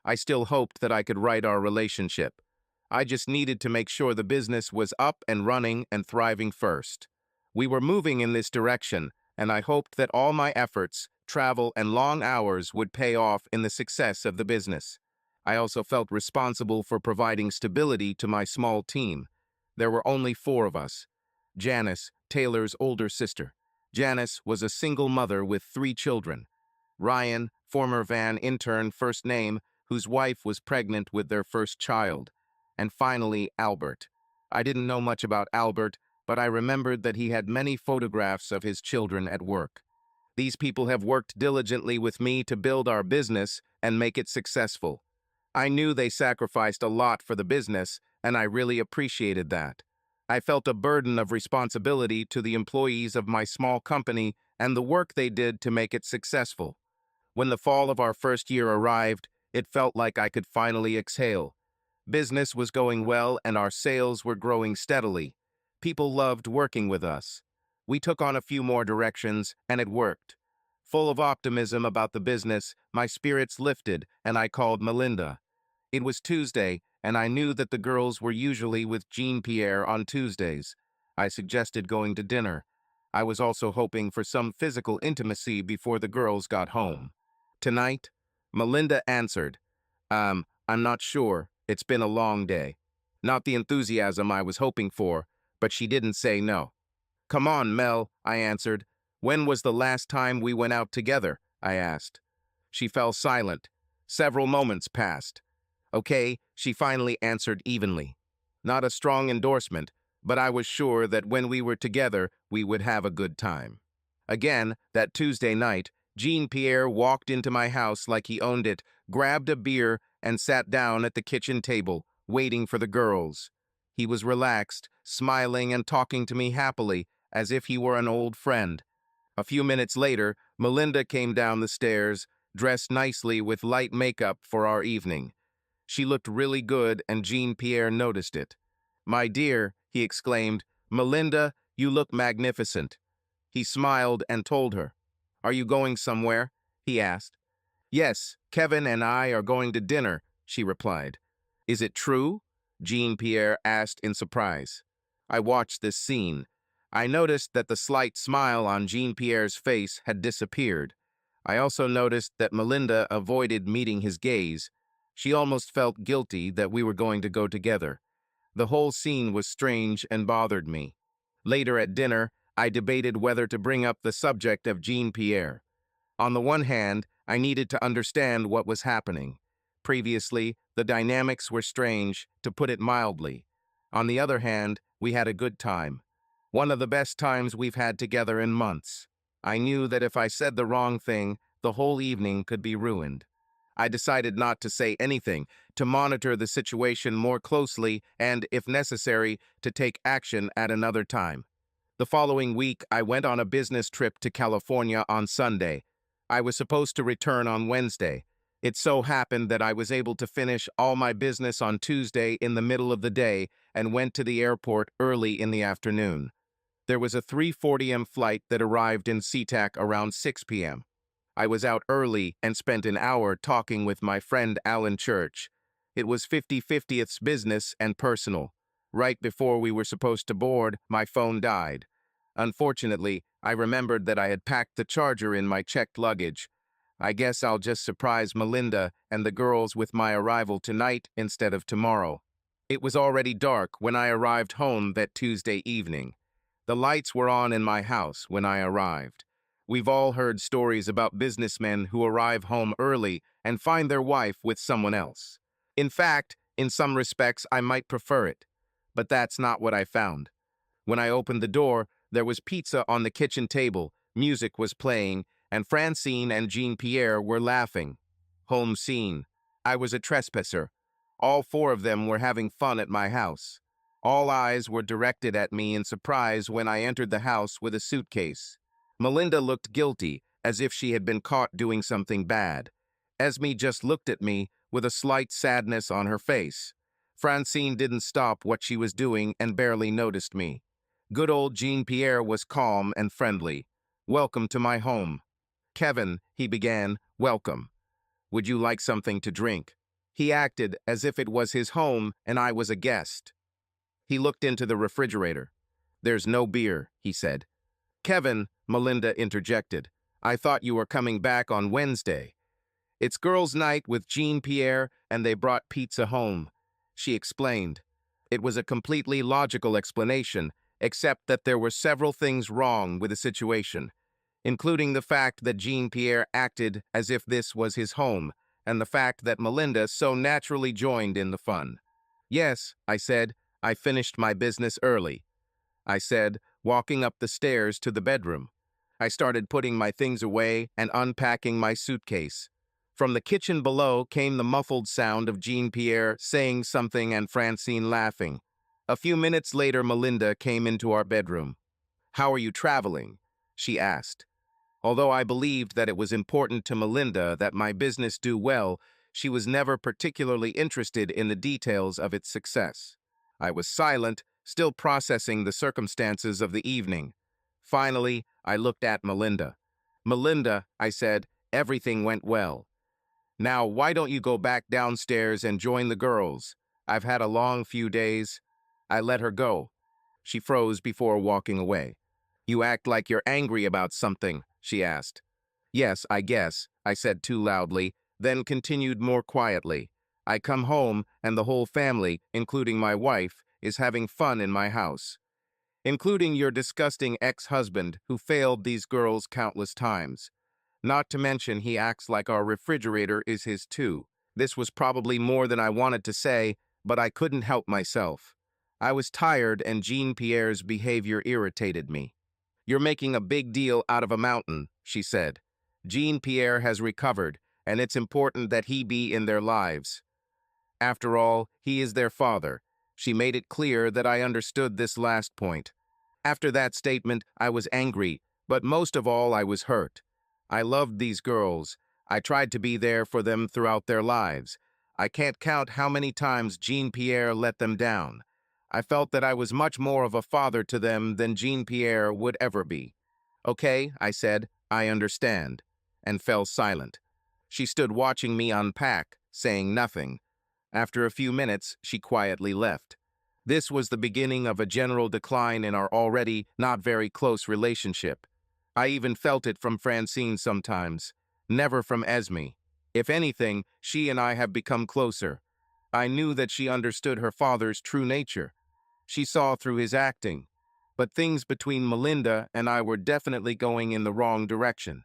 I still hoped that I could right our relationship. I just needed to make sure the business was up and running and thriving first. We were moving in this direction, and I hoped that all my efforts, travel, and long hours would pay off in the success of the business. I also felt responsible for providing stability to my small team. There were only 4 of us. Janice, Taylor's older sister. Janice was a single mother with 3 children. Ryan, former Van intern first name, whose wife was pregnant with their first child. And finally, Albert. I didn't know much about Albert, but I remembered that he had many photographs of his children at work. These people have worked diligently with me to build our business and make it successful. I knew they sacrificed a lot for the business, and I really appreciated that. I felt a burden of responsibility to the employees of my small company and the work they did to make it successful. When the fall of our first year arrived, it felt like I could finally exhale. Business was going well and our sales were growing steadily. People loved working with us. We took on a few more directions, and it worked. Full of optimism about the business, my spirits lifted, and I called Melinda. It was Tuesday, and I knew that the girls were usually with Jean-Pierre on Tuesdays. I suggested going to dinner. I was also hoping for some physical intimacy before the girls got home. "Tonight?" Melinda answered. I'm not sure. It's been a long day." Not the enthusiasm I was hoping for, but she didn't say no. "Come on, Mel," I answered. "When was the last time we went out together?" I asked. She fell silent. Several moments passed. "Okay," she finally answered evenly. Not a strong endorsement, but I was sure that when we were together, we would have a good time. Again, that Tuesday night, Jean-Pierre walked into my house like he owned it, grabbed a beer, and sat down at the kitchen table, waiting for the girls. He was relaxed, smiling and talking to me happily, as if he were an old friend. A few minutes later, Melinda came down the stairs, dressed nicely with light makeup for our evening. She looked really good, and Jean-Pierre noticed it. "My dear," he exclaimed, "Melinda, you look magnificent." He smiled and told her. "Are you going somewhere?" he asked. "Yes, Kevin and I are going to dinner," she replied. "Is it true?" Jean-Pierre asked in surprise. I watched this scene. I noticed that the slight smile on Jean-Pierre's face had disappeared. I also noticed that Melinda avoided meeting his gaze. She almost felt guilty that we were going to go together. The whole scene was strange and bothered me. Later at dinner, I debated whether to bring up the subject of Jean-Pierre. On the one hand, I needed to understand what was happening. Previously, the dynamics were strange, to put it mildly. On the other hand, we had a good time. One of the best times we've had together in months. I knew that if I said the wrong thing, the whole evening could be ruined. I decided not to say anything, to monitor the situation more closely and, if necessary, to take action at another time. The following week, I went on a business trip to California on Sunday. I was supposed to return on Wednesday. It so happened that I was able to finish all my business on Tuesday in the middle of the day and went to the airport early in the afternoon. There was a 3:40 a.m. flight that arrived in SeaTac around 6 p.m. I was out early and spent an hour talking with my friend Alan Church. It was 50-50ths business and personal. Right before we were supposed to board, my phone died. Unfortunately, I remembered that I had packed the charger in my checked luggage. I guess I'll just surprise Melinda and the girls with my arrival tonight instead of tomorrow. It was already dark when I arrived home that Tuesday evening. The lights were on in my house when I arrived. We've all heard stories about businessmen who arrive home early and find their wife with someone else. In fact, in some respects, I might prefer it. But that's not what I found. When I opened the door, there was pizza on the kitchen table, music was playing, and Francine and Jean-Pierre were laughing. Home scene. I was a trespasser. All four of them were having fun at my house. All eyes were directed at me in surprise when I entered the house with a suitcase. Melinda looked guilty, as if she had been caught doing something bad. Esme just looked at me with a slight sadness on her face. Francine didn't stop what she was doing and barely noticed me. Good old Jean-Pierre was calm and friendly. "Welcome to my home." "Kevin," he began, "welcome. Would you like something to drink?" He acted as if it was his home and I was a guest. He looked into the refrigerator. "There's no beer," he said. "Kevin," Melinda interjected, "I thought you were coming back on Wednesday." "It's girls' night with Jean-Pierre, and they brought pizza home," she explained. It was a completely logical explanation, except that there were several things wrong with the situation, including the fact that Jean-Pierre acted as if this was his home, and the fact that Melinda so naturally joined in the fun. "Yes," I said, "I finished my business early," I said, walking up the stairs to the bedroom. I started putting my things away and unpacking my suitcase. From the kitchen below came the muffled sound of Jean-Pierre saying something and Francine laughing. A few minutes later, Melinda came into our bedroom. "How are you traveling?" she asked. Although I believed that it was important to Melinda that my business do well, she was never particularly interested in the details of its success. I was silent, still processing the circumstances of the evening. Finally, I looked at Melinda. "Melinda," I said, "everything went well. Now, why don't you go back downstairs and join the girls? I've had a long few days." I let her go. She froze before walking away. "You act like you're angry about something," she asked. "Yes, I guess," I said too loudly, then continued more quietly. "I come home, and the whole family, including my wife, is having fun in my house. Including your disgusting ex-husband who failed these girls countless times. Not to mention he acts like our refrigerator is his too." This was probably more than I wanted to say, but I couldn't help myself. I was tired and Jean-Pierre's behavior irritated me. "You're making a big deal out of a mountain," she said. "Jean-Pierre has recovered, and it's important that he be in their lives. After all, he is their father." She made it clear that I understood this last point. After that statement, I was angry, but most of all, I was hurt. I loved these girls. I tried to be there for them throughout their lives. I can't count how many times Jean-Pierre let them down. I felt that I was much more of a father to them than Jean-Pierre would ever be. "Okay," I said, "I understand," and fell silent. She stood watching me unpack, saying nothing. After a few minutes, she quietly left. This was the beginning of a general decline in our already not very close relationship. I even felt it from Francine sometimes, never from Esme. If anything, she and I have become closer. I knew that she understood her father's true nature. She saw through his acting. But things between Melinda and I were definitely going in the wrong direction.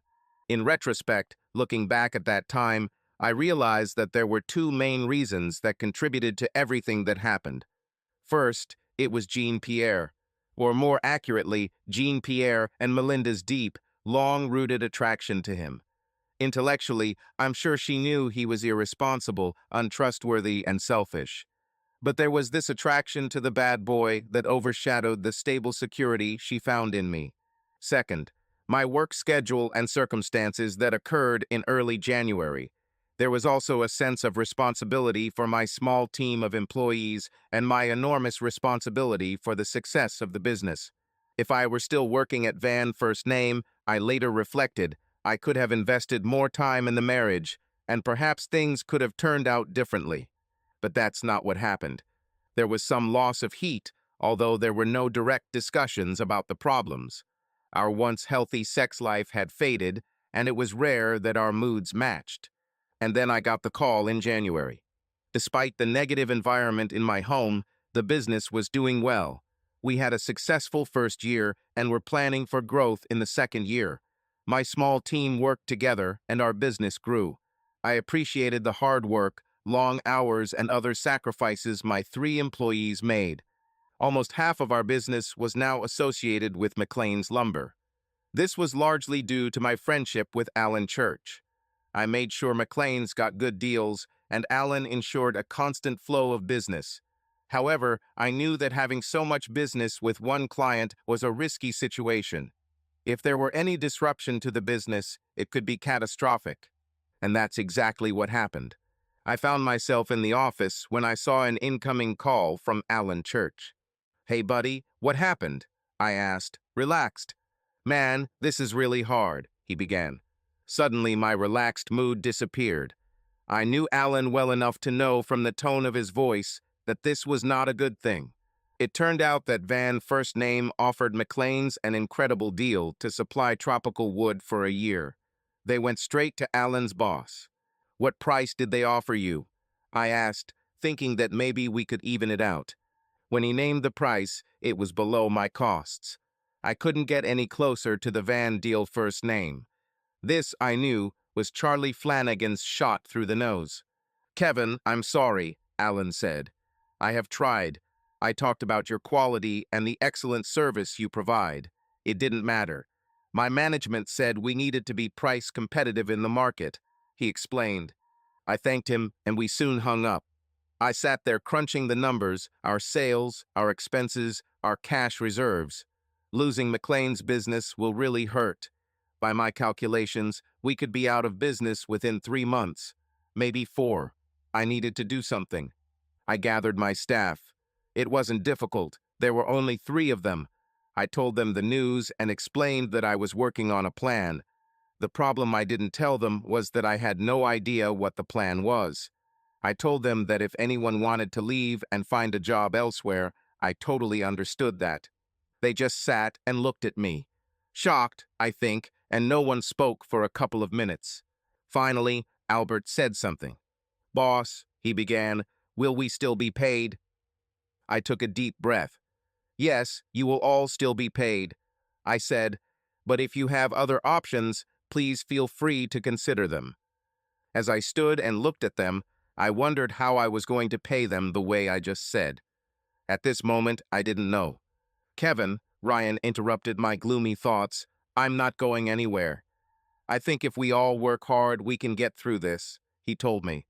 In retrospect, looking back at that time, I realized that there were two main reasons that contributed to everything that happened. First, it was Jean-Pierre, or more accurately, Jean-Pierre and Melinda's deep, long-rooted attraction to him. Intellectually, I'm sure she knew he was irresponsible, untrustworthy, and selfish. But there was this attraction to the bad boy that overshadowed the stable security she found in me. Second, my work schedule and circumstances that occurred in early January. There was also a sense of responsibility for my small team of employees and my enormous responsibility for the success of the business. If I were still working at Van First Name, I later reflected, I could have invested more time in the marriage, and perhaps things could have turned out differently. But that's not what happened. There was some loss of heat, although there were no direct discussions about the problems. Our once healthy sex life had faded, and it was rare that our moods matched. And then I got the call in January. Despite the negative environment in my home, the business was doing well. We had a successful first year and were planning for growth in the second year. My small team worked together and our business grew. I appreciated the hard work, long hours, and other sacrifices my 3 employees made. Almost half of our business was now associated with McLean's Lumber. This was largely due to my friendship with Alan Church. I made sure McLean's got good deals, and Alan ensured a constant flow of business. However, I knew that having so much business with one client was a risky situation. If there were any disruption to the business, it could be catastrophic. And that's exactly what happened. I found myself in the office when I saw an incoming call from Alan Church. "Hey, buddy, what happened?" I asked, relaxed. "Man, this is really hard," he began. Suddenly, my relaxed mood disappeared. I knew Alan well enough to know from the tone of his voice that this was not a good thing. It turned out that Van First Name offered McLean's an incredible deal to supply tropical wood for a year. They went straight to Alan's boss. "What price did they offer you?" I asked, thinking that maybe we could even it out. When he named the price, it was below my costs. I couldn't get any closer to the Van deal First Name. This, I knew, was Charlie Flanagan's shot through the nose. "Kevin, I'm sorry," Alan said. "I have tried. I talked about your quality and the excellent service you provide. It didn't matter. My management said we needed to be price competitive in the market," he explained. I thanked him, and we soon hung up. I sat there crunching the numbers, our sales, our expenses, our cash reserves. Losing McLean's business will really hurt. By my calculations, we could be out of business within 3 months, maybe 4. I needed to do something. I gathered my staff. It wasn't difficult. There were only 3 of them. I told them the news and explained that I was working on a plan. The problem I didn't tell them was that I had no idea what the plan was. I told them that if anyone wanted to leave and find a job elsewhere, I totally understood that. They just sat and looked at me. Shocked, I think, and no one spoke for a couple of minutes. Finally, Albert said something. "Boss," he began, "will we still be paid?" I took a deep breath. "Yes, you will all still be paid," I said, "but if you have other options, please feel free to consider them." As I stood and looked at them, I wondered how I was going to pay them the way I just said. At this moment, I didn't know. "Kevin, Ryan interrupted my gloomy thoughts. I'm not going anywhere. I think if we all work hard, we can get through this, he told me.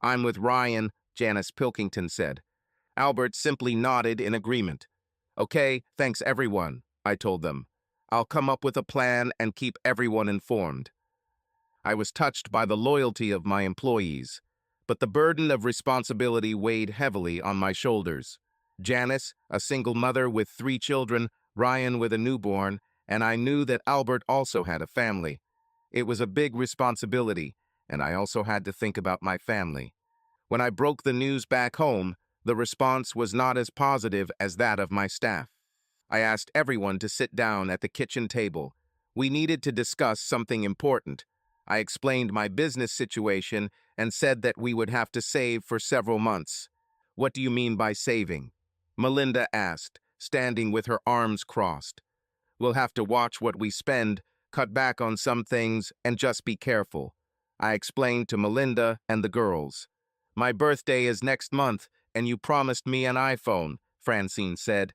I'm with Ryan, Janice Pilkington said. Albert simply nodded in agreement. Okay, thanks everyone, I told them. I'll come up with a plan and keep everyone informed. I was touched by the loyalty of my employees, but the burden of responsibility weighed heavily on my shoulders. Janice, a single mother with 3 children, Ryan with a newborn, and I knew that Albert also had a family. It was a big responsibility, and I also had to think about my family. When I broke the news back home, the response was not as positive as that of my staff. I asked everyone to sit down at the kitchen table. We needed to discuss something important. I explained my business situation and said that we would have to save for several months. What do you mean by saving? Melinda asked, standing with her arms crossed. We'll have to watch what we spend, cut back on some things, and just be careful. I explained to Melinda and the girls. My birthday is next month, and you promised me an iPhone, Francine said.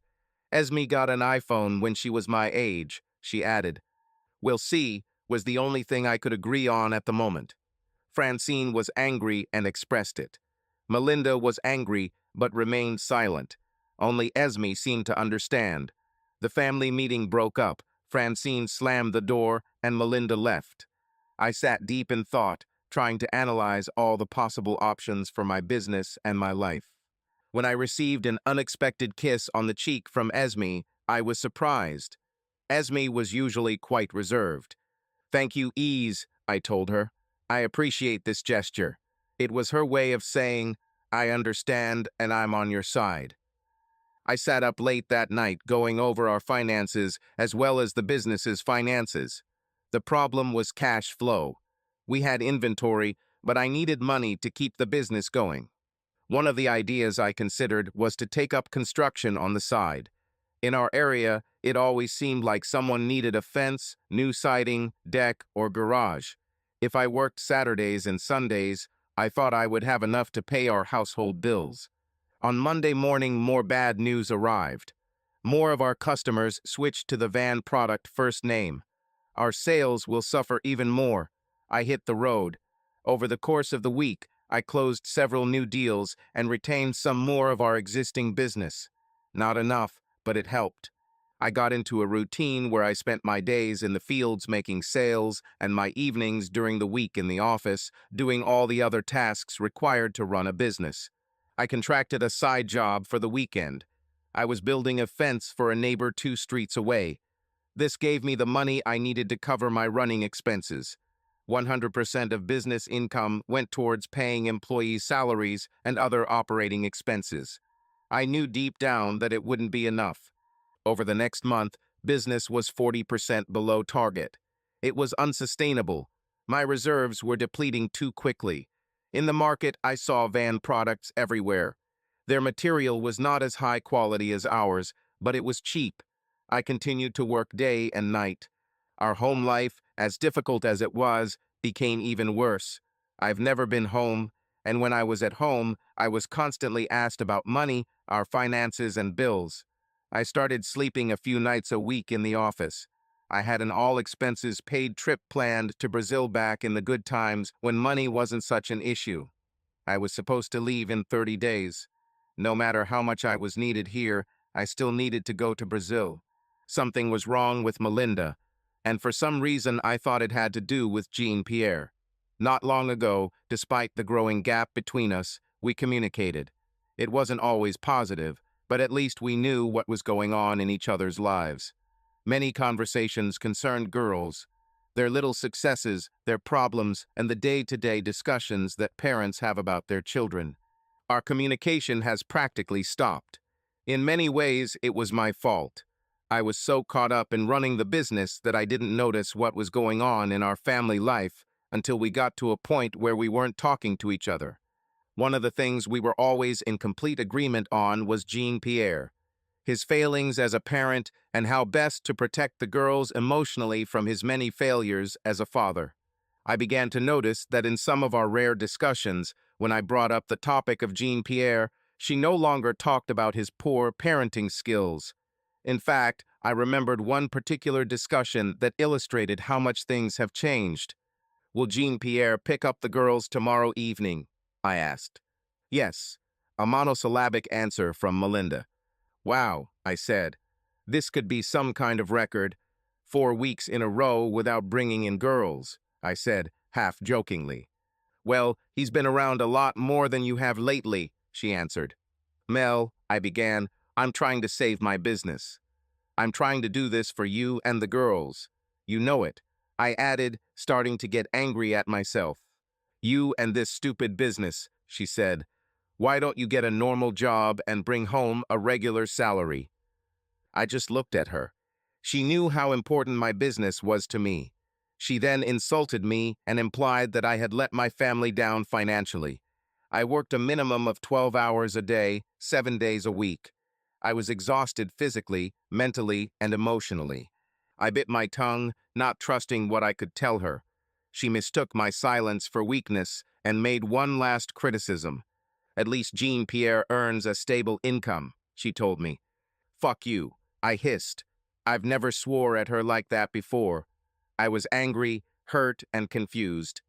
Esme got an iPhone when she was my age, she added. We'll see, was the only thing I could agree on at the moment. Francine was angry and expressed it. Melinda was angry but remained silent. Only Esme seemed to understand. The family meeting broke up. Francine slammed the door and Melinda left. I sat deep in thought, trying to analyze all the possible options for my business and my life. When I received an unexpected kiss on the cheek from Esme, I was surprised. Esme was usually quite reserved. Thank you, Ease, I told her. I appreciate this gesture. It was her way of saying, I understand and I'm on your side. I sat up late that night going over our finances as well as the business's finances. The problem was cash flow. We had inventory, but I needed money to keep the business going. One of the ideas I considered was to take up construction on the side. In our area, it always seemed like someone needed a fence, new siding, deck, or garage. If I worked Saturdays and Sundays, I thought I would have enough to pay our household bills. On Monday morning, more bad news arrived. More of our customers switched to the van product first name. Our sales will suffer even more. I hit the road. Over the course of the week, I closed several new deals and retained some more of our existing business. Not enough, but it helped. I got into a routine where I spent my days in the fields making sales and my evenings during the week in the office, doing all the other tasks required to run a business. I contracted a side job for the weekend. I was building a fence for a neighbor 2 streets away. This gave me the money I needed to cover my running expenses. 100% of business income went towards paying employees' salaries and other operating expenses. I knew deep down that it wouldn't be enough. Over the next month, business was 40% below target. It was unsustainable. My reserves were depleting too quickly. In the market, I saw van products everywhere. Their material was not as high quality as ours, but it was cheap. I continued to work day and night. Our home life, as difficult as it was, became even worse. I've never been home, and when I was at home, I was constantly asked about money, our finances, and bills. I started sleeping a few nights a week in the office. I had an all-expenses-paid trip planned to Brazil back in the good times when money wasn't such an issue. I was supposed to leave in 30 days. No matter how much I was needed here, I still needed to go to Brazil. Something was wrong with Melinda, and for some reason I thought it had to do with Jean-Pierre. Not long ago, despite the growing gap between us, we communicated. It wasn't always positive, but at least we knew what was going on in each other's lives. Many conversations concerned girls, their little successes, their problems, and the day-to-day discussions that parents have about their children. Our communication has practically stopped. In many ways, it was my fault. I was so caught up in running the business that I didn't notice what was going on in our family life until we got to a point where we weren't talking to each other. One of the things we were always in complete agreement on was Jean-Pierre, his failings as a parent, and how best to protect the girls emotionally from his many failures as a father. I began to notice that in some of our rare discussions, when I brought up the topic of Jean-Pierre, she no longer talked about his poor parenting skills. In fact, I remembered one particular discussion that illustrated how much things have changed. "Will Jean-Pierre pick up the girls tomorrow evening?" I asked. "Yes," a monosyllabic answer from Melinda. "Wow," I said. "This could be some kind of record. 4 weeks in a row without bringing in girls," I said, half jokingly. "Well, he's been around a lot more than you have lately," she answered. "Mel," I began, "I'm trying to save my business. I'm trying to do this for you and the girls. You know it," I added, starting to get angry at myself. "You and this stupid business," she said. "Why don't you get a normal job and bring home a regular salary?" I just looked at her. She knew how important my business was to me. She then insulted me and implied that I had let my family down financially. I worked a minimum of 12 hours a day, 7 days a week. I was exhausted physically, mentally, and emotionally. I bit my tongue, not trusting what I could tell her. She mistook my silence for weakness and made one last criticism. "At least Jean-Pierre earns a stable income," she told me. "Fuck you," I hissed. I've never swore at her like that before. I was angry, hurt, and confused.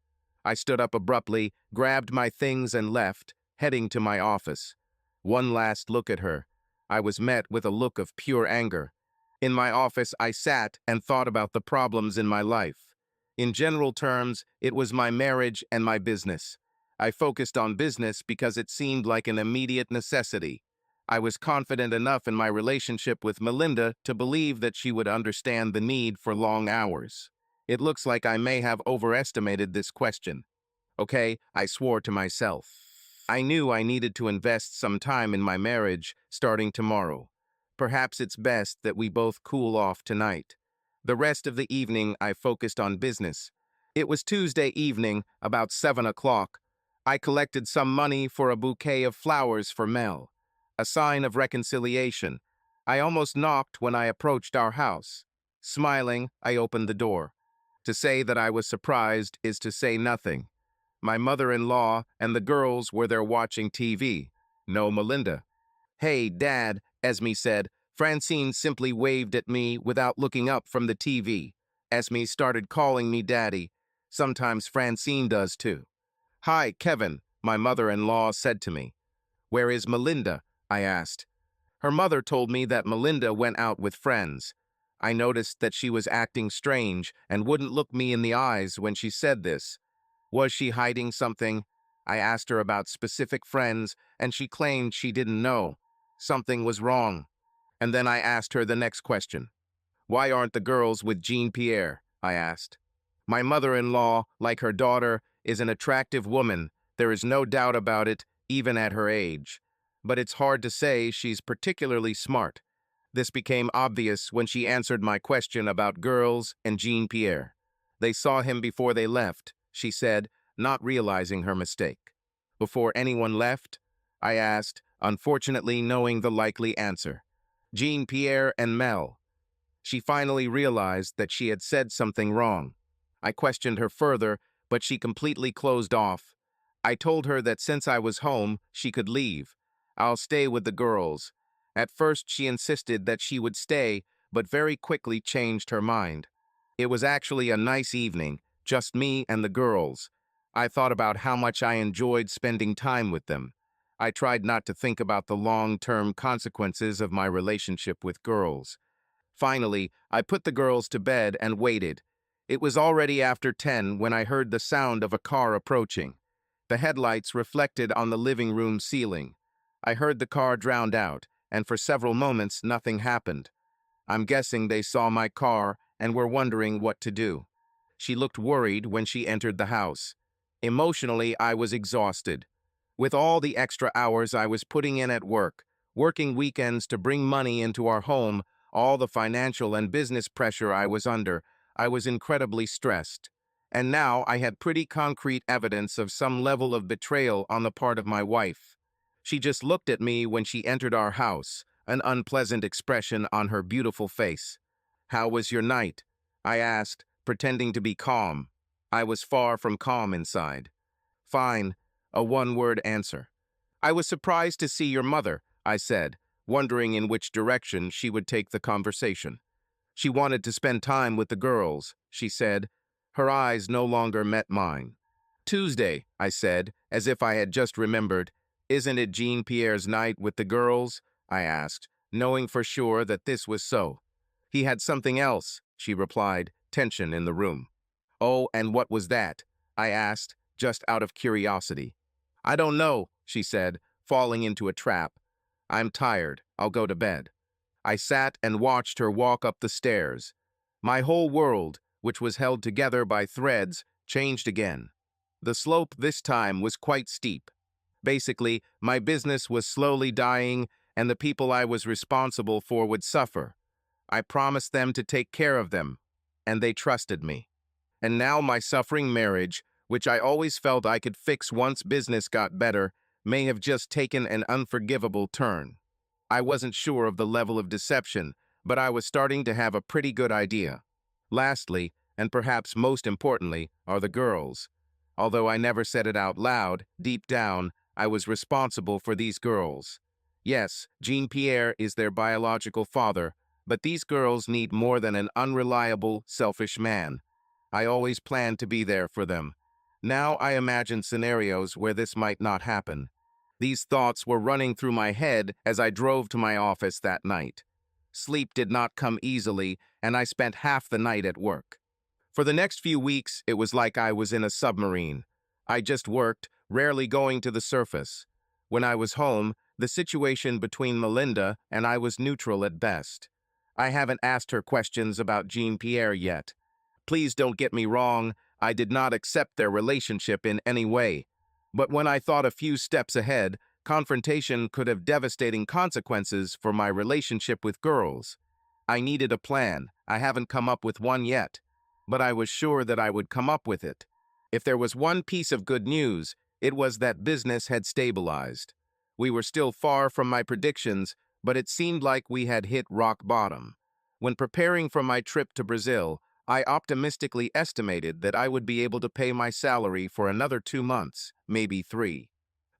I stood up abruptly, grabbed my things and left, heading to my office. One last look at her. I was met with a look of pure anger. In my office, I sat and thought about the problems in my life. In general terms, it was my marriage and my business. I focused on business because it seemed like an immediate necessity. I was confident enough in my relationship with Melinda to believe that she would understand the need for long hours. It looks like I may have overestimated this question. Okay, I swore to myself. I knew I needed to invest some time in my marriage starting tomorrow. Perhaps it's best that we both cool off tonight. The rest of the evening I focused on business. It was Tuesday evening, about 7 o'clock. I collected some money for a bouquet of flowers for Mel, a sign of reconciliation. I almost knocked when I approached our house. Smiling, I opened the door. To say that I was surprised is to say nothing. My mother-in-law and the girls were there watching TV. No Melinda. "Hey, Dad," Esme said. Francine simply waved at me without looking up from the TV. Esme started calling me Daddy. Sometimes Francine does too. "Hi, Kevin," my mother-in-law said to me. "Where is Melinda?" I asked. Her mother told me that Melinda went out with friends. I noticed that she was acting strange and wouldn't look me in the eyes when she said this. Was she hiding something? I asked her about specific friends, and she claimed she didn't know. Something was wrong. And then I asked her the next question. "Why aren't the girls with Jean-Pierre?" I asked. My mother-in-law, like her daughter, is an attractive woman. There is no doubt about it, even at her age. But it's hard to say she's particularly smart. This became obvious when she answered my question about girls and Jean-Pierre. "They saw him before they left," she said, not realizing her mistake. "Before anyone left?" I asked, unfortunately knowing the likely answer. "Jean-Pierre and Mel." She finally realized that she had said something wrong. I questioned her further, but she completely closed off. I told her that since I was home, she could leave. "I'll stay with the girls." At first, she insisted that she would stay, but very quickly changed her mind. It was actually a nice evening, just me and the girls. I thought about how much I enjoyed spending time with them. I tried not to think about the long-term consequences of my relationship with girls. Finally, I put the girls to bed and waited. It was already after 10 when I heard the sound of a car approaching. The headlights reflected on the living room ceiling. I heard the car drowned out, and for several moments nothing happened. I'm guessing they saw my car and were wondering what to do. She looked worried when she entered the house. Emotionally, I was exhausted. With all the extra hours I was putting in at work, working weekends to bring money into our home, all the financial and business pressure I was under, I was incredibly stressed. And now I had pretty concrete evidence of some level of betrayal on the part of my wife. She just looked at me when she entered our house, an unpleasant expression on her beautiful face. "How was your night?" I asked, pretending to be calm. I was far from calm inside. "Fine," a one-word answer. "I was surprised to see your mother," I said. wondering in which direction she would take the conversation. She wanted to spend time with the girls, she said. Her eyes no longer met mine. Tuesday, I said, as if I had just remembered. Isn't it Jean-Pierre's night with the girls? I asked, knowing for sure that this was so. He had something else, she replied, tension in the room. Oh, and what was that? I asked, just out of curiosity. I don't know, she said, falling into a trap. I'm tired. I'll go to bed. I sat and watched her walk up the stairs. My whole world, which was held together by threads, changed again. The slope this time was quite steep. Basically, my business was slowly dying, and the people I was responsible for would suffer. I promised them to take care of them, and they trusted me. And now my suffering marriage, which I always felt I could fix once business got better, may have just taken an unforgivable turn. I wasn't sure of the level of deception, but I was starting to have a pretty good idea. Lastly, and perhaps most importantly, are the girls. Although I never said it out loud, deep down, I was responsible for these girls. Yes, Jean-Pierre is their biological father, but these girls need more than an unreliable, selfish man. I always planned to be there for them. Now I imagine scenarios where this might not happen. These thoughts were running through my head as I drove to my office that night. Sleep did not come easily, and I spent half the night at work. For the next few weeks, it was like I was in a submarine. I just worked, rarely going to the surface. When I was home, the situation between Melinda and I was neutral at best. I haven't asked her questions about Jean-Pierre yet. Please don't get me wrong, I did not accept their relationship in any way. But when I thought a few steps ahead, confrontation could have devastating consequences for my relationship with girls. I needed a plan. I haven't come up with one yet, but I was sure that I would come up with it. If there was one piece of good news, it was that business had stabilized. We were still far from my predictions, but it seemed like we had hit rock bottom. When preparing for my trip to Brazil, I optimistically estimated that I would be able to pay my salary for another 2 months, maybe 3.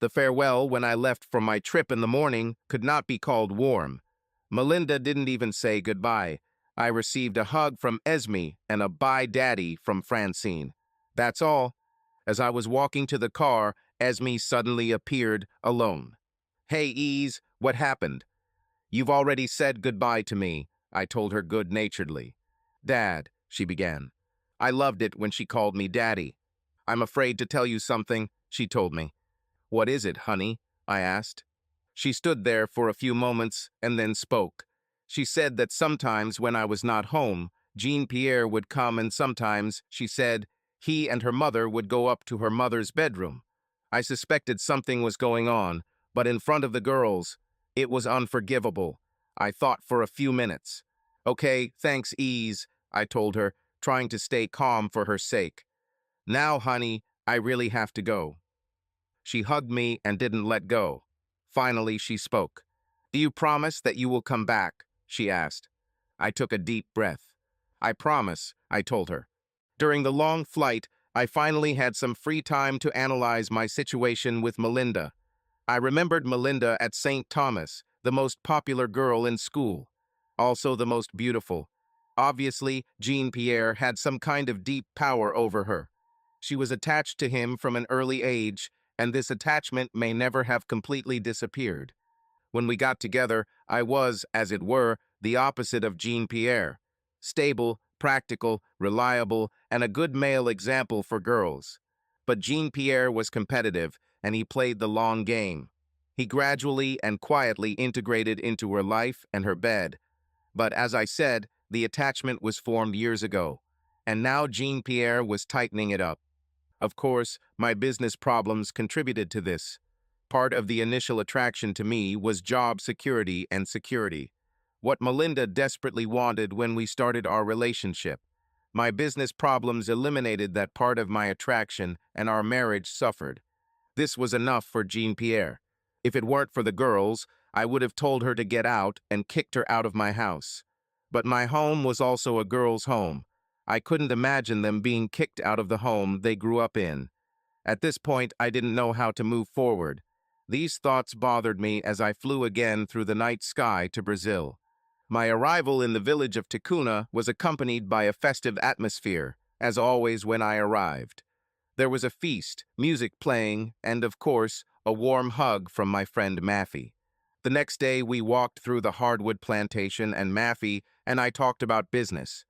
The farewell when I left for my trip in the morning could not be called warm. Melinda didn't even say goodbye. I received a hug from Esme and a bye daddy from Francine. That's all. As I was walking to the car, Esme suddenly appeared alone. Hey, Ease, what happened? You've already said goodbye to me, I told her good-naturedly. Dad, she began. I loved it when she called me Daddy. I'm afraid to tell you something, she told me. What is it, honey? I asked. She stood there for a few moments and then spoke. She said that sometimes when I was not home, Jean-Pierre would come, and sometimes, she said, he and her mother would go up to her mother's bedroom. I suspected something was going on, but in front of the girls, it was unforgivable. I thought for a few minutes. Okay, thanks, Ease, I told her, trying to stay calm for her sake. Now, honey, I really have to go. She hugged me and didn't let go. Finally, she spoke. Do you promise that you will come back? She asked. I took a deep breath. I promise, I told her. During the long flight, I finally had some free time to analyze my situation with Melinda. I remembered Melinda at St. Thomas, the most popular girl in school, also the most beautiful. Obviously, Jean-Pierre had some kind of deep power over her. She was attached to him from an early age, and this attachment may never have completely disappeared. When we got together, I was, as it were, the opposite of Jean-Pierre. Stable, practical, reliable, and a good male example for girls. But Jean-Pierre was competitive, and he played the long game. He gradually and quietly integrated into her life and her bed. But as I said, the attachment was formed years ago, and now Jean-Pierre was tightening it up. Of course, my business problems contributed to this. Part of the initial attraction to me was job security and security. What Melinda desperately wanted when we started our relationship. My business problems eliminated that part of my attraction, and our marriage suffered. This was enough for Jean-Pierre. If it weren't for the girls, I would have told her to get out and kicked her out of my house. But my home was also a girl's home. I couldn't imagine them being kicked out of the home they grew up in. At this point, I didn't know how to move forward. These thoughts bothered me as I flew again through the night sky to Brazil. My arrival in the village of Ticuna was accompanied by a festive atmosphere, as always when I arrived. There was a feast, music playing, and, of course, a warm hug from my friend Maffy. The next day, we walked through the hardwood plantation, and Maffy and I talked about business.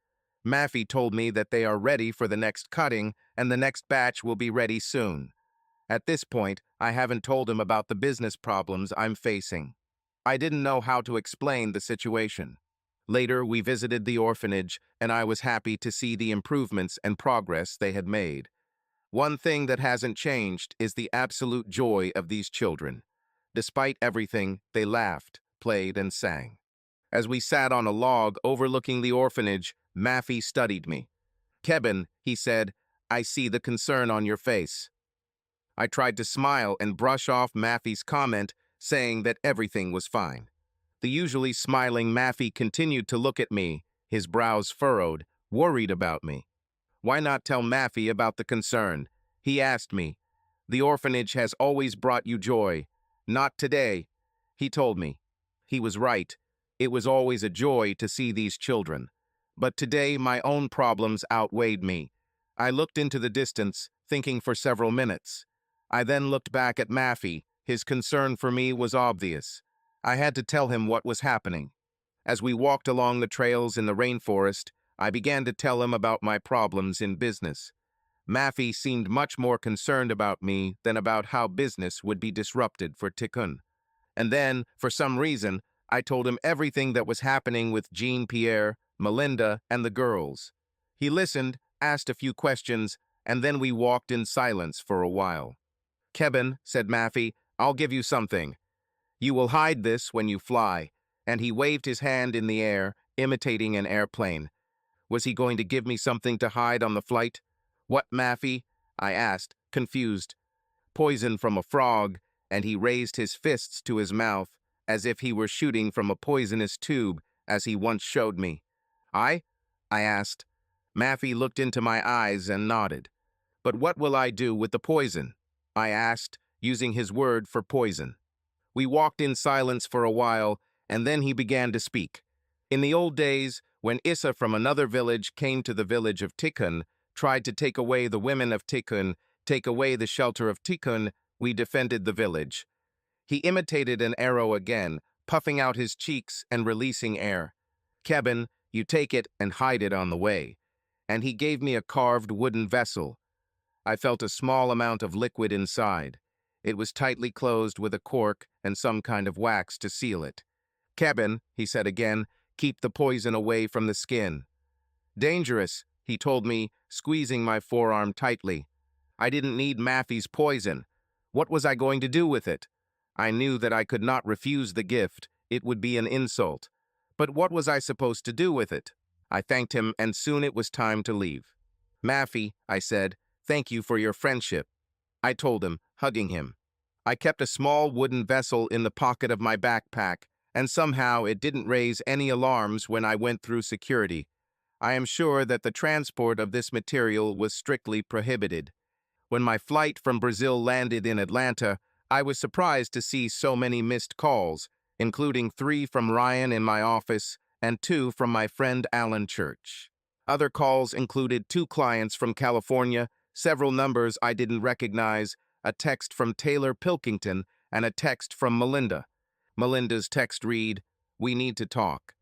Maffy told me that they are ready for the next cutting, and the next batch will be ready soon. At this point, I haven't told him about the business problems I'm facing. I didn't know how to explain the situation. Later, we visited the orphanage, and I was happy to see the improvements and progress they had made. One thing that hasn't changed is the absolute joy of these children. Despite everything, they laughed, played, and sang. As we sat on a log overlooking the orphanage, Maffy studied me. "Kevin," he said, "I see the concern on your face." I tried to smile and brush off Maffy's comment, saying that everything was fine. The usually smiling Maffy continued to look at me, his brows furrowed, worried about me. "Why not tell Maffy about the concern?" He asked me. "The orphanage has always brought you joy. Not today." He told me. He was right. It was always a joy to see these children. But today my own problems outweighed me. I looked into the distance, thinking for several minutes. I then looked back at Maffy. His concern for me was obvious. I had to tell him what was happening. As we walked along the trails in the rainforest, I began to tell him about my problems in business. Maffy seemed much more concerned about me than about how business would be disrupted for Tikkun. And then, for some reason, I told him everything that was happening with Jean-Pierre, Melinda, and the girls. He listened, asked a few questions, and then we walked in silence for a while. "Kevin," said Maffy, "I'll give you something. You will hide this when you fly." And he waved his hand in the air, imitating an airplane. Was he going to give me something to hide on the flight? "What, Maffy?" I asked, confused. "Poison from a frog," and he raised his fists to his mouth, as if he were shooting from a poisonous tube, as he once showed me. "I?" I asked. Maffy looked into my eyes and nodded. "But what will I do with the poison?" I asked, using his word for poison. We walked in silence for a while, and then he began to speak. "In the old days, when Issa from another village came to the village of Tikkun, tried to take away the women of Tikkun, take away the shelter of Tikkun, we defended the village." He imitated an arrow again, puffing out his cheeks and releasing air. "Kevin, you take it and hide it on the way." And he gave me a carved wooden vessel. I felt a small amount of liquid inside. It was tightly closed with a cork and some kind of wax to seal it. "Kevin," he said again, "keep the poison away from the skin." "Dangerous," he told me, squeezing my forearm tightly. I didn't need Maffy's poison. What was I going to do with it? I knew that I could not refuse the gift. It would be an insult. But what was I supposed to do with it? I thanked him, and soon it was time to leave. "Maffy," I said, "thank you for your friendship." I told him, hugging him. I kept a small wooden vessel in the pocket of my backpack, and somehow it didn't raise any alarms when I went through security. I am sure that the transport of this material was strictly prohibited. When my flight from Brazil landed in Atlanta, I was surprised to see so many missed calls, including 3 from Ryan in my office and 2 from my friend Alan Church. Other calls included 2 clients from California, several numbers I didn't recognize, a text from Taylor Pilkington, and a text from Melinda. Melinda's text read, "We need to talk."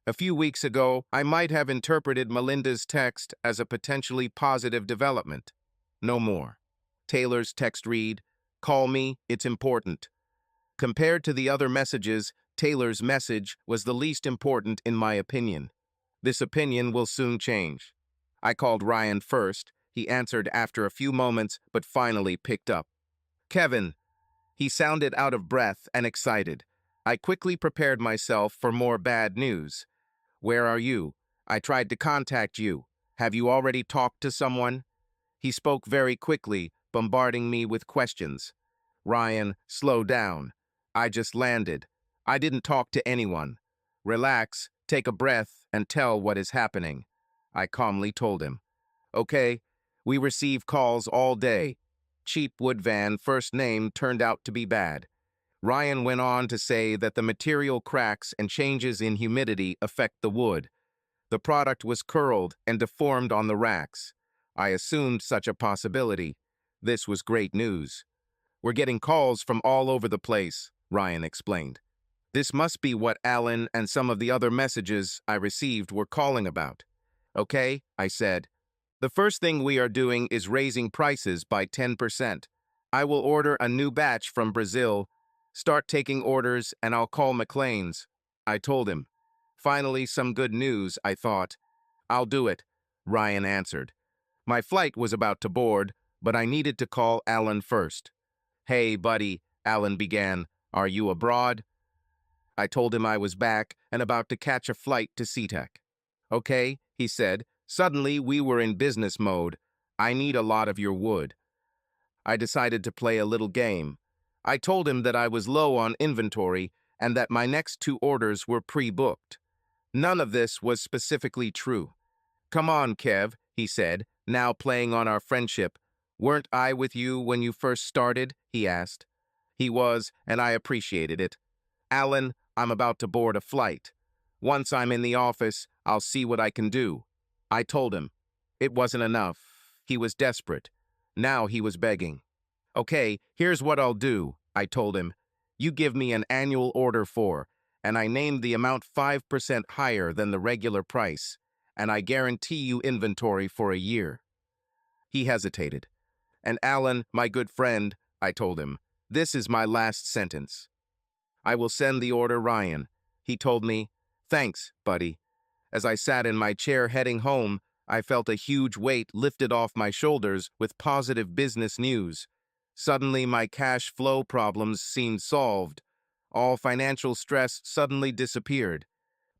A few weeks ago, I might have interpreted Melinda's text as a potentially positive development. No more. Taylor's text read, "Call me, it's important." Compared to the other messages, Taylor's message was the least important in my opinion. This opinion will soon change. I called Ryan first. He answered after a few moments, but finally picked up. "Kevin." He sounded out of breath and excited. I quickly prepared myself for more bad news. "Where are you? I tried to contact you. Have you already talked to someone?" He spoke very quickly, bombarding me with questions. "Ryan, slow down. I just landed. I didn't talk to anyone. Relax, take a breath, and tell what is happening." I calmly told him. "Okay, we receive calls all day. Cheap wood van first name turned out to be bad. Ryan went on to say that the material cracks and changes in humidity affect the wood. The product was curled and deformed on the racks. I assumed such a possibility. This was great news. We're getting calls from all over the place, Ryan explained. This must be what Alan and some of the other messages I received were calling about. Okay, I said. The first thing we are doing is raising prices by 10%. I will order a new batch from Brazil, start taking orders, and I'll call McLean's. I told him. Finally, some good news, I thought. I'll do it, Ryan answered. My flight was about to board, but I needed to call Alan first. Hey, buddy, Alan began. Are you abroad? I told him I was back and about to catch a flight to SeaTac. Okay, he said. Suddenly, we were in business mode. I need a lot of your wood. I decided to play a little game. I told him that I was low on inventory and that my next 2 orders were pre-booked. None of this was specifically true. Come on, Kev, he said, now playing on our friendship. Weren't I with you when you first started? He asked. He was, and I appreciated it. Alan, I'm about to board a flight. Once I'm in the office, I'll see what I can do. I told him. It wasn't enough. He was desperate. Now he was begging. Okay, here's what I'll do, I told him. You give me an annual order for, and I named the amount 5% higher than the regular price, and I guarantee you inventory for a year. He hesitated. And Alan, my good friend, I told him, this is my last sentence. I will send the order Ryan. He told me, thanks, buddy. As I sat in my chair heading home, I felt a huge weight lifted off my shoulders with positive business news. Suddenly, my cash flow problems seemed solved. All financial stress suddenly disappeared.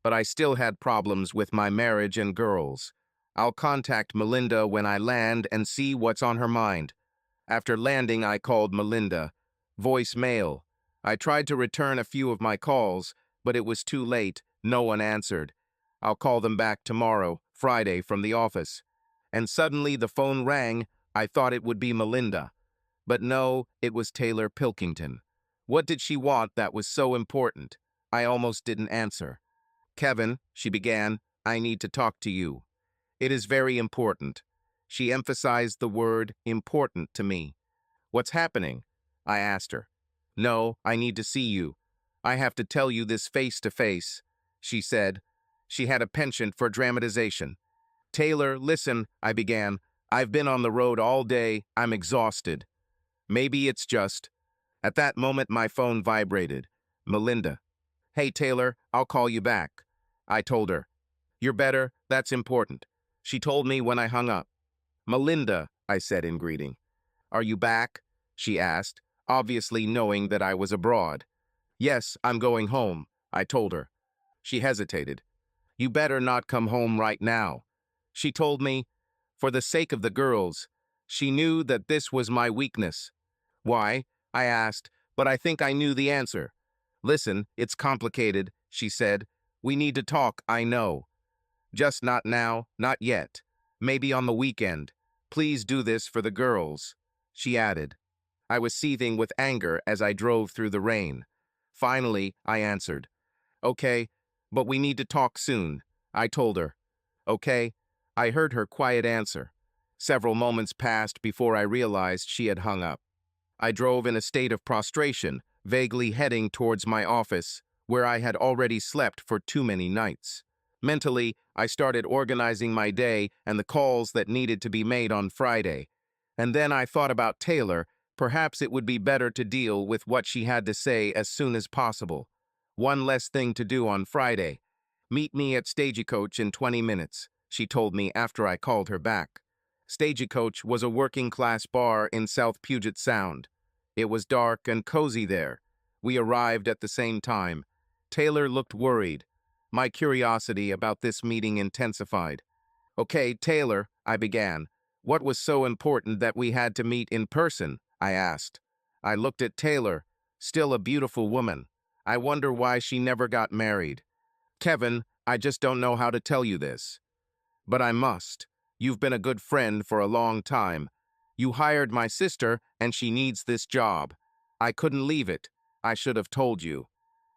But I still had problems with my marriage and girls. I'll contact Melinda when I land and see what's on her mind. After landing, I called Melinda. Voicemail. I tried to return a few of my calls, but it was too late. No one answered. I'll call them back tomorrow, Friday, from the office. And suddenly the phone rang. I thought it would be Melinda. But no, it was Taylor Pilkington. What did she want that was so important? I almost didn't answer. Kevin, she began, I need to talk to you. It is very important. She emphasized the word important to me. What's happening? I asked her. No, I need to see you. I have to tell you this face to face, she said. She had a penchant for dramatization. Taylor, listen, I began. I've been on the road all day. I'm exhausted. Maybe it's just. At that moment, my phone vibrated. Melinda. Hey, Taylor, I'll call you back. I told her. You're better? That's important. She told me when I hung up. Melinda, I said in greeting. Are you back? She asked, obviously knowing that I was abroad. Yes, I'm going home, I told her. She hesitated. You better not come home right now. She told me, for the sake of the girls. She knew that this was my weakness. Why? I asked, but I think I knew the answer. Listen, it's complicated, she said. We need to talk, I know. Just not now, not yet. Maybe on the weekend. Please do this for the girls, she added. I was seething with anger as I drove through the rain. Finally, I answered. Okay, but we need to talk soon, I told her. Okay, I heard her quiet answer. Several moments passed before I realized she had hung up. I drove in a state of prostration, vaguely heading towards my office, where I had already slept for too many nights. Mentally, I started organizing my day and the calls that needed to be made on Friday. And then I thought about Taylor. Perhaps it would be better to deal with what she had to say as soon as possible. One less thing to do on Friday. Meet me at Stagecoach in 20 minutes, she told me after I called her back. Stagecoach was a working-class bar in South Puget Sound. It was dark and cozy there. We arrived at the same time. Taylor looked worried. My curiosity about this meeting intensified. Okay, Taylor, I began. What was so important that we had to meet in person? I asked. I looked at Taylor, still a beautiful woman. I wonder why she never got married. Kevin, I just don't know how to tell you this. But I must. You've been a good friend for a long time. You hired my sister, and she needs this job. I couldn't leave it. I should have told you.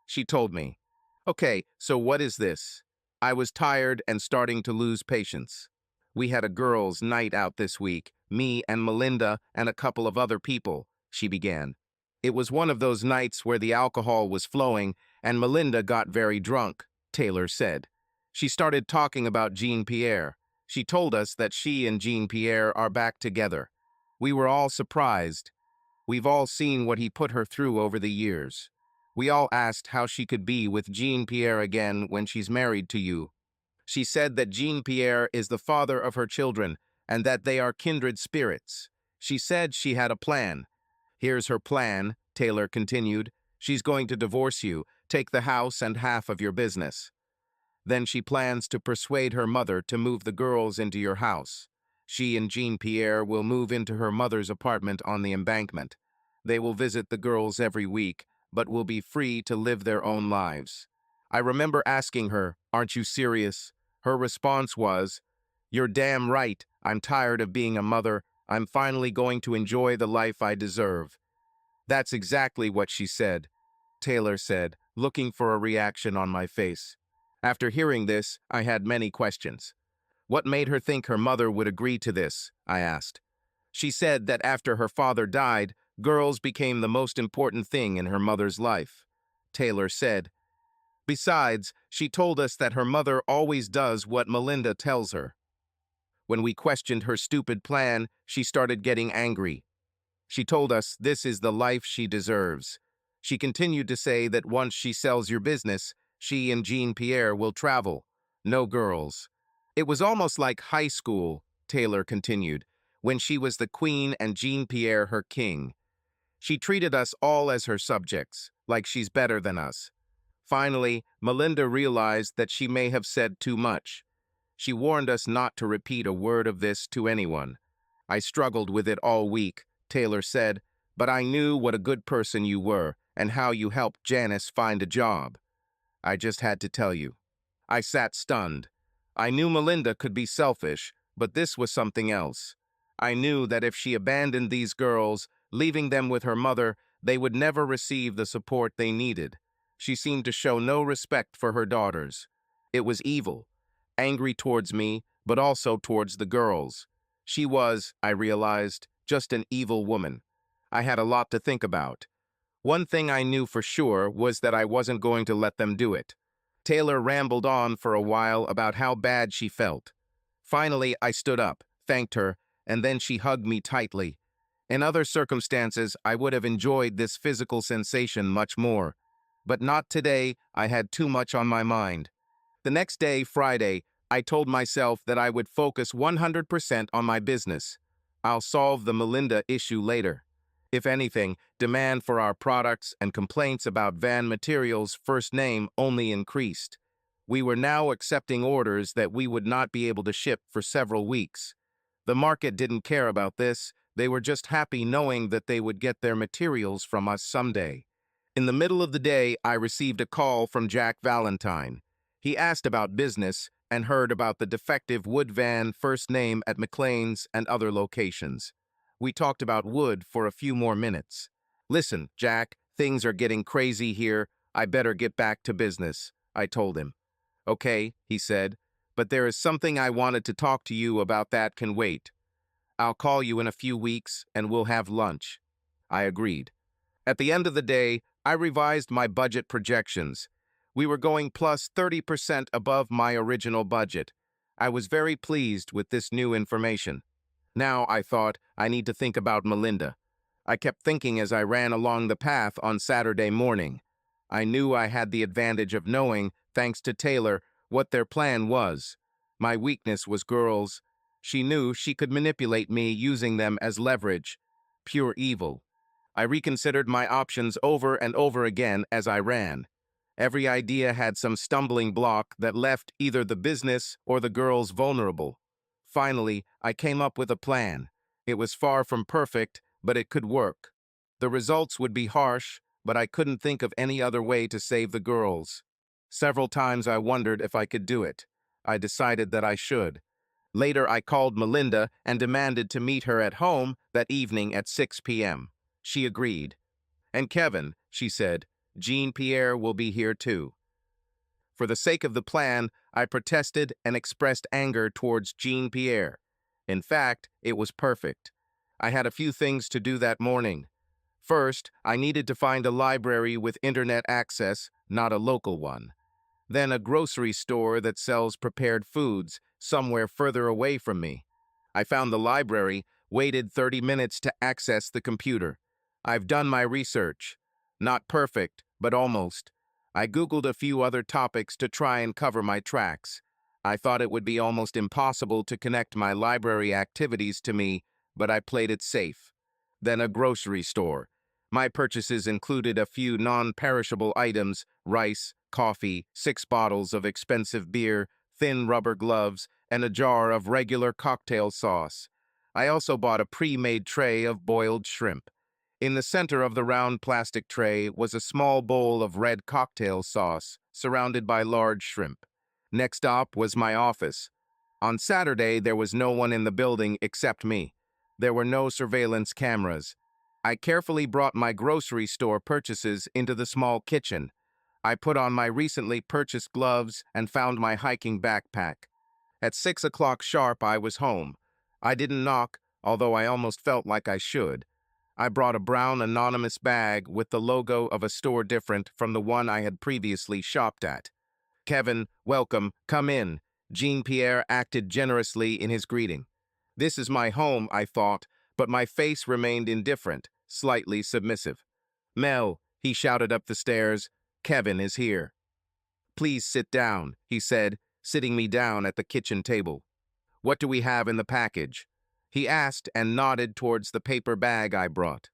She told me. Okay, so what is this? I was tired and starting to lose patience. We had a girls' night out this week, me and Melinda and a couple of other people, she began. It was one of those nights where the alcohol was flowing and Melinda got very drunk, Taylor said. She started talking about Jean-Pierre. She told us that she and Jean-Pierre are back together. We were all surprised. We've all seen what he put her through over the years. We all asked how she could be with Jean-Pierre again when she's married to you. She said that Jean-Pierre is the father of her children and that they are kindred spirits. She said she had a plan. Here's her plan, Taylor continued. She's going to divorce you, take the house and half of your business. Then she plans to persuade her mother to move the girls into your house. She and Jean-Pierre will move into her mother's apartment on the embankment. They will visit the girls every week, but will be free to live their own lives. I remember asking her, "Aren't you serious?" Her response was, "You're damn right. I'm tired of being a mother. I'm finally going to enjoy the life I deserve." That's exactly what she said, Taylor said, looking for a reaction on my face. After hearing this, I had many questions. What made her think her mother would agree to this? I asked. She said that after her father died, girls became the most important thing in her mother's life. Taylor said. Besides, she told us that her mother always does what Melinda tells her. When we questioned her stupid plan, she started getting angry. She told us this is the life she deserves. She continued to say that once she sells your business, she and Jean-Pierre will travel. No girls. It was almost like high school, Taylor continued, when she was the queen and Jean-Pierre her king. She treated us all as her subjects, like she's better than us. Finally, Melinda realized that she may have said too much. She warned us not to repeat a word of this to anyone. I struggled with it all week, Taylor said, but I knew what a good person you were and how you helped Janice find a job. I just had to tell you. I sat stunned. I knew Melinda could be selfish, but this was something else. I knew that if she abandoned these girls, leaving them with her mother, they would never receive the support they needed. She seemed to show no respect for her daughters. It was evil, angry towards me, but also towards the girls. She was, I realized, just an evil woman. I had a lot to think about. One thing I knew for sure was that I wasn't going to let them do it. Taylor rambled on for a while about how bad she felt. Finally, I stood up, thanked her, and then she hugged me tightly. In other circumstances, I would have enjoyed this physical sensation much more. But not today. I had too much on my mind. The next day, Friday, I told myself that I would focus 100% on my business. I'll solve the Melinda issue later. If anything, demand for our products and complaints about van materials first name only increased. We were now accepting orders that we would not be able to ship for several weeks. The market didn't care about this. They were just happy knowing that they would get their materials from us someday. In the middle of the day, I received a call from Jack Valentine. He asked about business and heard about the defective wood van first name at McLean's and other locations. We talked about wood for a few more minutes. Listen, Jack, things are getting crazy here. I better get back to business, I told him. Okay, he said, but there is something I wanted to talk to you about that can wait. I'll call you in a few weeks and we'll have lunch. I agreed. At the end of the day, I revised my budget projections. We were going plus 30% above my original budget. I was very pleased with this new information. Now, I thought, I need to think about Melinda. I kept thinking as I ran along the path on Saturday morning. I knew I had the advantage of knowing, thanks to Taylor, what their plan was. My weakness was girls. She knew she could manipulate me using them as leverage. Pure evil. I reconsidered my options over and over again as I ran. Every idea had some stumbling block that left either the business or the girls vulnerable. Finally, I came up with a plan. It was far from perfect, but it could work. The results would be harsh, but I couldn't think of any other way to save the girls. Several times I wondered if I could do it. I decided that I should. Later, I called Melinda and demanded to meet her at home that evening at 6 p.m. She agreed. And Kevin, she said. Jean-Pierre will be here too. For the sake of the plan, I protested and expressed anger towards Jean-Pierre. In fact, it was perfect. I had a few things to do that morning. First, I needed to find a library with internet access, not a local one. Then a grocery store that sells prepared foods, somewhere further away from me. I found the library, waited 30 minutes to access the computer. I've done my research. Not perfect, but almost. I Googled a few other topics to try and cover my tracks. I thought it would be almost impossible to connect my library activities to me, but I played it safe. Then a grocery store. My purchases included a few non-perishable items: rice, coffee, 6 bottles of expensive beer, thin rubber gloves, and a jar of regular cocktail sauce. I also bought a pre-made tray of boiled shrimp. In the center of the round plastic tray was a small bowl of red cocktail sauce, surrounded by large shrimp. Next up was my office. On Saturday, there was no one in the building except me. There were no surveillance cameras. I carefully brought my grocery store purchases into the small kitchen. I put on my recently purchased gloves and found my hiking backpack. At 6 o'clock sharp, I was home. I didn't knock, although I almost felt like I should. I brought a brown anonymous bag with the logo of a store different from the one I had previously shopped at. Kevin, welcome, come in. Jean-Pierre acted generously in his greeting. This is my home, I thought, but my face remained indifferent, slightly submissive. Mel, he shouted up the stairs, Kevin is here. Please sit down, he said, sitting me down at the kitchen table. What do we have in the package? He asked and nodded towards the paper bag I brought.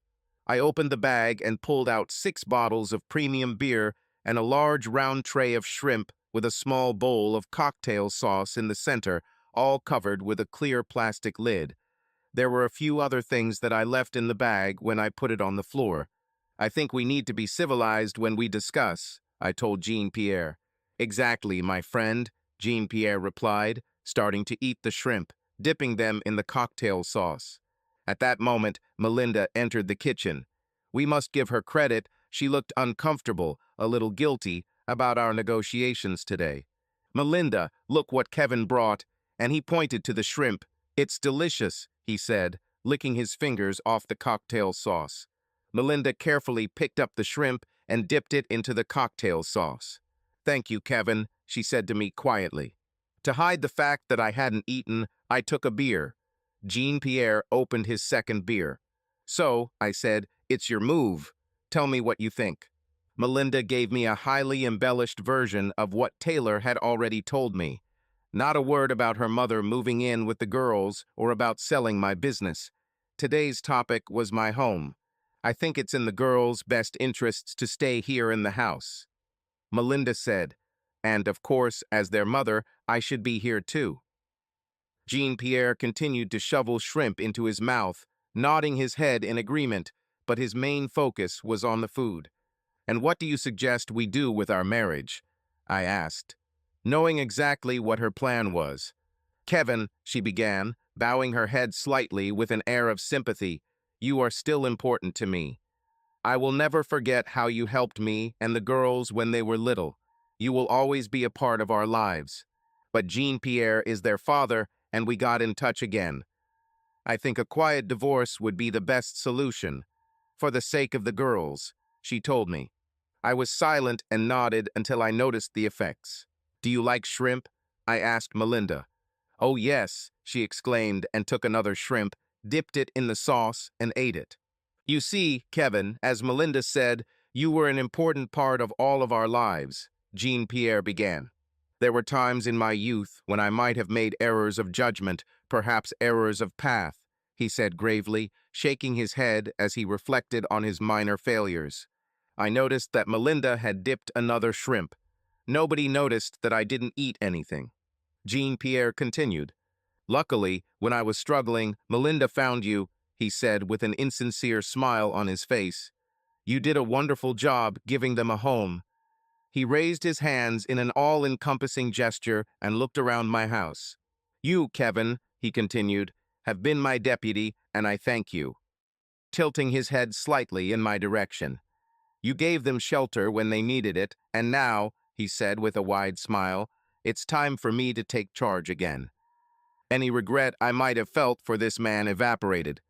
I opened the bag and pulled out 6 bottles of premium beer and a large round tray of shrimp with a small bowl of cocktail sauce in the center, all covered with a clear plastic lid. There were a few other things that I left in the bag when I put it on the floor. I think we need to be civilized when we discuss, I told Jean-Pierre. Exactly, my friend, Jean-Pierre replied, starting to eat the shrimp, dipping them in the cocktail sauce. At that moment, Melinda entered the kitchen. We must give her credit. She looked uncomfortable, a little guilty, about our negotiations today. Melinda, look what Kevin brought, and he pointed to the shrimp. It's delicious, he said, licking his fingers off the cocktail sauce. Melinda carefully picked up the shrimp and dipped it into the cocktail sauce. Thank you, Kevin, she said to me quietly. To hide the fact that I hadn't eaten, I took a beer. Jean-Pierre opened his second beer. So, I said, it's your move. Tell me what you think. Melinda gave me a highly embellished version of what Taylor had already told me. Not a word about her mother moving in with the girls or about selling my business. Today's topic was my home. I think it's in the girls' best interests to stay here in the house. Melinda said, and of course, as their mother, I should be here too. Jean-Pierre continued to shovel shrimp into his mouth, nodding his head in agreement, but his main focus was on the food. And what do you suggest we do with our marriage? I asked, knowing exactly what her plan was. Kevin, she began, bowing her head slightly with an air of sympathy, you are still important to me. I will never forget how you helped me and the girls when they were little. You will always be a part of our lives. But Jean-Pierre is their father, and we got in touch again. I think a quiet divorce would be the best solution. For the sake of the girls, she told me. I was silent and nodded until I noticed the effects. Do you like shrimp? I asked Melinda. Oh yes, she exclaimed and took another shrimp, dipped it in the sauce, and ate it. You see, Kevin, as Melinda said, you were an important part of all of our lives, Jean-Pierre began. There were times in my youth when I might have made errors of judgment, perhaps errors of path, he said gravely, shaking his head as he reflected on his minor failures. I noticed that Melinda had dipped another shrimp. Nobody noticed that I didn't eat anything. Jean-Pierre continued. Luckily, when I was struggling, Melinda found you, he said with an insincere smile on his face. You did a wonderful job giving them a home. He raised his hands in an all-encompassing gesture and looked around my house. You, Kevin, he continued, have been my deputy, and I thank you. Tilting his head slightly in my direction. You gave them shelter when they needed it, and now, he said with a wide smile, it's time for me to take charge again. Any regret I might have felt for this man evaporated.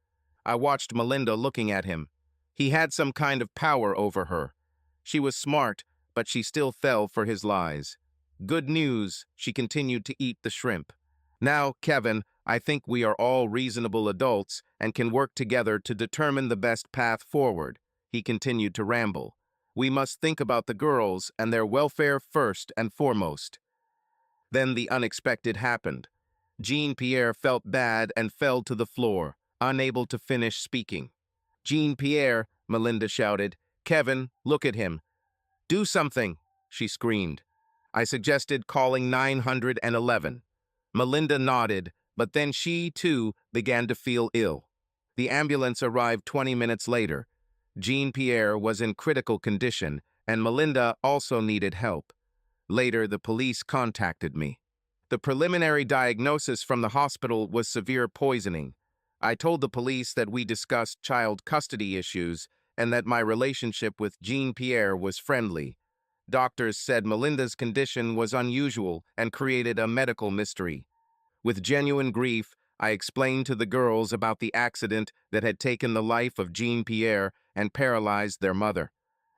I watched Melinda looking at him. He had some kind of power over her. She was smart, but she still fell for his lies. Good news, she continued to eat the shrimp. Now, Kevin, I think we are all reasonable adults and can work together to determine the best path forward, he continued to ramble. We must think about the girls and their welfare first and foremost. Then the unexpected happened. Jean-Pierre felt bad and fell to the floor, unable to finish speaking. Jean-Pierre, Melinda shouted. Kevin, look at him. Do something, she screamed. I suggested calling 911. Melinda nodded, but then she, too, began to feel ill. The ambulance arrived 20 minutes later. Jean-Pierre was in critical condition, and Melinda also needed help. Later, the police contacted me. The preliminary diagnosis from the hospital was severe poisoning. I told the police that we discussed child custody issues and that my relationship with Jean-Pierre was friendly. Doctors said Melinda's condition was unusual and created a medical mystery. With genuine grief, I explained to the girls about the accident that had taken the life of Jean-Pierre and paralyzed their mother.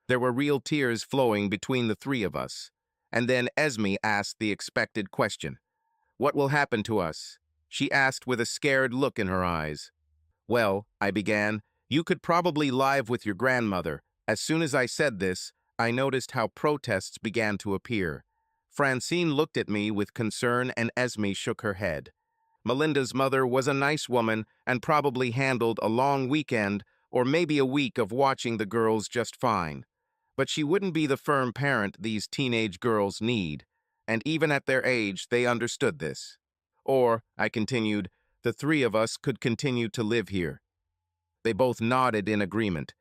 There were real tears flowing between the three of us. And then Esme asked the expected question. What will happen to us? She asked with a scared look in her eyes. Well, I began, you could probably live with your grandmother. As soon as I said this, I noticed how protests began to appear. Francine looked at me with concern and Esme shook her head. Melinda's mother was a nice woman and probably handled a long weekend or maybe a week of watching the girls just fine. But she wouldn't be the firm parent these teenage girls need, and even at their age, they understood this. Or, I continued, the three of us could continue to live here. They both nodded in agreement.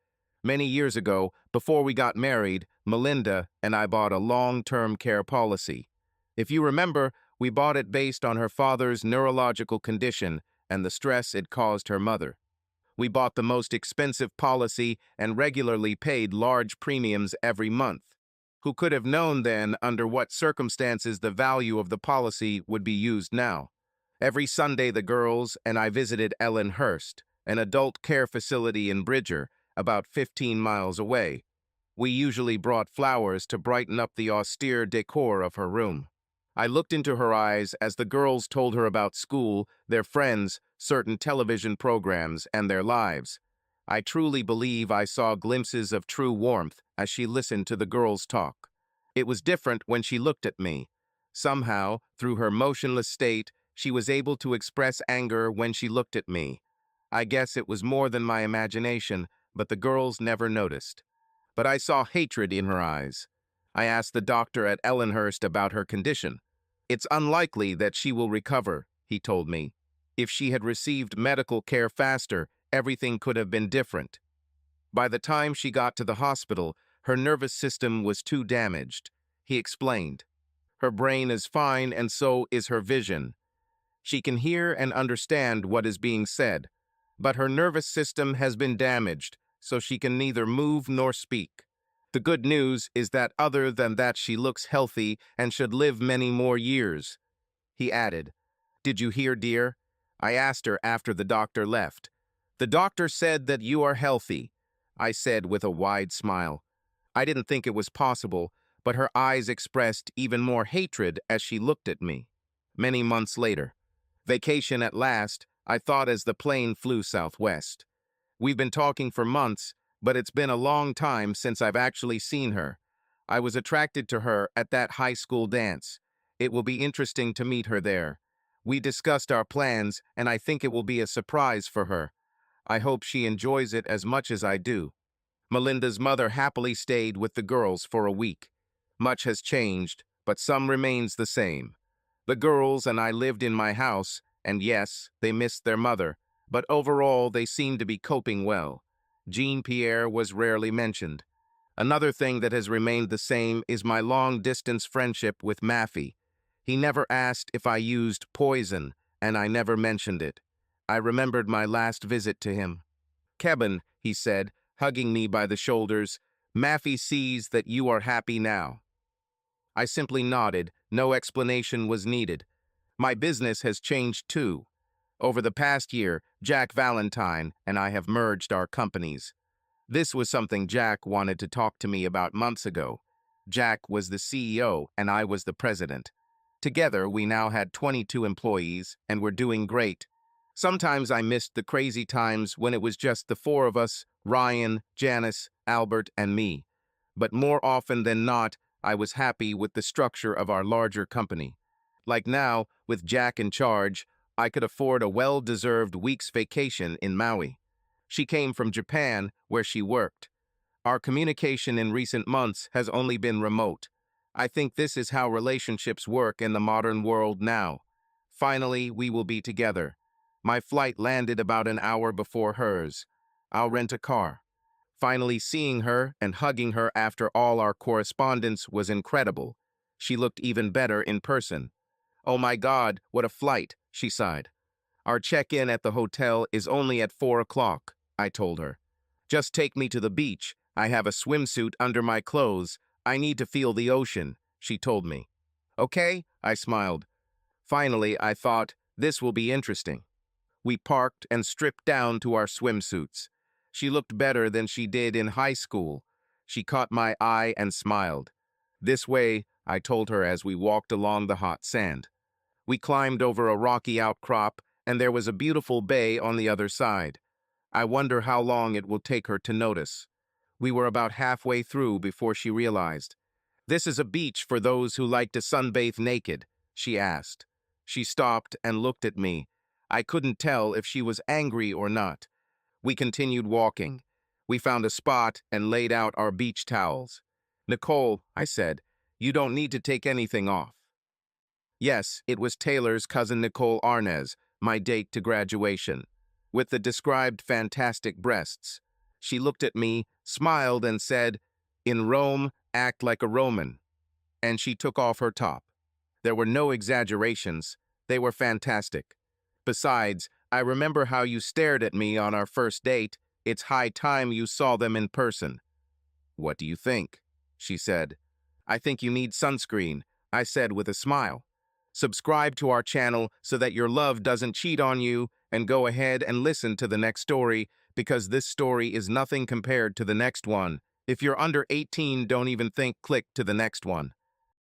Many years ago, before we got married, Melinda and I bought a long-term care policy. If you remember, we bought it based on her father's neurological condition and the stress it caused her mother. We bought the most expensive policy and regularly paid large premiums every month. Who could have known then under what circumstances the value of the policy would be used now? Every Sunday the girls and I visited Ellenhurst, an adult care facility in Bridger, about 15 miles away. We usually brought flowers to brighten up the austere decor of her room. I looked into her eyes as the girls told her about school, their friends, certain television programs, and their lives. I truly believe I saw glimpses of true warmth as she listened to the girls talk. It was different when she looked at me. Somehow, through her motionless state, she was able to express anger when she looked at me. I guess it was more than my imagination, but the girls never noticed. But I saw hatred in her eyes. I asked the doctor at Ellenhurst about her condition. It's unlikely that she will recover, he told me. If she had received medical care faster, everything could have been different. By the time she got to the hospital, her nervous system was too damaged, he explained. Her brain is fine and so is her vision. She can hear and understand what is being said, but her nervous system has been damaged, so she can neither move nor speak. The good news is that other than that she looks healthy and should live many more years. He added, Did you hear, dear? I asked her after the doctor left. The doctor said that you are healthy, I said with a wide smile. I didn't think it was possible, but her eyes expressed even more hatred as she looked at me. Many months later. Vacation at last, I thought as the plane flew southwest. We've been talking for months, but it's been a long time since I've actually seen her. I was attracted to her at that high school dance. It will be interesting to meet her there. We discussed our plans, and I think it will be a surprise for her. I hope she enjoys it as much as I do. Melinda's mother happily stayed with the girls for a week. Much has changed, but some remains the same. The girls and I lived in my house, and yes, they missed their mother, but overall they seemed to be coping well. Jean-Pierre was rarely mentioned. Another thing that has remained the same is my long-distance friendship with Maffey. He never asked if I used poison, and I never mentioned it. I remembered my last visit to him. Kevin, he said, hugging me by the shoulders, Maffey sees that you are happy now. I simply nodded. No explanation was needed. My business has changed too. Over the past year, Jack Valentine and I have merged our companies. This was something Jack wanted to talk to me about months ago. Jack was the CEO and I was the president. Together, we now had 22 employees and were doing great. Sometimes I missed the crazy times when it was just the four of us, Ryan, Janice, Albert, and me. But more often than not, I was happy with the structure of our larger company. Like now, with Jack in charge, I could afford a well-deserved week's vacation in Maui. She came from Japan, where she worked. Our communication in recent months has only been remote. I think this is how relationships work in the modern world now. Finally, we will be together. My flight landed about an hour before hers. I'll rent a car. Finally seeing her and hugging her after all our correspondence was incredible. She looked even better in person. "Oh my God, what a flight," she sighed. "Our check-in at the hotel is only at 4 o'clock, I told her. "Just take me to the beach. I have a swimsuit under my clothes. I need to feel the ocean," she told me. "Okay," I smiled. Finally, I thought, this will be interesting. We parked and stripped down to our swimsuits. She looked better than she did in high school. She caught my eye and smiled. "This way," I told her as we walked along the hot sand. We climbed over a rocky outcrop, and there was a beautiful bay on the other side. I wonder how long it will take her to notice. We were about halfway through before she realized. "This is a beach for those who like to sunbathe naked," she asked. She stopped and looked at me. I couldn't tell if she was angry or not. We continued walking. We found a spot and laid out our beach towels. "Nicole," I said, "you don't need to take anything off." Yes, it was Taylor's cousin Nicole Arnez, my date to graduation, with the described fantastic breasts. She looked at me, smiled, and said, "In Rome, act like a Roman." And she took off her top. There were no exaggerations. They were fantastic. Besides, I remember how you stared at me on our first date. It's high time you saw them in person. "What do you think?" she said. "I think you need sunscreen," I said with a smile. Subscribe to our channel so that your love doesn't cheat on you, and go ahead and listen to the next story, because this story is nothing compared to the next one. If you're under 18, don't even think click to the next one.